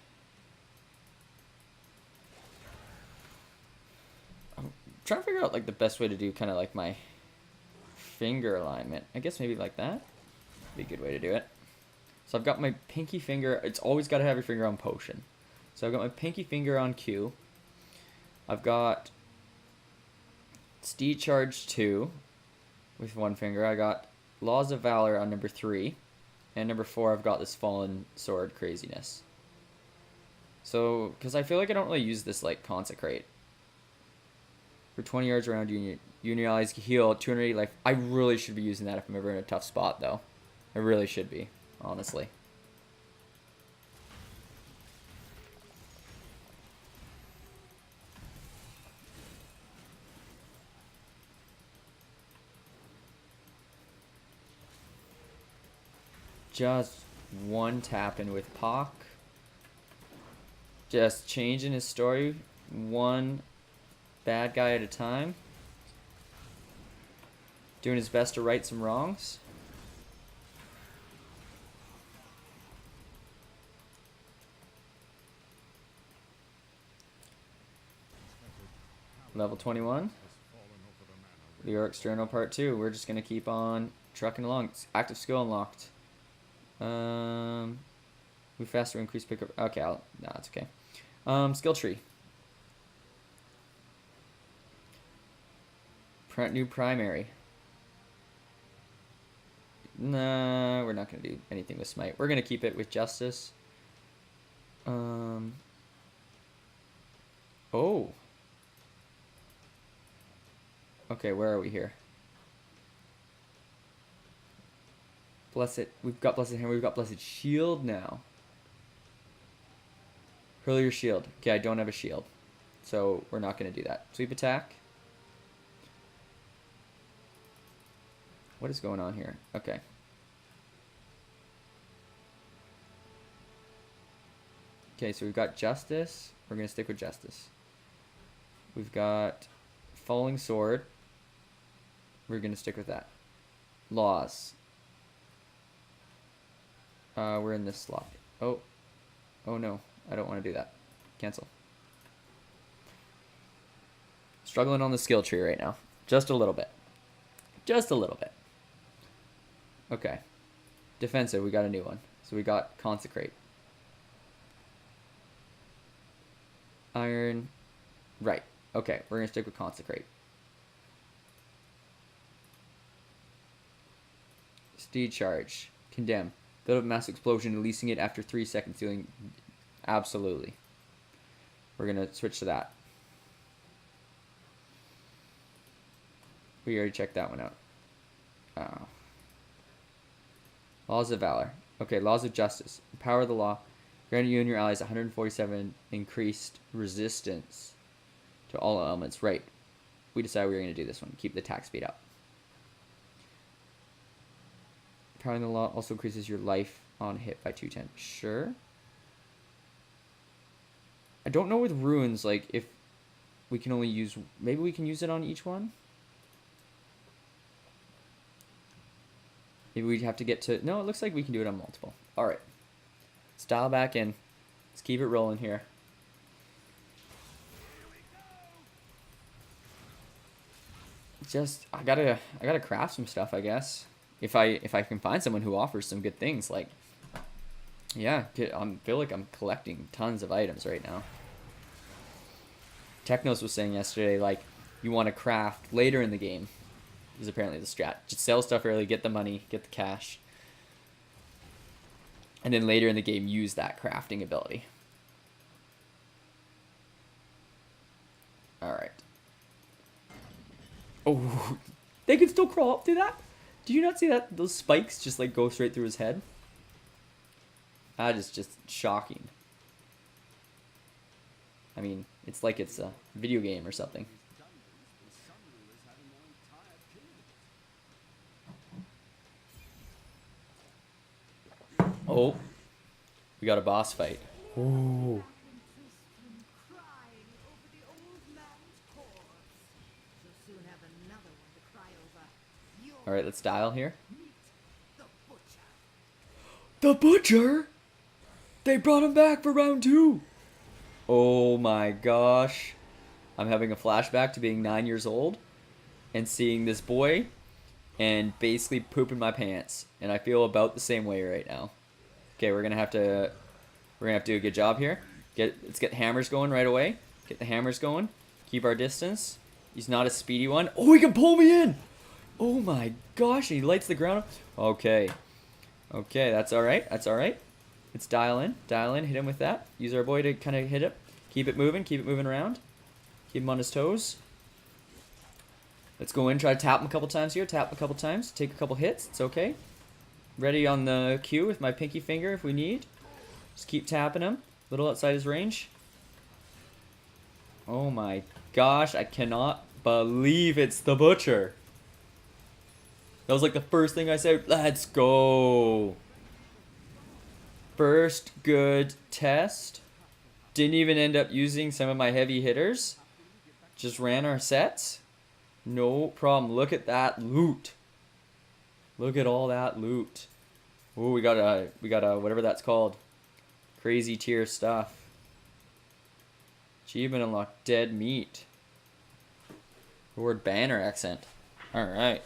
Speaker 1: I'm trying to figure out like the best way to do kind of like my finger alignment. I guess maybe like that. Be a good way to do it. So I've got my pinky finger. It's always got to have your finger on potion. So I've got my pinky finger on Q. I've got Steed Charge 2 with one finger. I got Laws of Valor on number 3. And number 4, I've got this Fallen Sword craziness. So, because I feel like I don't really use this like Consecrate. For 20 yards around you, and your allies heal 280 life. I really should be using that if I'm ever in a tough spot, though. I really should be, honestly. Just one tapping with Pock. Just changing his story one bad guy at a time. Doing his best to right some wrongs. Level 21. The Orc's Journal Part 2. We're just going to keep on trucking along. Active skill unlocked. Move faster, increase pickup. Okay, no, it's okay. Skill tree. New primary. Nah, we're not going to do anything with smite. We're going to keep it with justice. Oh. Okay, where are we here? Blessed. We've got Blessed Hammer. We've got Blessed Shield now. Hurl your shield. Okay, I don't have a shield. So we're not going to do that. Sweep attack. What is going on here? Okay. Okay, so we've got Justice. We're going to stick with Justice. We've got Falling Sword. We're going to stick with that. Laws. We're in this slot. Oh. Oh no. I don't want to do that. Cancel. Struggling on the skill tree right now. Just a little bit. Just a little bit. Okay. Defensive, we got a new one. So we got Consecrate. Iron. Right. Okay, we're going to stick with Consecrate. Steed Charge. Condemn. Build up mass explosion, releasing it after 3 seconds, dealing... Absolutely. We're going to switch to that. We already checked that one out. Laws of Valor. Okay, Laws of Justice. Power of the law. Grant you and your allies 147 increased resistance to all elements. Right. We decided we were going to do this one. Keep the attack speed up. Power of the law also increases your life on hit by 210. Sure. I don't know with runes, like, if we can only use... Maybe we can use it on each one? Maybe we'd have to get to... No, it looks like we can do it on multiple. Alright. Let's dial back in. Let's keep it rolling here. Just... I gotta craft some stuff, I guess. If I can find someone who offers some good things, like... Yeah, I feel like I'm collecting tons of items right now. Technos was saying yesterday, like, you want to craft later in the game. Is apparently the strat. Just sell stuff early, get the money, get the cash. And then later in the game, use that crafting ability. Alright. Oh, they can still crawl up through that? Do you not see that? Those spikes just, like, go straight through his head? That is just shocking. I mean, it's like it's a video game or something. Oh, we got a boss fight. Ooh.
Speaker 2: Crying over the old man's corpse. You'll soon have another one to cry over. You'll
Speaker 1: All right, let's dial here.
Speaker 2: meet the butcher.
Speaker 1: The butcher? They brought him back for round 2. Oh my gosh. I'm having a flashback to being 9 years old and seeing this boy and basically pooping my pants. And I feel about the same way right now. Okay, we're gonna have to do a good job here. Let's get the hammers going right away. Get the hammers going. Keep our distance. He's not a speedy one. Oh, he can pull me in. Oh my gosh, and he lights the ground up. Okay. Okay, that's alright. That's alright. Let's dial in, hit him with that. Use our boy to kind of hit it. Keep it moving around. Keep him on his toes. Let's go in, try to tap him a couple times here, tap him a couple times, take a couple hits, it's okay. Ready on the cue with my pinky finger if we need. Just keep tapping him, a little outside his range. Oh my gosh, I cannot believe it's the butcher. That was like the first thing I said, let's go. First good test. Didn't even end up using some of my heavy hitters. Just ran our sets. No problem. Look at that loot. Look at all that loot. Oh, we got a whatever that's called. Crazy tier stuff. Achievement unlocked. Dead meat. The word banner accent. Alright.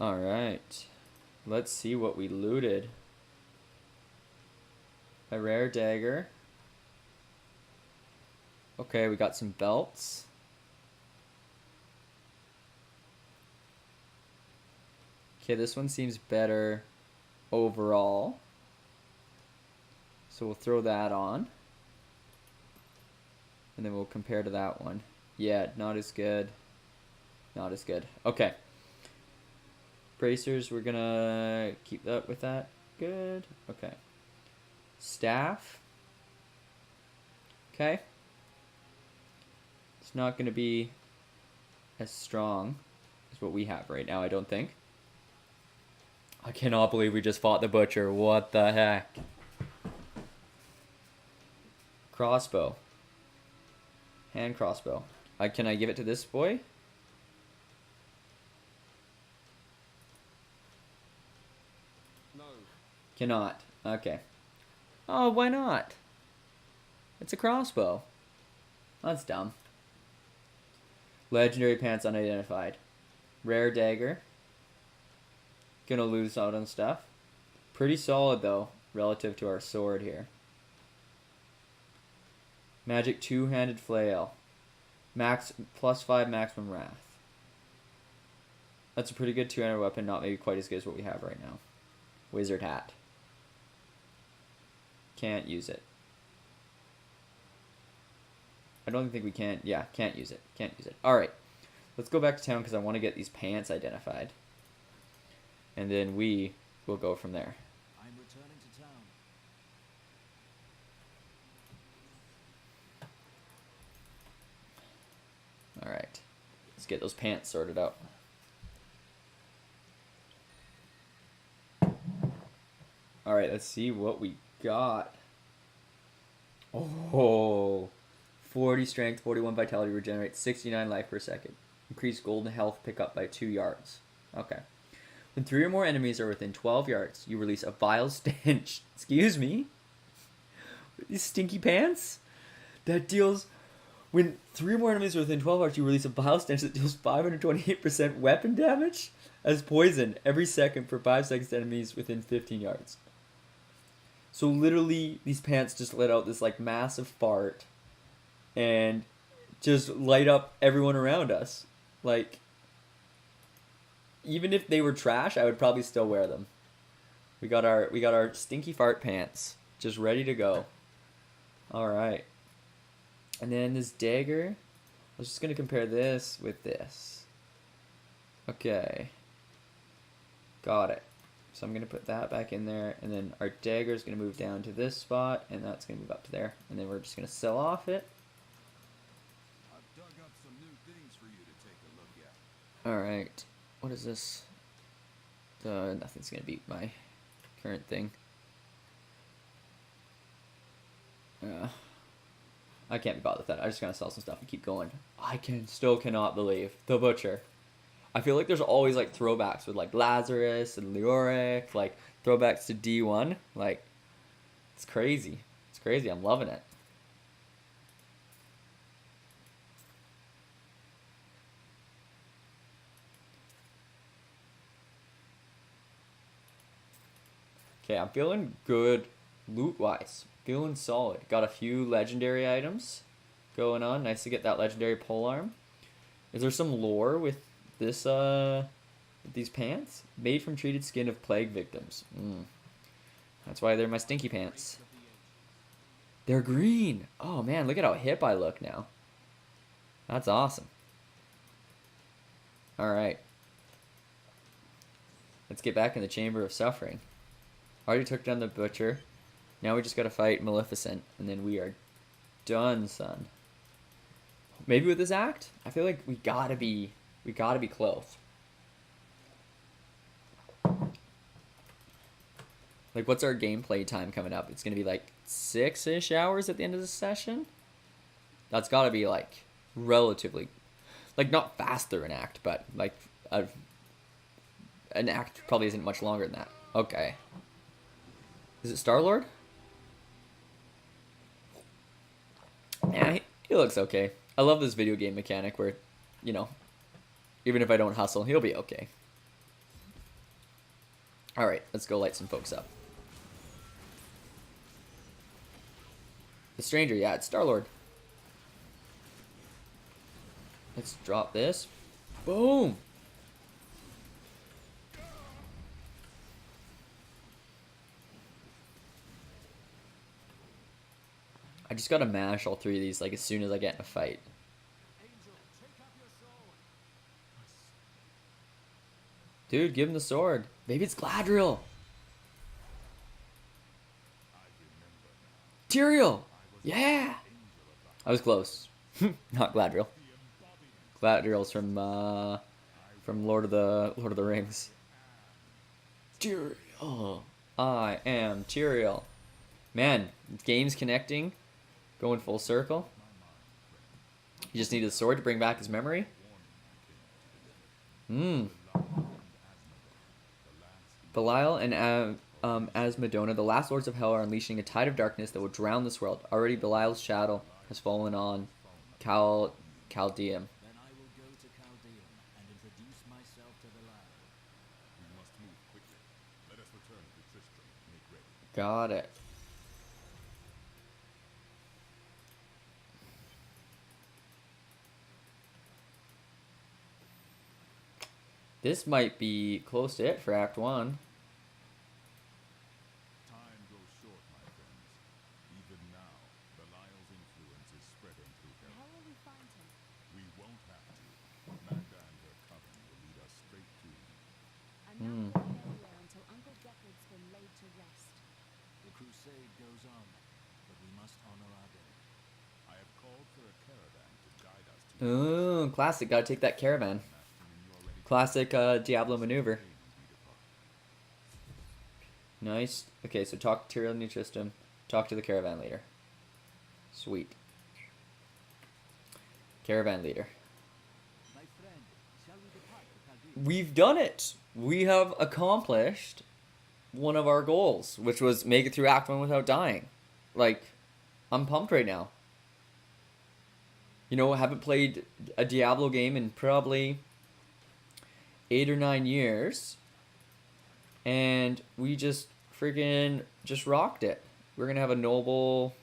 Speaker 1: Alright. Let's see what we looted. A rare dagger. Okay, we got some belts. Okay, this one seems better overall. So we'll throw that on. And then we'll compare to that one. Yeah, not as good. Not as good. Okay. Bracers, we're gonna keep that with that. Good. Okay. Staff. Okay. It's not gonna be as strong as what we have right now, I don't think. I cannot believe we just fought the butcher. What the heck? Crossbow. Hand crossbow. Can I give it to this boy?
Speaker 3: No.
Speaker 1: Cannot. Okay. Oh, why not? It's a crossbow. That's dumb. Legendary pants unidentified. Rare dagger. Gonna lose out on stuff. Pretty solid though, relative to our sword here. Magic two-handed flail. Max +5 maximum wrath. That's a pretty good two-handed weapon, not maybe quite as good as what we have right now. Wizard hat. Can't use it. I don't think we can. Yeah, can't use it. Can't use it. Alright. Let's go back to town because I want to get these pants identified. And then we will go from there.
Speaker 4: I'm returning to town.
Speaker 1: Alright. Let's get those pants sorted out. Alright, let's see what we got. Oh, 40 strength, 41 vitality, regenerate 69 life per second. Increase golden health pickup by 2 yards. Okay. When 3 or more enemies are within 12 yards, you release a vile stench. Excuse me? These stinky pants? That deals... When 3 or more enemies are within 12 yards, you release a vile stench that deals 528% weapon damage as poison every second for 5 seconds to enemies within 15 yards. So literally, these pants just let out this like massive fart and just light up everyone around us. Like, even if they were trash, I would probably still wear them. We got our stinky fart pants just ready to go. All right. And then this dagger, I was just gonna compare this with this. Okay. Got it. So I'm going to put that back in there, and then our dagger is going to move down to this spot, and that's going to move up to there. And then we're just going to sell off it.
Speaker 3: I've dug up some new things for you to take a look at.
Speaker 1: Alright. What is this? Nothing's going to beat my current thing. I can't be bothered with that. I just got to sell some stuff and keep going. I still cannot believe the butcher. I feel like there's always like throwbacks with like Lazarus and Leoric, like throwbacks to D1. Like, it's crazy. It's crazy. I'm loving it. Okay, I'm feeling good loot-wise. Feeling solid. Got a few legendary items going on. Nice to get that legendary polearm. Is there some lore with this, these pants? Made from treated skin of plague victims. That's why they're my stinky pants. They're green. Oh man, look at how hip I look now. That's awesome. Alright. Let's get back in the Chamber of Suffering. Already took down the Butcher. Now we just gotta fight Maleficent, and then we are done, son. Maybe with this act? I feel like we gotta be close. Like, what's our gameplay time coming up? It's gonna be like 6-ish hours at the end of the session? That's gotta be like relatively, like not fast through an act, but like an act probably isn't much longer than that. Okay. Is it Star-Lord? Yeah, he looks okay. I love this video game mechanic where, you know, even if I don't hustle, he'll be okay. Alright, let's go light some folks up. The Stranger, yeah, it's Star-Lord. Let's drop this. Boom! I just gotta mash all three of these like as soon as I get in a fight. Dude, give him the sword. Maybe it's Gladriel. Tyrael. Yeah. I was close. Not Gladriel. Gladriel's from Lord of the Rings. Tyrael. I am Tyrael. Man, game's connecting. Going full circle. He just needed a sword to bring back his memory. Belial and Asmodona, the last lords of hell, are unleashing a tide of darkness that will drown this world. Already Belial's shadow has fallen on Chaldeum.
Speaker 4: Then I will go to Chaldeum and introduce myself to Belial.
Speaker 3: We must move quickly. Let us return to Tristram. Make ready.
Speaker 1: Got it. This might be close to it for Act 1.
Speaker 3: Time goes short, my friends. Even now, Belial's influence is spreading through hell.
Speaker 5: How will we find him?
Speaker 3: We won't have to. Magda and her coven will lead us straight to him.
Speaker 5: I'm not going anywhere until Uncle Deckard's been laid to rest.
Speaker 4: The crusade goes on, but we must honor our dead.
Speaker 3: I have called for a caravan to guide us to
Speaker 1: Ooh, classic. Gotta take that caravan. Classic Diablo maneuver. Nice. Okay, so talk to Tyrael and Tristram. Talk to the caravan leader. Sweet. Caravan leader.
Speaker 4: My friend, shall we depart for Chaldeum?
Speaker 1: We've done it! We have accomplished one of our goals, which was make it through Act 1 without dying. Like, I'm pumped right now. You know, I haven't played a Diablo game in probably 8 or 9 years, and we just freaking just rocked it. We're gonna have a noble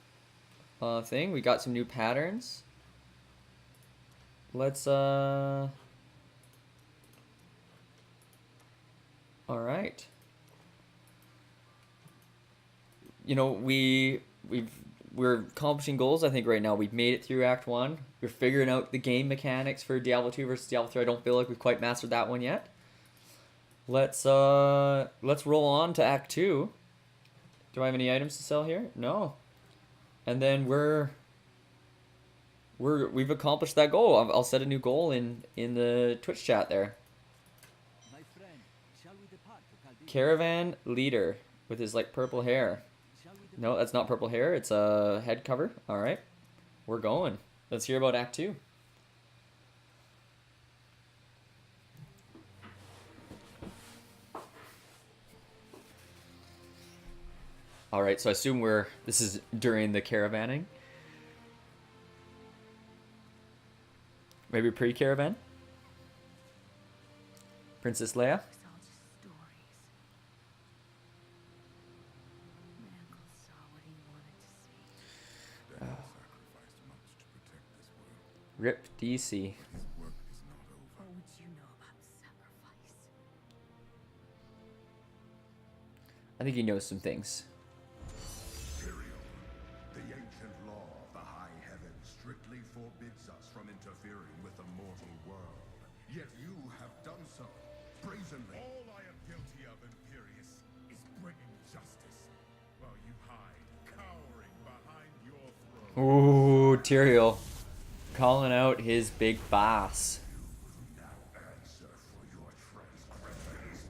Speaker 1: thing. We got some new patterns. Let's all right. You know, we're accomplishing goals, I think, right now. We've made it through Act 1. We're figuring out the game mechanics for Diablo 2 versus Diablo 3. I don't feel like we've quite mastered that one yet. Let's roll on to Act 2. Do I have any items to sell here? No. And then we've accomplished that goal. I'll set a new goal in the Twitch chat there.
Speaker 4: My friend, shall we depart for Chaldeum?
Speaker 1: Caravan leader with his like purple hair.
Speaker 4: Shall we depart?
Speaker 1: No, that's not purple hair. It's a head cover. All right. We're going. Let's hear about Act 2. All right, so I assume this is during the caravanning. Maybe pre-caravan? Princess Leia?
Speaker 5: It's all just stories. My uncle saw what he wanted to see.
Speaker 3: Daniel sacrificed much to protect this world.
Speaker 1: Rip DC.
Speaker 3: His work is not over.
Speaker 5: What would you know about sacrifice?
Speaker 1: I think he knows some things.
Speaker 6: Tyrael, the ancient law of the high heavens strictly forbids us from interfering with the mortal world. Yet you have done so, brazenly.
Speaker 3: All I am guilty of, Imperius, is bringing justice, while you hide, cowering behind your throne.
Speaker 1: Ooh, Tyrael. Calling out his big boss.
Speaker 6: Now answer for your transgressions.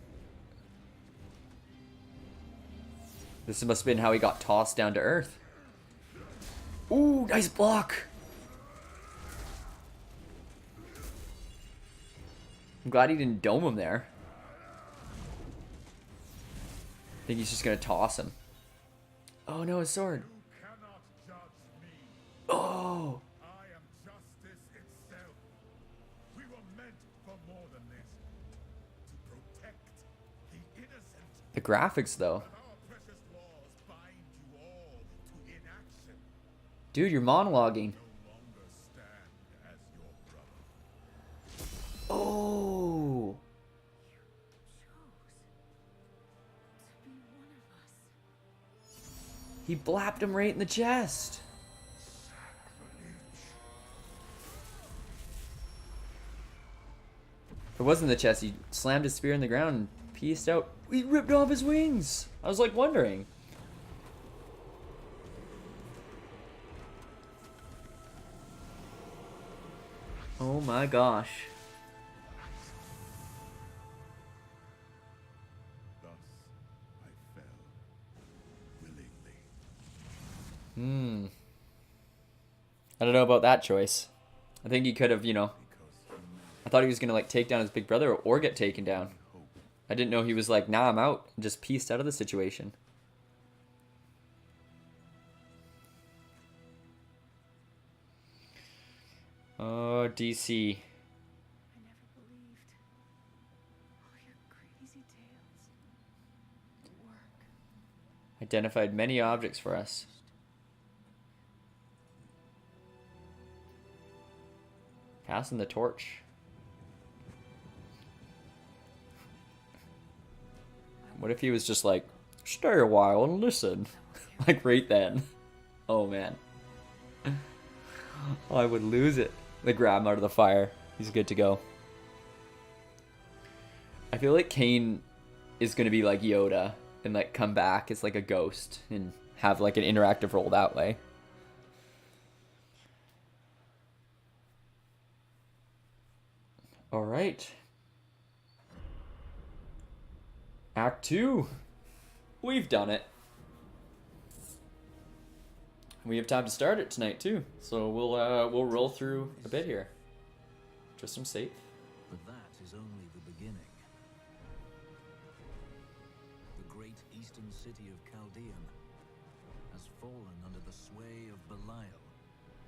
Speaker 1: This must have been how he got tossed down to earth. Ooh, nice block. I'm glad he didn't dome him there. I think he's just gonna toss him. Oh no, his sword.
Speaker 3: You cannot judge me.
Speaker 1: Oh.
Speaker 3: I am justice itself. We were meant for more than this. To protect the innocent.
Speaker 1: The graphics though.
Speaker 3: Our precious laws bind you all to inaction.
Speaker 1: Dude, you're monologuing.
Speaker 3: No longer stand as your brother.
Speaker 1: Oh.
Speaker 5: To be one of us.
Speaker 1: He blapped him right in the chest. It wasn't the chest. He slammed his spear in the ground and pieced out. He ripped off his wings. I was like wondering. Oh my gosh.
Speaker 3: Thus I fell willingly.
Speaker 1: I don't know about that choice. I think he could have, you know.
Speaker 3: Because humanity
Speaker 1: I thought he was gonna like take down his big brother or get taken down.
Speaker 3: hope.
Speaker 1: I didn't know he was like, nah, I'm out, and just pieced out of the situation. Oh, DC.
Speaker 5: I never believed all your crazy tales would work.
Speaker 1: Identified many objects for us. Passing the torch. What if he was just like, stay a while and listen? Like right then. Oh man. Oh, I would lose it. They grab him out of the fire. He's good to go. I feel like Kane is going to be like Yoda and like come back as like a ghost and have like an interactive role that way. All right. Act 2. We've done it. We have time to start it tonight too, so we'll roll through a bit here. Tristram safe.
Speaker 4: But that is only the beginning. The great eastern city of Chaldean has fallen under the sway of Belial,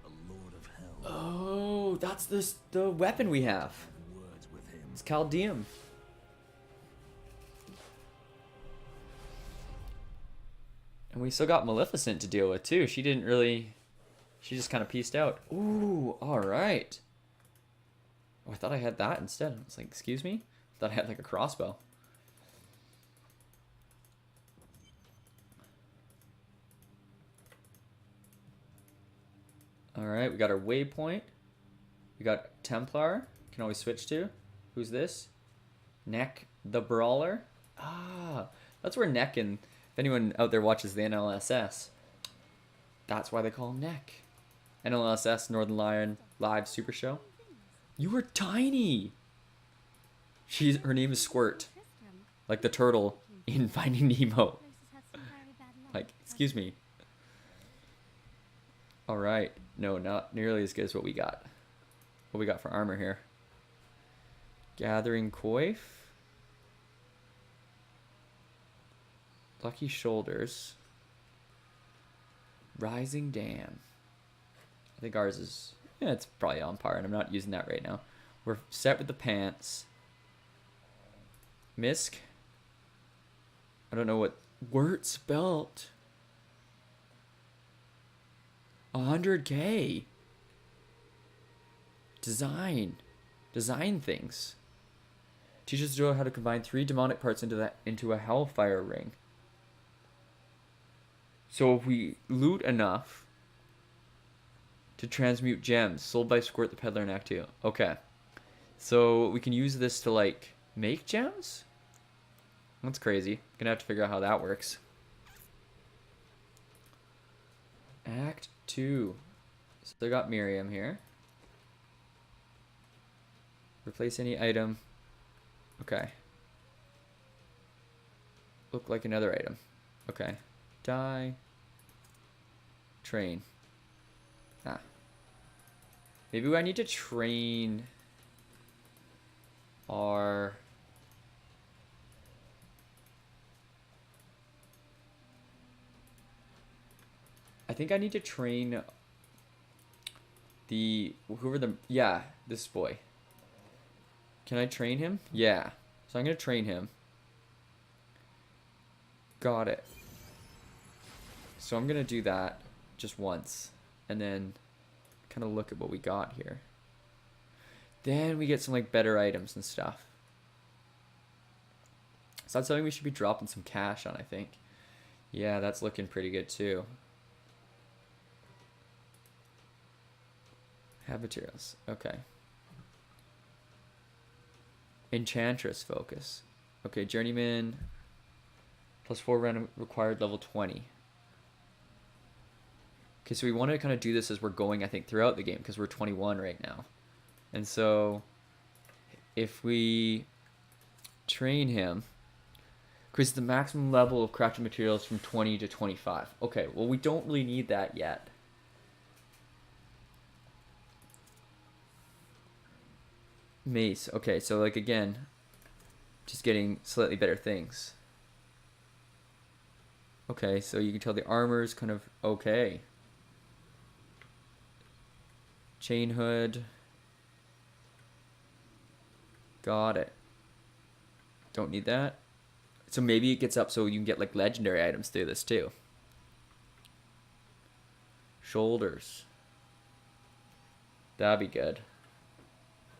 Speaker 4: a lord of hell.
Speaker 1: Oh, that's the weapon we have.
Speaker 4: Have words with him.
Speaker 1: It's Chaldeum. And we still got Maleficent to deal with too. She didn't really... She just kind of pieced out. Ooh, alright. Oh, I thought I had that instead. I was like, excuse me? I thought I had like a crossbow. Alright, we got our waypoint. We got Templar. Can always switch to. Who's this? Neck the Brawler. Ah, that's where Neck and... If anyone out there watches the NLSS, that's why they call him Neck. NLSS, Northern Lion Live Super Show. You were tiny! Her name is Squirt.
Speaker 5: Tristram,
Speaker 1: Like the turtle in Finding Nemo.
Speaker 5: places have some very bad luck.
Speaker 1: Like, excuse me. Alright. No, not nearly as good as what we got. What we got for armor here. Gathering Coif. Lucky Shoulders. Rising Dam. I think ours is... Yeah, it's probably on par, and I'm not using that right now. We're set with the pants. Misk. I don't know what... Wirt's belt. 100K. Design things. Teaches Joe how to combine 3 demonic parts into a hellfire ring. So if we loot enough to transmute gems, sold by Squirt the Peddler in Act 2. Okay. So we can use this to like make gems? That's crazy. Gonna have to figure out how that works. Act 2. Still got Miriam here. Replace any item. Okay. Look like another item. Okay. Die. Train. Ah. Maybe I need to train our... I think I need to train this boy. Can I train him? Yeah. So I'm going to train him. Got it. So I'm going to do that just once. And then kind of look at what we got here. Then we get some like better items and stuff. So that's something we should be dropping some cash on, I think. Yeah, that's looking pretty good too. Have materials. Okay. Enchantress focus. Okay, Journeyman. +4 random required level 20. Okay, so we want to kind of do this as we're going, I think, throughout the game, because we're 21 right now. And so, if we train him, increase the maximum level of crafted materials from 20 to 25. Okay, well, we don't really need that yet. Mace. Okay, so like again, just getting slightly better things. Okay, so you can tell the armor is kind of okay. Chain hood. Got it. Don't need that. So maybe it gets up so you can get like legendary items through this too. Shoulders. That'd be good.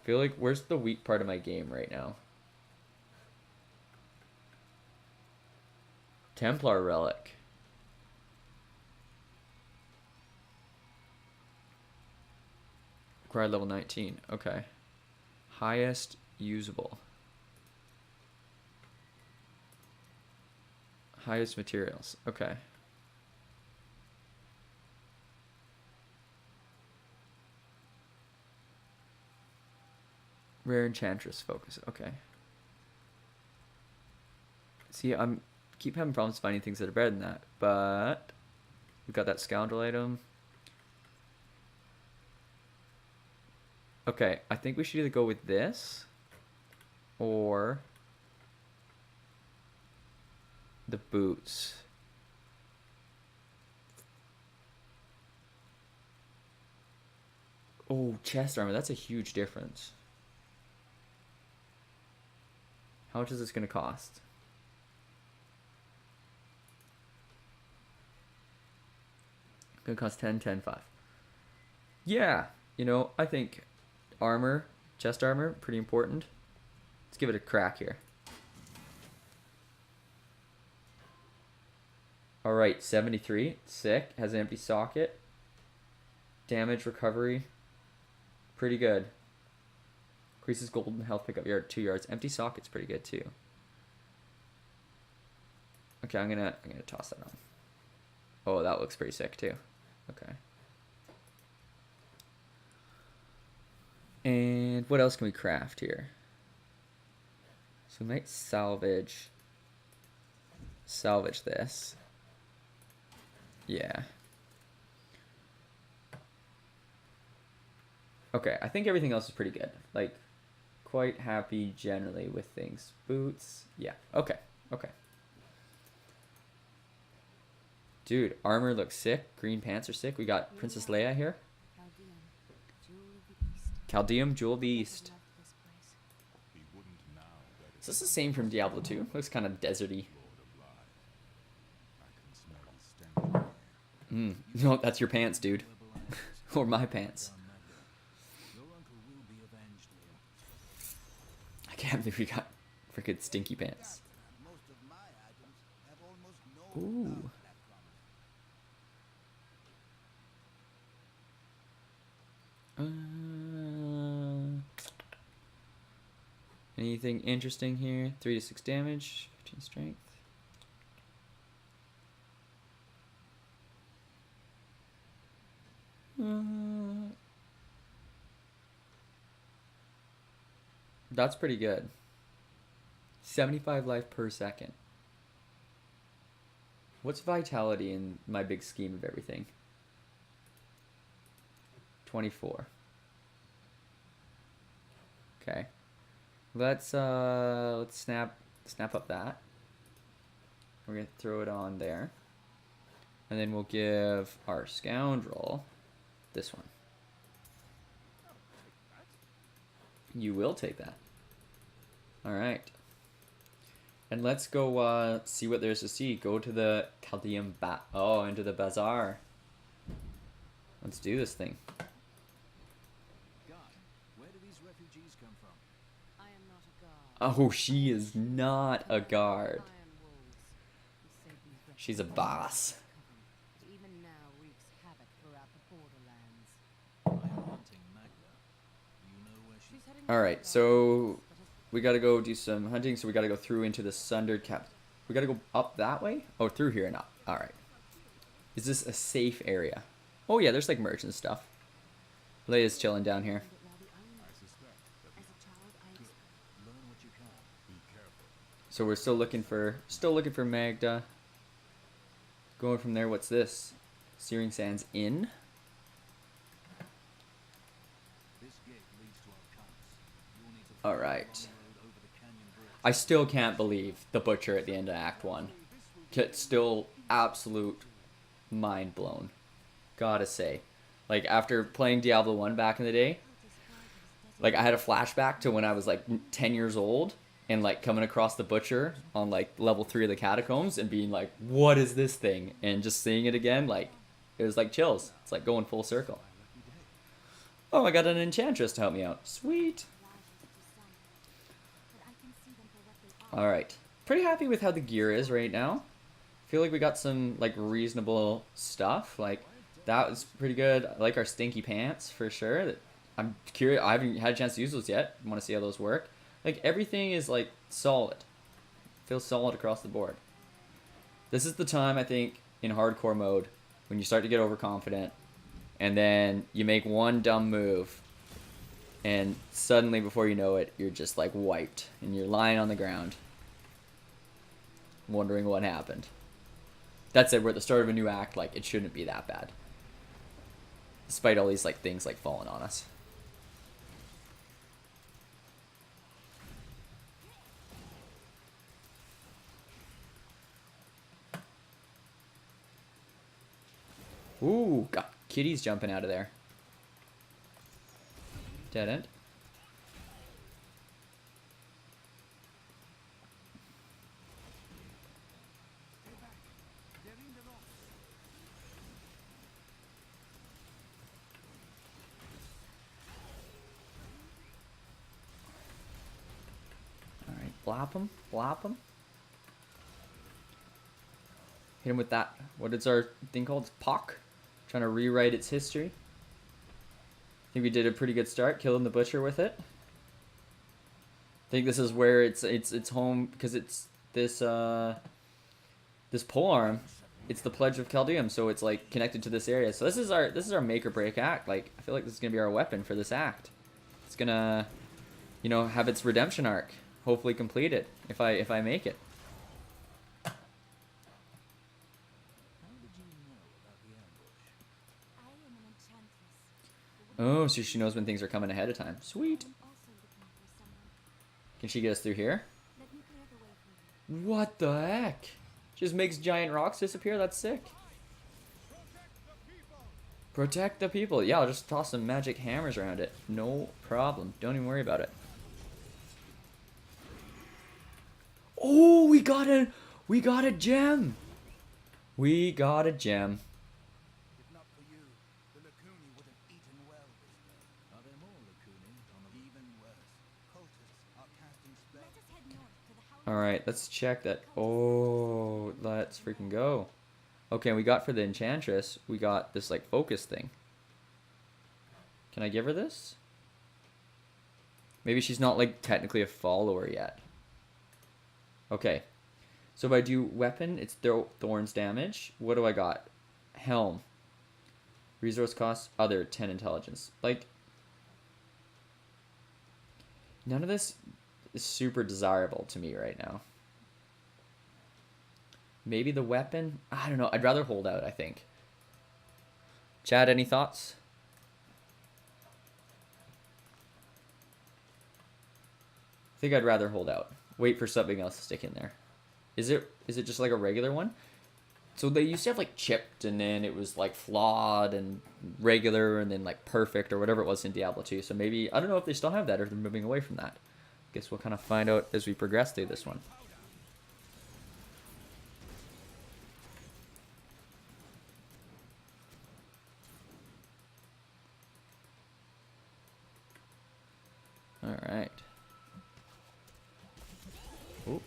Speaker 1: I feel like, where's the weak part of my game right now? Templar Relic. Required level 19. Okay. Highest usable. Highest materials. Okay. Rare Enchantress focus. Okay. See, I'm keep having problems finding things that are better than that, but we've got that scoundrel item. Okay, I think we should either go with this or the boots. Oh, chest armor. That's a huge difference. How much is this going to cost? Going to cost 10, 10, 5. Yeah, you know, I think armor, chest armor, pretty important. Let's give it a crack here. Alright, 73. Sick. Has an empty socket. Damage recovery. Pretty good. Increases golden health pickup yard 2 yards. Empty socket's pretty good too. Okay, I'm gonna toss that on. Oh, that looks pretty sick too. Okay. And what else can we craft here? So we might salvage this. Yeah. Okay, I think everything else is pretty good. Like, quite happy generally with things. Boots, yeah. Okay, okay. Dude, armor looks sick. Green pants are sick. We got Princess Leia here. Chaldeum, Jewel of the East. Is this the same from Diablo 2? Looks kind of deserty. No, that's your pants, dude. Or my pants. I can't believe we got freaking stinky pants. Ooh. Anything interesting here? 3 to 6 damage, 15 strength. That's pretty good. 75 life per second. What's vitality in my big scheme of everything? 24. Okay. Let's snap up that. We're gonna throw it on there. And then we'll give our scoundrel this one. You will take that. Alright. And let's go see what there's to see. Go to the Chaldean into the bazaar. Let's do this thing.
Speaker 4: God, where do these refugees come from?
Speaker 5: I am not a guard.
Speaker 1: Oh, she is not a guard.
Speaker 5: Iron wolves. You said these
Speaker 1: She's a boss.
Speaker 5: But even now wreaks havoc throughout the borderlands.
Speaker 4: I am hunting Magda. You know where she's
Speaker 5: She's heading
Speaker 1: Alright, so we gotta go do some hunting, so we gotta go through into the Sundered Cap. We gotta go up that way? Oh, through here and up. Alright. Is this a safe area? Oh yeah, there's like merchant stuff. Leia's chilling down here. So we're still looking for Magda. Going from there, what's this? Searing Sands Inn? Alright. I still can't believe the butcher at the end of Act 1. It's still absolute mind blown. Gotta say. Like, after playing Diablo 1 back in the day, like, I had a flashback to when I was, like, 10 years old, and, like, coming across the butcher on, like, level 3 of the catacombs, and being like, what is this thing? And just seeing it again, like, it was like chills. It's like going full circle. Oh, I got an enchantress to help me out. Sweet. Alright. Pretty happy with how the gear is right now. Feel like we got some, like, reasonable stuff. Like, that was pretty good. I like our stinky pants, for sure. I'm curious. I haven't had a chance to use those yet. I want to see how those work. Like, everything is, like, solid. Feels solid across the board. This is the time, I think, in hardcore mode, when you start to get overconfident, and then you make one dumb move, and suddenly, before you know it, you're just, like, wiped, and you're lying on the ground, wondering what happened. That said, we're at the start of a new act, like, it shouldn't be that bad. Despite all these, like, things, like, falling on us. Ooh, got kitties jumping out of there. Dead end. Alright, blap him, blap him. Hit him with that. What is our thing called? Pock? Trying to rewrite its history. I think we did a pretty good start, killing the butcher with it. I think this is where it's home, because it's this this polearm. It's the Pledge of Chaldeum, so it's like connected to this area. So this is our make or break act. Like, I feel like this is gonna be our weapon for this act. It's gonna, you know, have its redemption arc. Hopefully complete it if I make it. Oh, so she knows when things are coming ahead of time. Sweet. Can she get us through here? What the heck? Just makes giant rocks disappear? That's sick. Protect the people. Yeah, I'll just toss some magic hammers around it. No problem. Don't even worry about it. Oh, we got a gem. We got a gem.
Speaker 2: If not for you, the Lacuni would have eaten well this day.
Speaker 4: Are there more Lacuni on the
Speaker 2: Even worse, cultists are casting spells.
Speaker 1: Alright, let's check that. Oh, let's freaking go. Okay, we got for the enchantress, we got this, like, focus thing. Can I give her this? Maybe she's not, like, technically a follower yet. Okay. So if I do weapon, it's thorns damage. What do I got? Helm. Resource cost, other, 10 intelligence. Like, none of this is super desirable to me right now. Maybe the weapon? I don't know. I'd rather hold out, I think. Chad, any thoughts? I think I'd rather hold out. Wait for something else to stick in there. Is it just like a regular one? So they used to have like chipped, and then it was like flawed and regular, and then like perfect or whatever it was in Diablo 2. So maybe, I don't know if they still have that or if they're moving away from that. Guess we'll kind of find out as we progress through this one. All right. Ooh.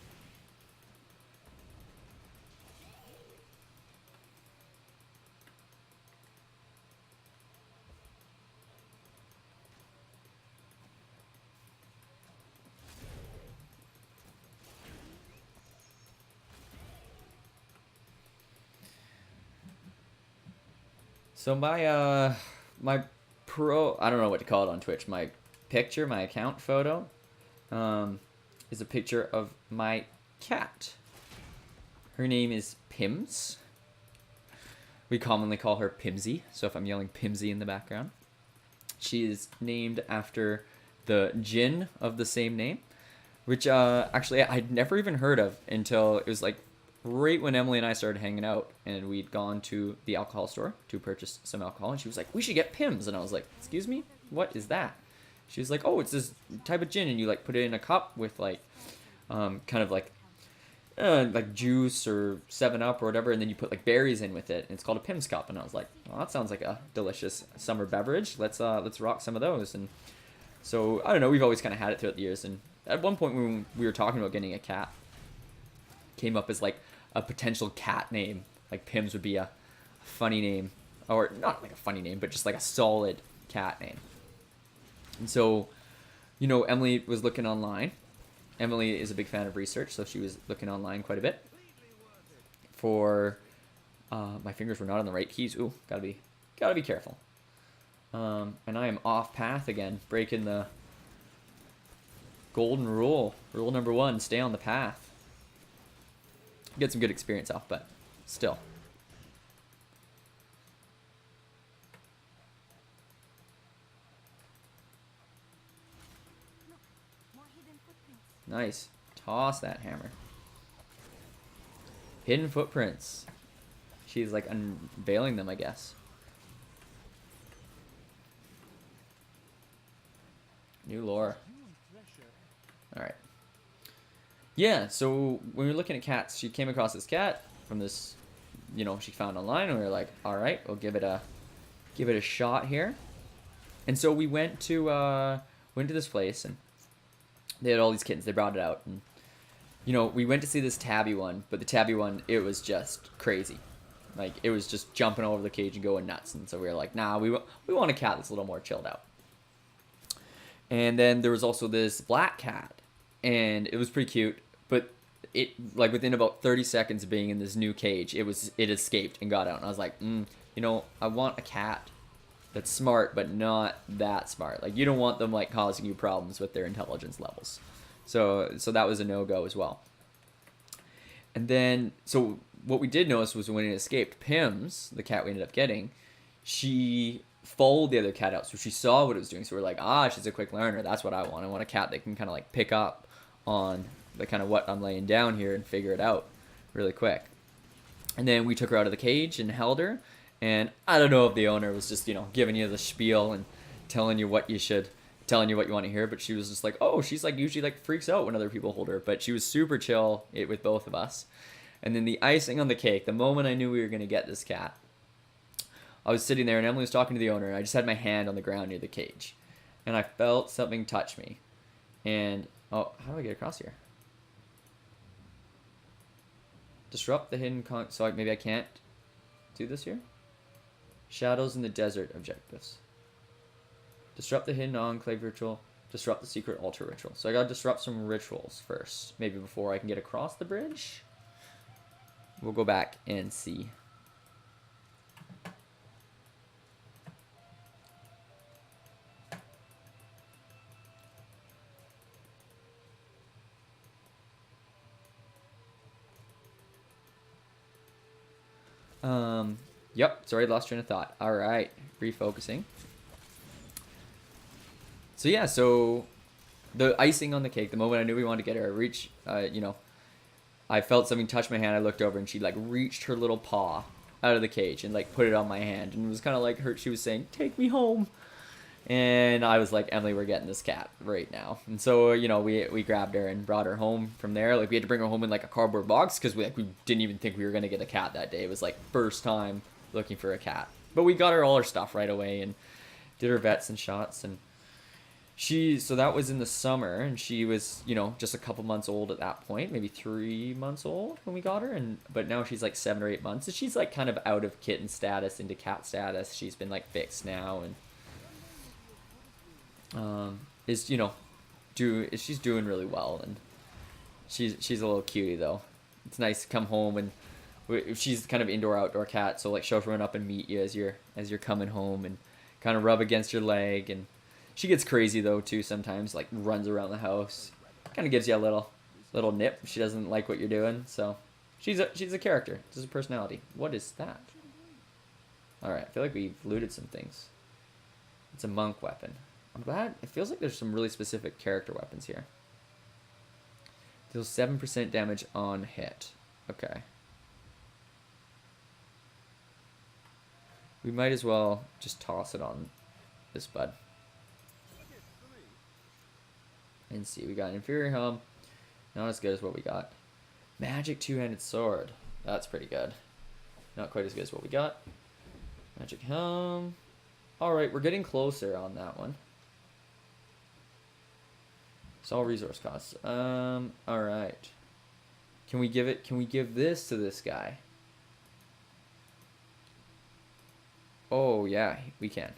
Speaker 1: So my I don't know what to call it on Twitch. My picture, my account photo, is a picture of my cat. Her name is Pims. We commonly call her Pimsy, so if I'm yelling Pimsy in the background. She is named after the djinn of the same name, which actually I'd never even heard of until it was like right when Emily and I started hanging out, and we'd gone to the alcohol store to purchase some alcohol, and she was like, we should get Pims. And I was like, excuse me? What is that? She was like, oh, it's this type of gin, and you like put it in a cup with like kind of like juice or 7-Up or whatever, and then you put like berries in with it, and it's called a Pims cup. And I was like, well, that sounds like a delicious summer beverage. Let's rock some of those. And so I don't know, we've always kind of had it throughout the years. And at one point when we were talking about getting a cat, came up as like a potential cat name. Like Pims would be a funny name, or not like a funny name, but just like a solid cat name. And so, you know, Emily was looking online. Emily is a big fan of research, so she was looking online quite a bit for. My fingers were not on the right keys. Ooh, gotta be careful. And I am off path again, breaking the golden rule. Rule number 1: stay on the path. Get some good experience off, but still.
Speaker 5: Look, more hidden footprints.
Speaker 1: Nice. Toss that hammer. Hidden footprints. She's like unveiling them, I guess. New lore. Alright. Yeah, so when we were looking at cats, she came across this cat from this, you know, she found online, and we were like, alright, we'll give it a shot here. And so we went to this place, and they had all these kittens. They brought it out, and you know, we went to see this tabby one, but the tabby one, it was just crazy. Like, it was just jumping over the cage and going nuts. And so we were like, nah, we want a cat that's a little more chilled out. And then there was also this black cat, and it was pretty cute, but it, like, within about 30 seconds of being in this new cage, it escaped and got out. And I was like, you know, I want a cat that's smart, but not that smart. Like, you don't want them like causing you problems with their intelligence levels. So that was a no-go as well. And then, so what we did notice was when it escaped, Pims, the cat we ended up getting, she followed the other cat out. So she saw what it was doing. So we're like, she's a quick learner. That's what I want. I want a cat that can kind of like pick up on the kind of what I'm laying down here and figure it out really quick. And then we took her out of the cage and held her. And I don't know if the owner was just, you know, giving you the spiel and telling you what you want to hear, but she was just like, oh, she's like usually like freaks out when other people hold her, but she was super chill with both of us. And then the icing on the cake, the moment I knew we were going to get this cat, I was sitting there and Emily was talking to the owner, and I just had my hand on the ground near the cage, and I felt something touch me. And how do I get across here? Disrupt the hidden so maybe I can't do this here. Shadows in the desert objectives. Disrupt the hidden enclave ritual. Disrupt the secret altar ritual. So I gotta disrupt some rituals first, maybe before I can get across the bridge. We'll go back and see. Yep, sorry, lost train of thought. Alright, refocusing. So yeah, so the icing on the cake, the moment I knew we wanted to get her, you know, I felt something touch my hand. I looked over and she like reached her little paw out of the cage and like put it on my hand, and it was kind of like she was saying, take me home. And I was like, Emily, we're getting this cat right now. And so, you know, we grabbed her and brought her home from there. Like, we had to bring her home in like a cardboard box because we didn't even think we were going to get a cat that day. It was like first time looking for a cat. But we got her all her stuff right away and did her vets and shots. And so that was in the summer, and she was, you know, just a couple months old at that point, maybe 3 months old when we got her. But now she's like 7 or 8 months. So she's like kind of out of kitten status into cat status. She's been like fixed now, and is, you know, she's doing really well, and she's a little cutie though. It's nice to come home and She's kind of indoor outdoor cat, so like she'll run up and meet you as you're coming home and kind of rub against your leg. And she gets crazy though too sometimes, like runs around the house, kind of gives you a little nip. She doesn't like what you're doing, so she's a character. She's a personality. What is that? All right, I feel like we've looted some things. It's a monk weapon. I'm glad. It feels like there's some really specific character weapons here. Deals 7% damage on hit. Okay. We might as well just toss it on this bud. And see, we got an inferior helm. Not as good as what we got. Magic two-handed sword. That's pretty good. Not quite as good as what we got. Magic helm. Alright, we're getting closer on that one. It's all resource costs. Alright. Can we give this to this guy? Oh yeah, we can.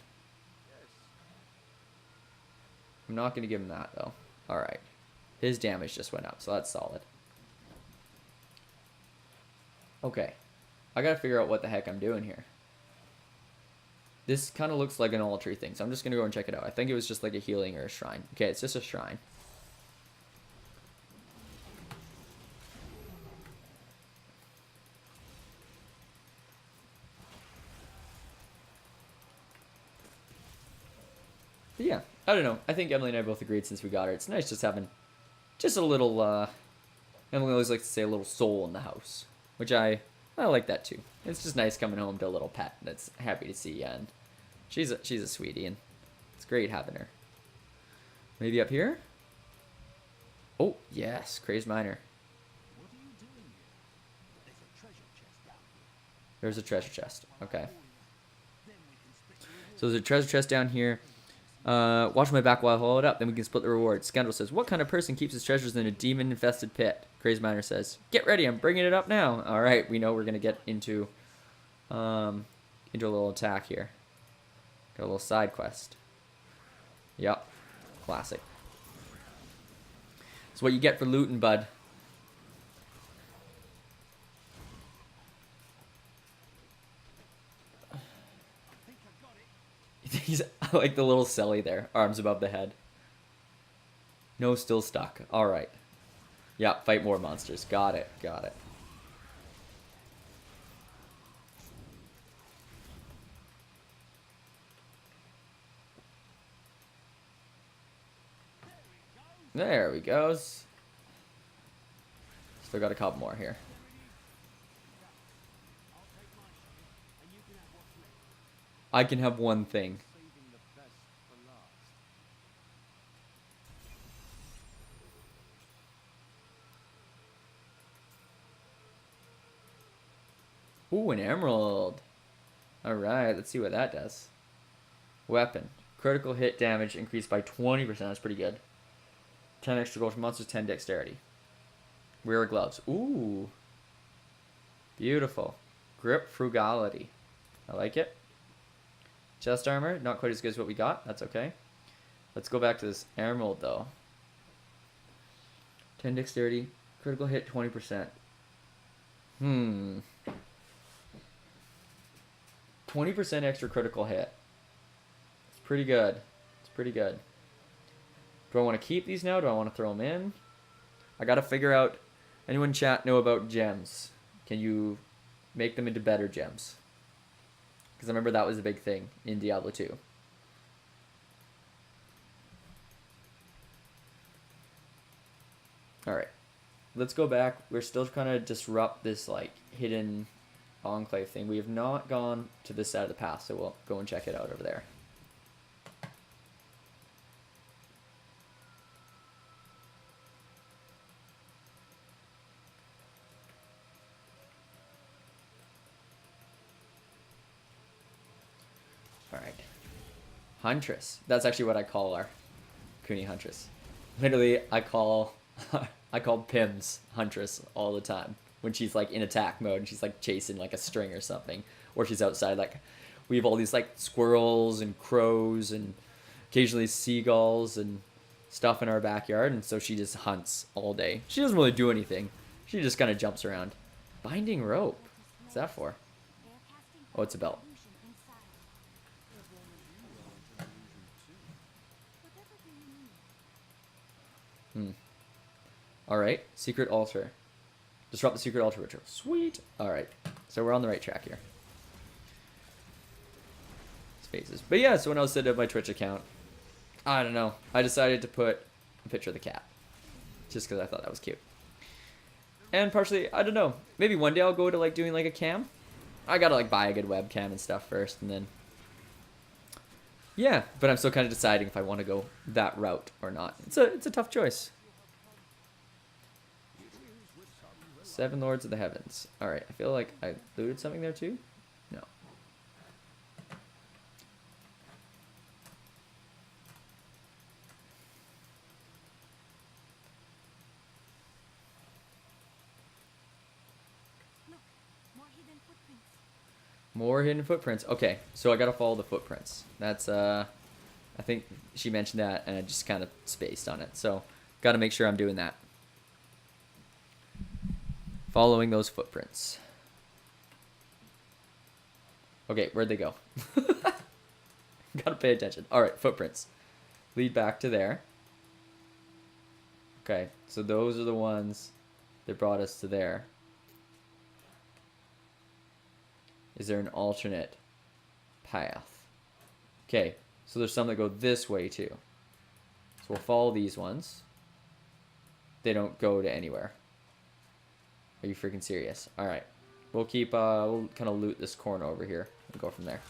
Speaker 1: I'm not gonna give him that though. Alright. His damage just went up, so that's solid. Okay. I gotta figure out what the heck I'm doing here. This kind of looks like an altar thing, so I'm just gonna go and check it out. I think it was just like a healing or a shrine. Okay, it's just a shrine. But yeah, I don't know. I think Emily and I both agreed since we got her. It's nice just having just a little, Emily always likes to say a little soul in the house, which I like that too. It's just nice coming home to a little pet that's happy to see you, and she's a sweetie, and it's great having her. Maybe up here? Oh, yes, Crazed Miner.
Speaker 4: What are you doing here? There's a treasure chest down here.
Speaker 1: There's a treasure chest. Okay.
Speaker 4: Then we can split the reward.
Speaker 1: So there's a treasure chest down here. Watch my back while I haul it up, then we can split the reward. Scoundrel says, what kind of person keeps his treasures in a demon-infested pit? Crazed Miner says, get ready, I'm bringing it up now. Alright, we know we're going to get into a little attack here. Got a little side quest. Yep. Classic. That's what you get for looting, bud. He's like the little celly there, arms above the head. No, still stuck. Alright. Yeah, fight more monsters. Got it, got it. There we goes. Still got a couple more here. I can have one thing.
Speaker 4: Saving the best for last.
Speaker 1: Ooh, an emerald. Alright, let's see what that does. Weapon. Critical hit damage increased by 20%. That's pretty good. 10 extra gold for monsters, 10 dexterity. Wear gloves. Ooh. Beautiful. Grip frugality. I like it. Chest armor. Not quite as good as what we got. That's okay. Let's go back to this emerald, though. 10 dexterity. Critical hit, 20%. 20% extra critical hit. It's pretty good. It's pretty good. Do I want to keep these now? Do I want to throw them in? I got to figure out... Anyone in chat know about gems? Can you make them into better gems? Because I remember that was a big thing in Diablo 2. Alright. Let's go back. We're still trying to disrupt this, like, hidden enclave thing. We have not gone to this side of the path, so we'll go and check it out over there. Alright. Huntress. That's actually what I call our Kuni Huntress. Literally, I call Pims Huntress all the time. When she's like in attack mode and she's like chasing like a string or something. Or she's outside, like we have all these like squirrels and crows and occasionally seagulls and stuff in our backyard, and so she just hunts all day. She doesn't really do anything. She just kind of jumps around. Binding rope. What's that for?
Speaker 5: They are casting
Speaker 1: Oh, it's a belt.
Speaker 5: illusion inside. Whatever do you need?
Speaker 1: Alright, secret altar. Disrupt the secret altar ritual. Sweet. Alright, so we're on the right track here. Spaces. But yeah, so when I was setting up my Twitch account, I don't know, I decided to put a picture of the cat. Just because I thought that was cute. And partially, I don't know, maybe one day I'll go to like doing like a cam. I gotta like buy a good webcam and stuff first, and then yeah, but I'm still kind of deciding if I want to go that route or not. It's a tough choice. 7 Lords of the Heavens. Alright, I feel like I looted something there too? No.
Speaker 5: Look, more hidden footprints.
Speaker 1: More hidden footprints. Okay, so I gotta follow the footprints. That's, I think she mentioned that and I just kind of spaced on it. So, gotta make sure I'm doing that. Following those footprints. Okay, where'd they go? Gotta pay attention. Alright, footprints. Lead back to there. Okay, so those are the ones that brought us to there. Is there an alternate path? Okay, so there's some that go this way too. So we'll follow these ones. They don't go to anywhere. Are you freaking serious? Alright. We'll keep, we'll kind of loot this corner over here and go from there.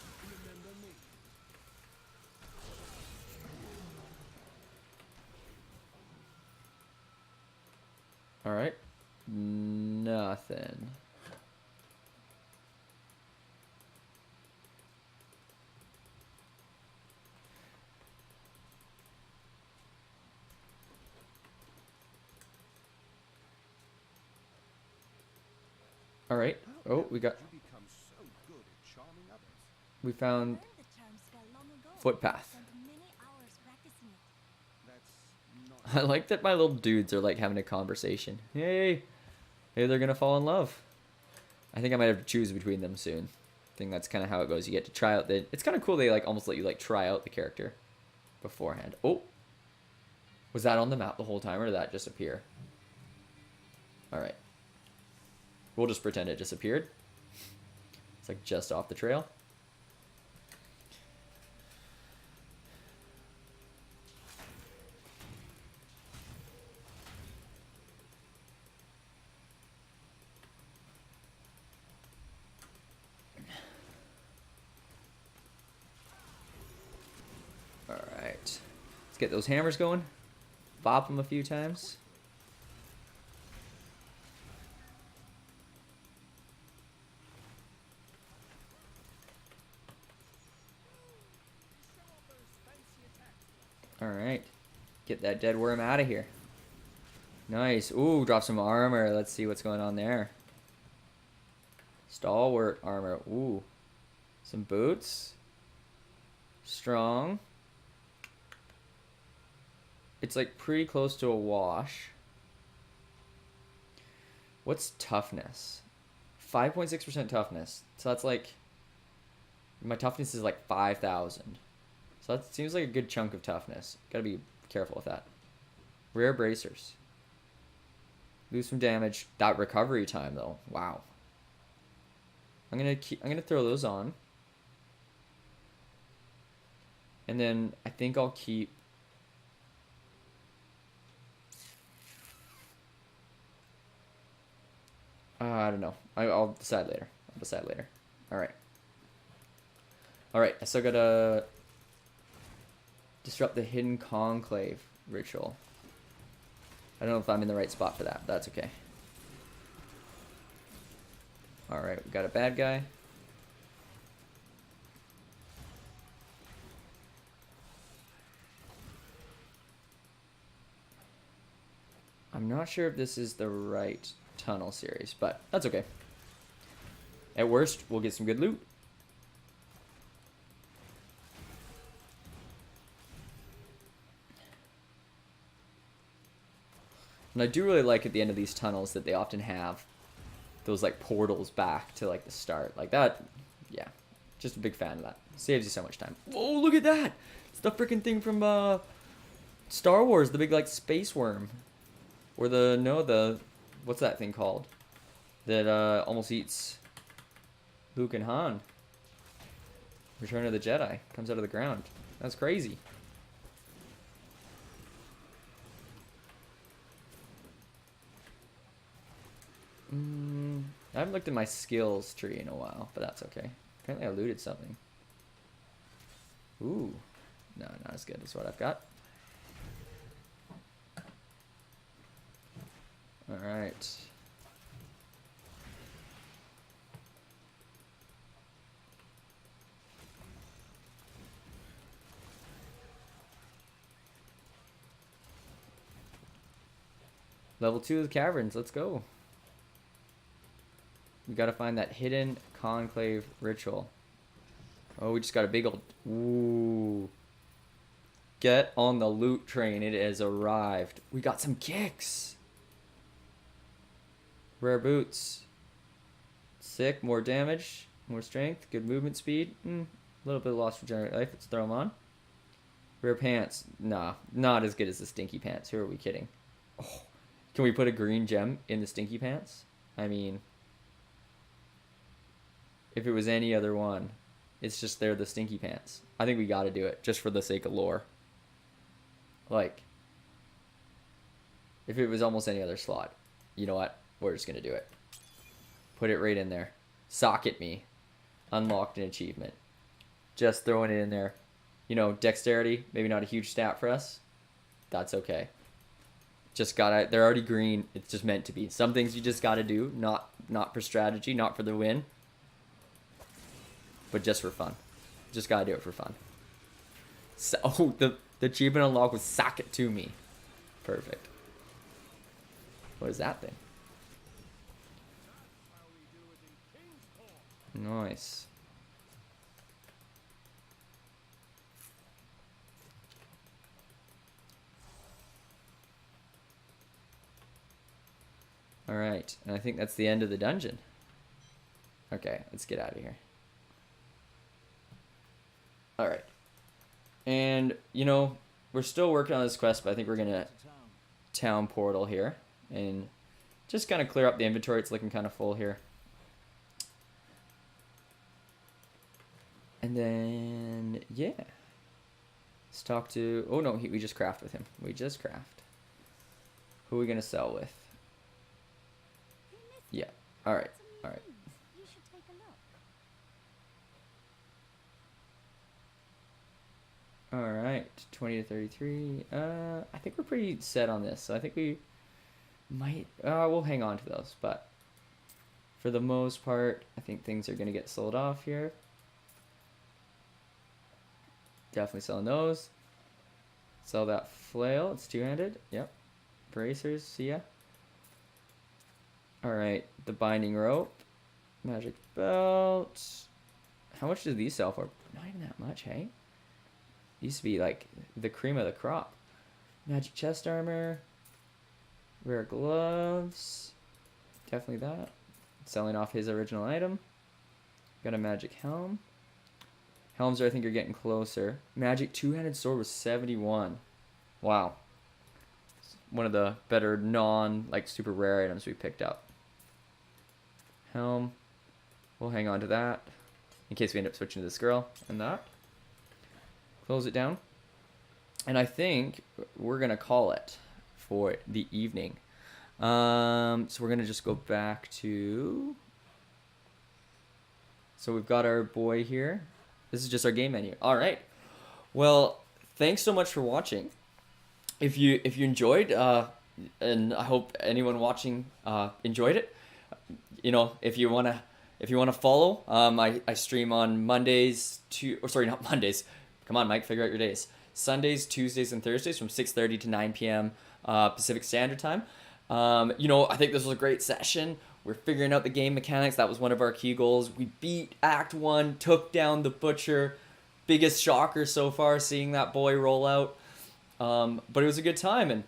Speaker 1: Alright. Nothing. Alright. Oh, we got...
Speaker 6: You become so good at charming others.
Speaker 1: We found
Speaker 5: Learned the charm spell long ago.
Speaker 1: footpath.
Speaker 5: Spent many hours practicing it.
Speaker 6: That's not
Speaker 1: I like that my little dudes are like having a conversation. Hey, hey, they're gonna fall in love. I think I might have to choose between them soon. I think that's kind of how it goes. You get to try out the. It's kind of cool. They like almost let you like try out the character beforehand. Oh, was that on the map the whole time, or did that just appear? All right, we'll just pretend it disappeared. It's like just off the trail. Alright. Let's get those hammers going. Bop them a few times. Alright. Get that dead worm out of here. Nice. Ooh, drop some armor. Let's see what's going on there. Stalwart armor. Ooh. Some boots. Strong. It's like pretty close to a wash. What's toughness? 5.6% toughness. So that's like... My toughness is like 5,000. So that seems like a good chunk of toughness. Gotta be careful with that. Rare bracers. Lose some damage. That recovery time though. Wow. I'm gonna throw those on. And then I think I'll keep I don't know. I'll decide later. Alright. Alright, I still gotta disrupt the hidden conclave ritual. I don't know if I'm in the right spot for that, but that's okay. Alright, we got a bad guy. I'm not sure if this is the right tunnel series, but that's okay. At worst, we'll get some good loot. And I do really like at the end of these tunnels that they often have those like portals back to like the start. Like that, yeah. Just a big fan of that. Saves you so much time. Oh, look at that! It's the freaking thing from Star Wars, the big like space worm. Or the what's that thing called? That almost eats Luke and Han. Return of the Jedi. Comes out of the ground. That's crazy. I haven't looked at my skills tree in a while, but that's okay. Apparently I looted something. Ooh. No, not as good as what I've got. Alright. Level 2 of the caverns. Let's go. We gotta find that hidden conclave ritual. Oh, we just got a big old... Ooh. Get on the loot train. It has arrived. We got some kicks. Rare boots. Sick. More damage. More strength. Good movement speed. A little bit of lost regenerate life. Let's throw them on. Rare pants. Nah. Not as good as the stinky pants. Who are we kidding? Oh. Can we put a green gem in the stinky pants? I mean... If it was any other one, it's just they're the stinky pants. I think we gotta do it, just for the sake of lore. Like, if it was almost any other slot, you know what? We're just gonna do it. Put it right in there. Socket me. Unlocked an achievement. Just throwing it in there. You know, dexterity, maybe not a huge stat for us. That's okay. Just gotta, they're already green. It's just meant to be. Some things you just gotta do, not for strategy, not for the win. But just for fun. Just gotta do it for fun. So, oh, the achievement unlock was sock it to me. Perfect. What is that thing? Nice. Alright, and I think that's the end of the dungeon. Okay, let's get out of here. Alright. And, you know, we're still working on this quest, but I think we're going to town portal here. And just kind of clear up the inventory. It's looking kind of full here. And then, yeah. Let's talk to... Oh, no, we just craft with him. We just craft. Who are we going to sell with? Yeah. Alright. Alright.
Speaker 5: You should take a look.
Speaker 1: Alright. 20 to 33. I think we're pretty set on this. So I think we might... we'll hang on to those. But for the most part, I think things are going to get sold off here. Definitely selling those. Sell that flail. It's two-handed. Yep. Bracers. See ya. Alright. The binding rope. Magic belt. How much do these sell for? Not even that much, hey? Used to be like the cream of the crop. Magic chest armor. Rare gloves. Definitely that. Selling off his original item. Got a magic helm. Helms, I think, are getting closer. Magic two-handed sword was 71. Wow. One of the better like super rare items we picked up. Helm. We'll hang on to that in case we end up switching to this girl and that. Close it down. And I think we're going to call it for the evening. So we're going to just go back to... So we've got our boy here. This is just our game menu. All right. Well, thanks so much for watching. If you enjoyed, and I hope anyone watching enjoyed it. You know, if you wanna follow, I stream on Mondays not Mondays. Come on, Mike, figure out your days. Sundays, Tuesdays, and Thursdays from 6:30 to 9 p.m. Pacific Standard Time. You know, I think this was a great session. We're figuring out the game mechanics. That was one of our key goals. We beat Act 1, took down the Butcher. Biggest shocker so far, seeing that boy roll out. But it was a good time, and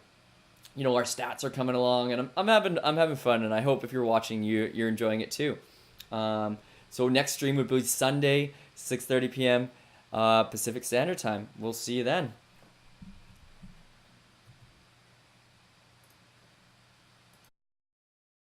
Speaker 1: you know, our stats are coming along, and I'm having fun, and I hope if you're watching, you're enjoying it too. So next stream would be Sunday, 6:30 p.m. Pacific Standard Time. We'll see you then.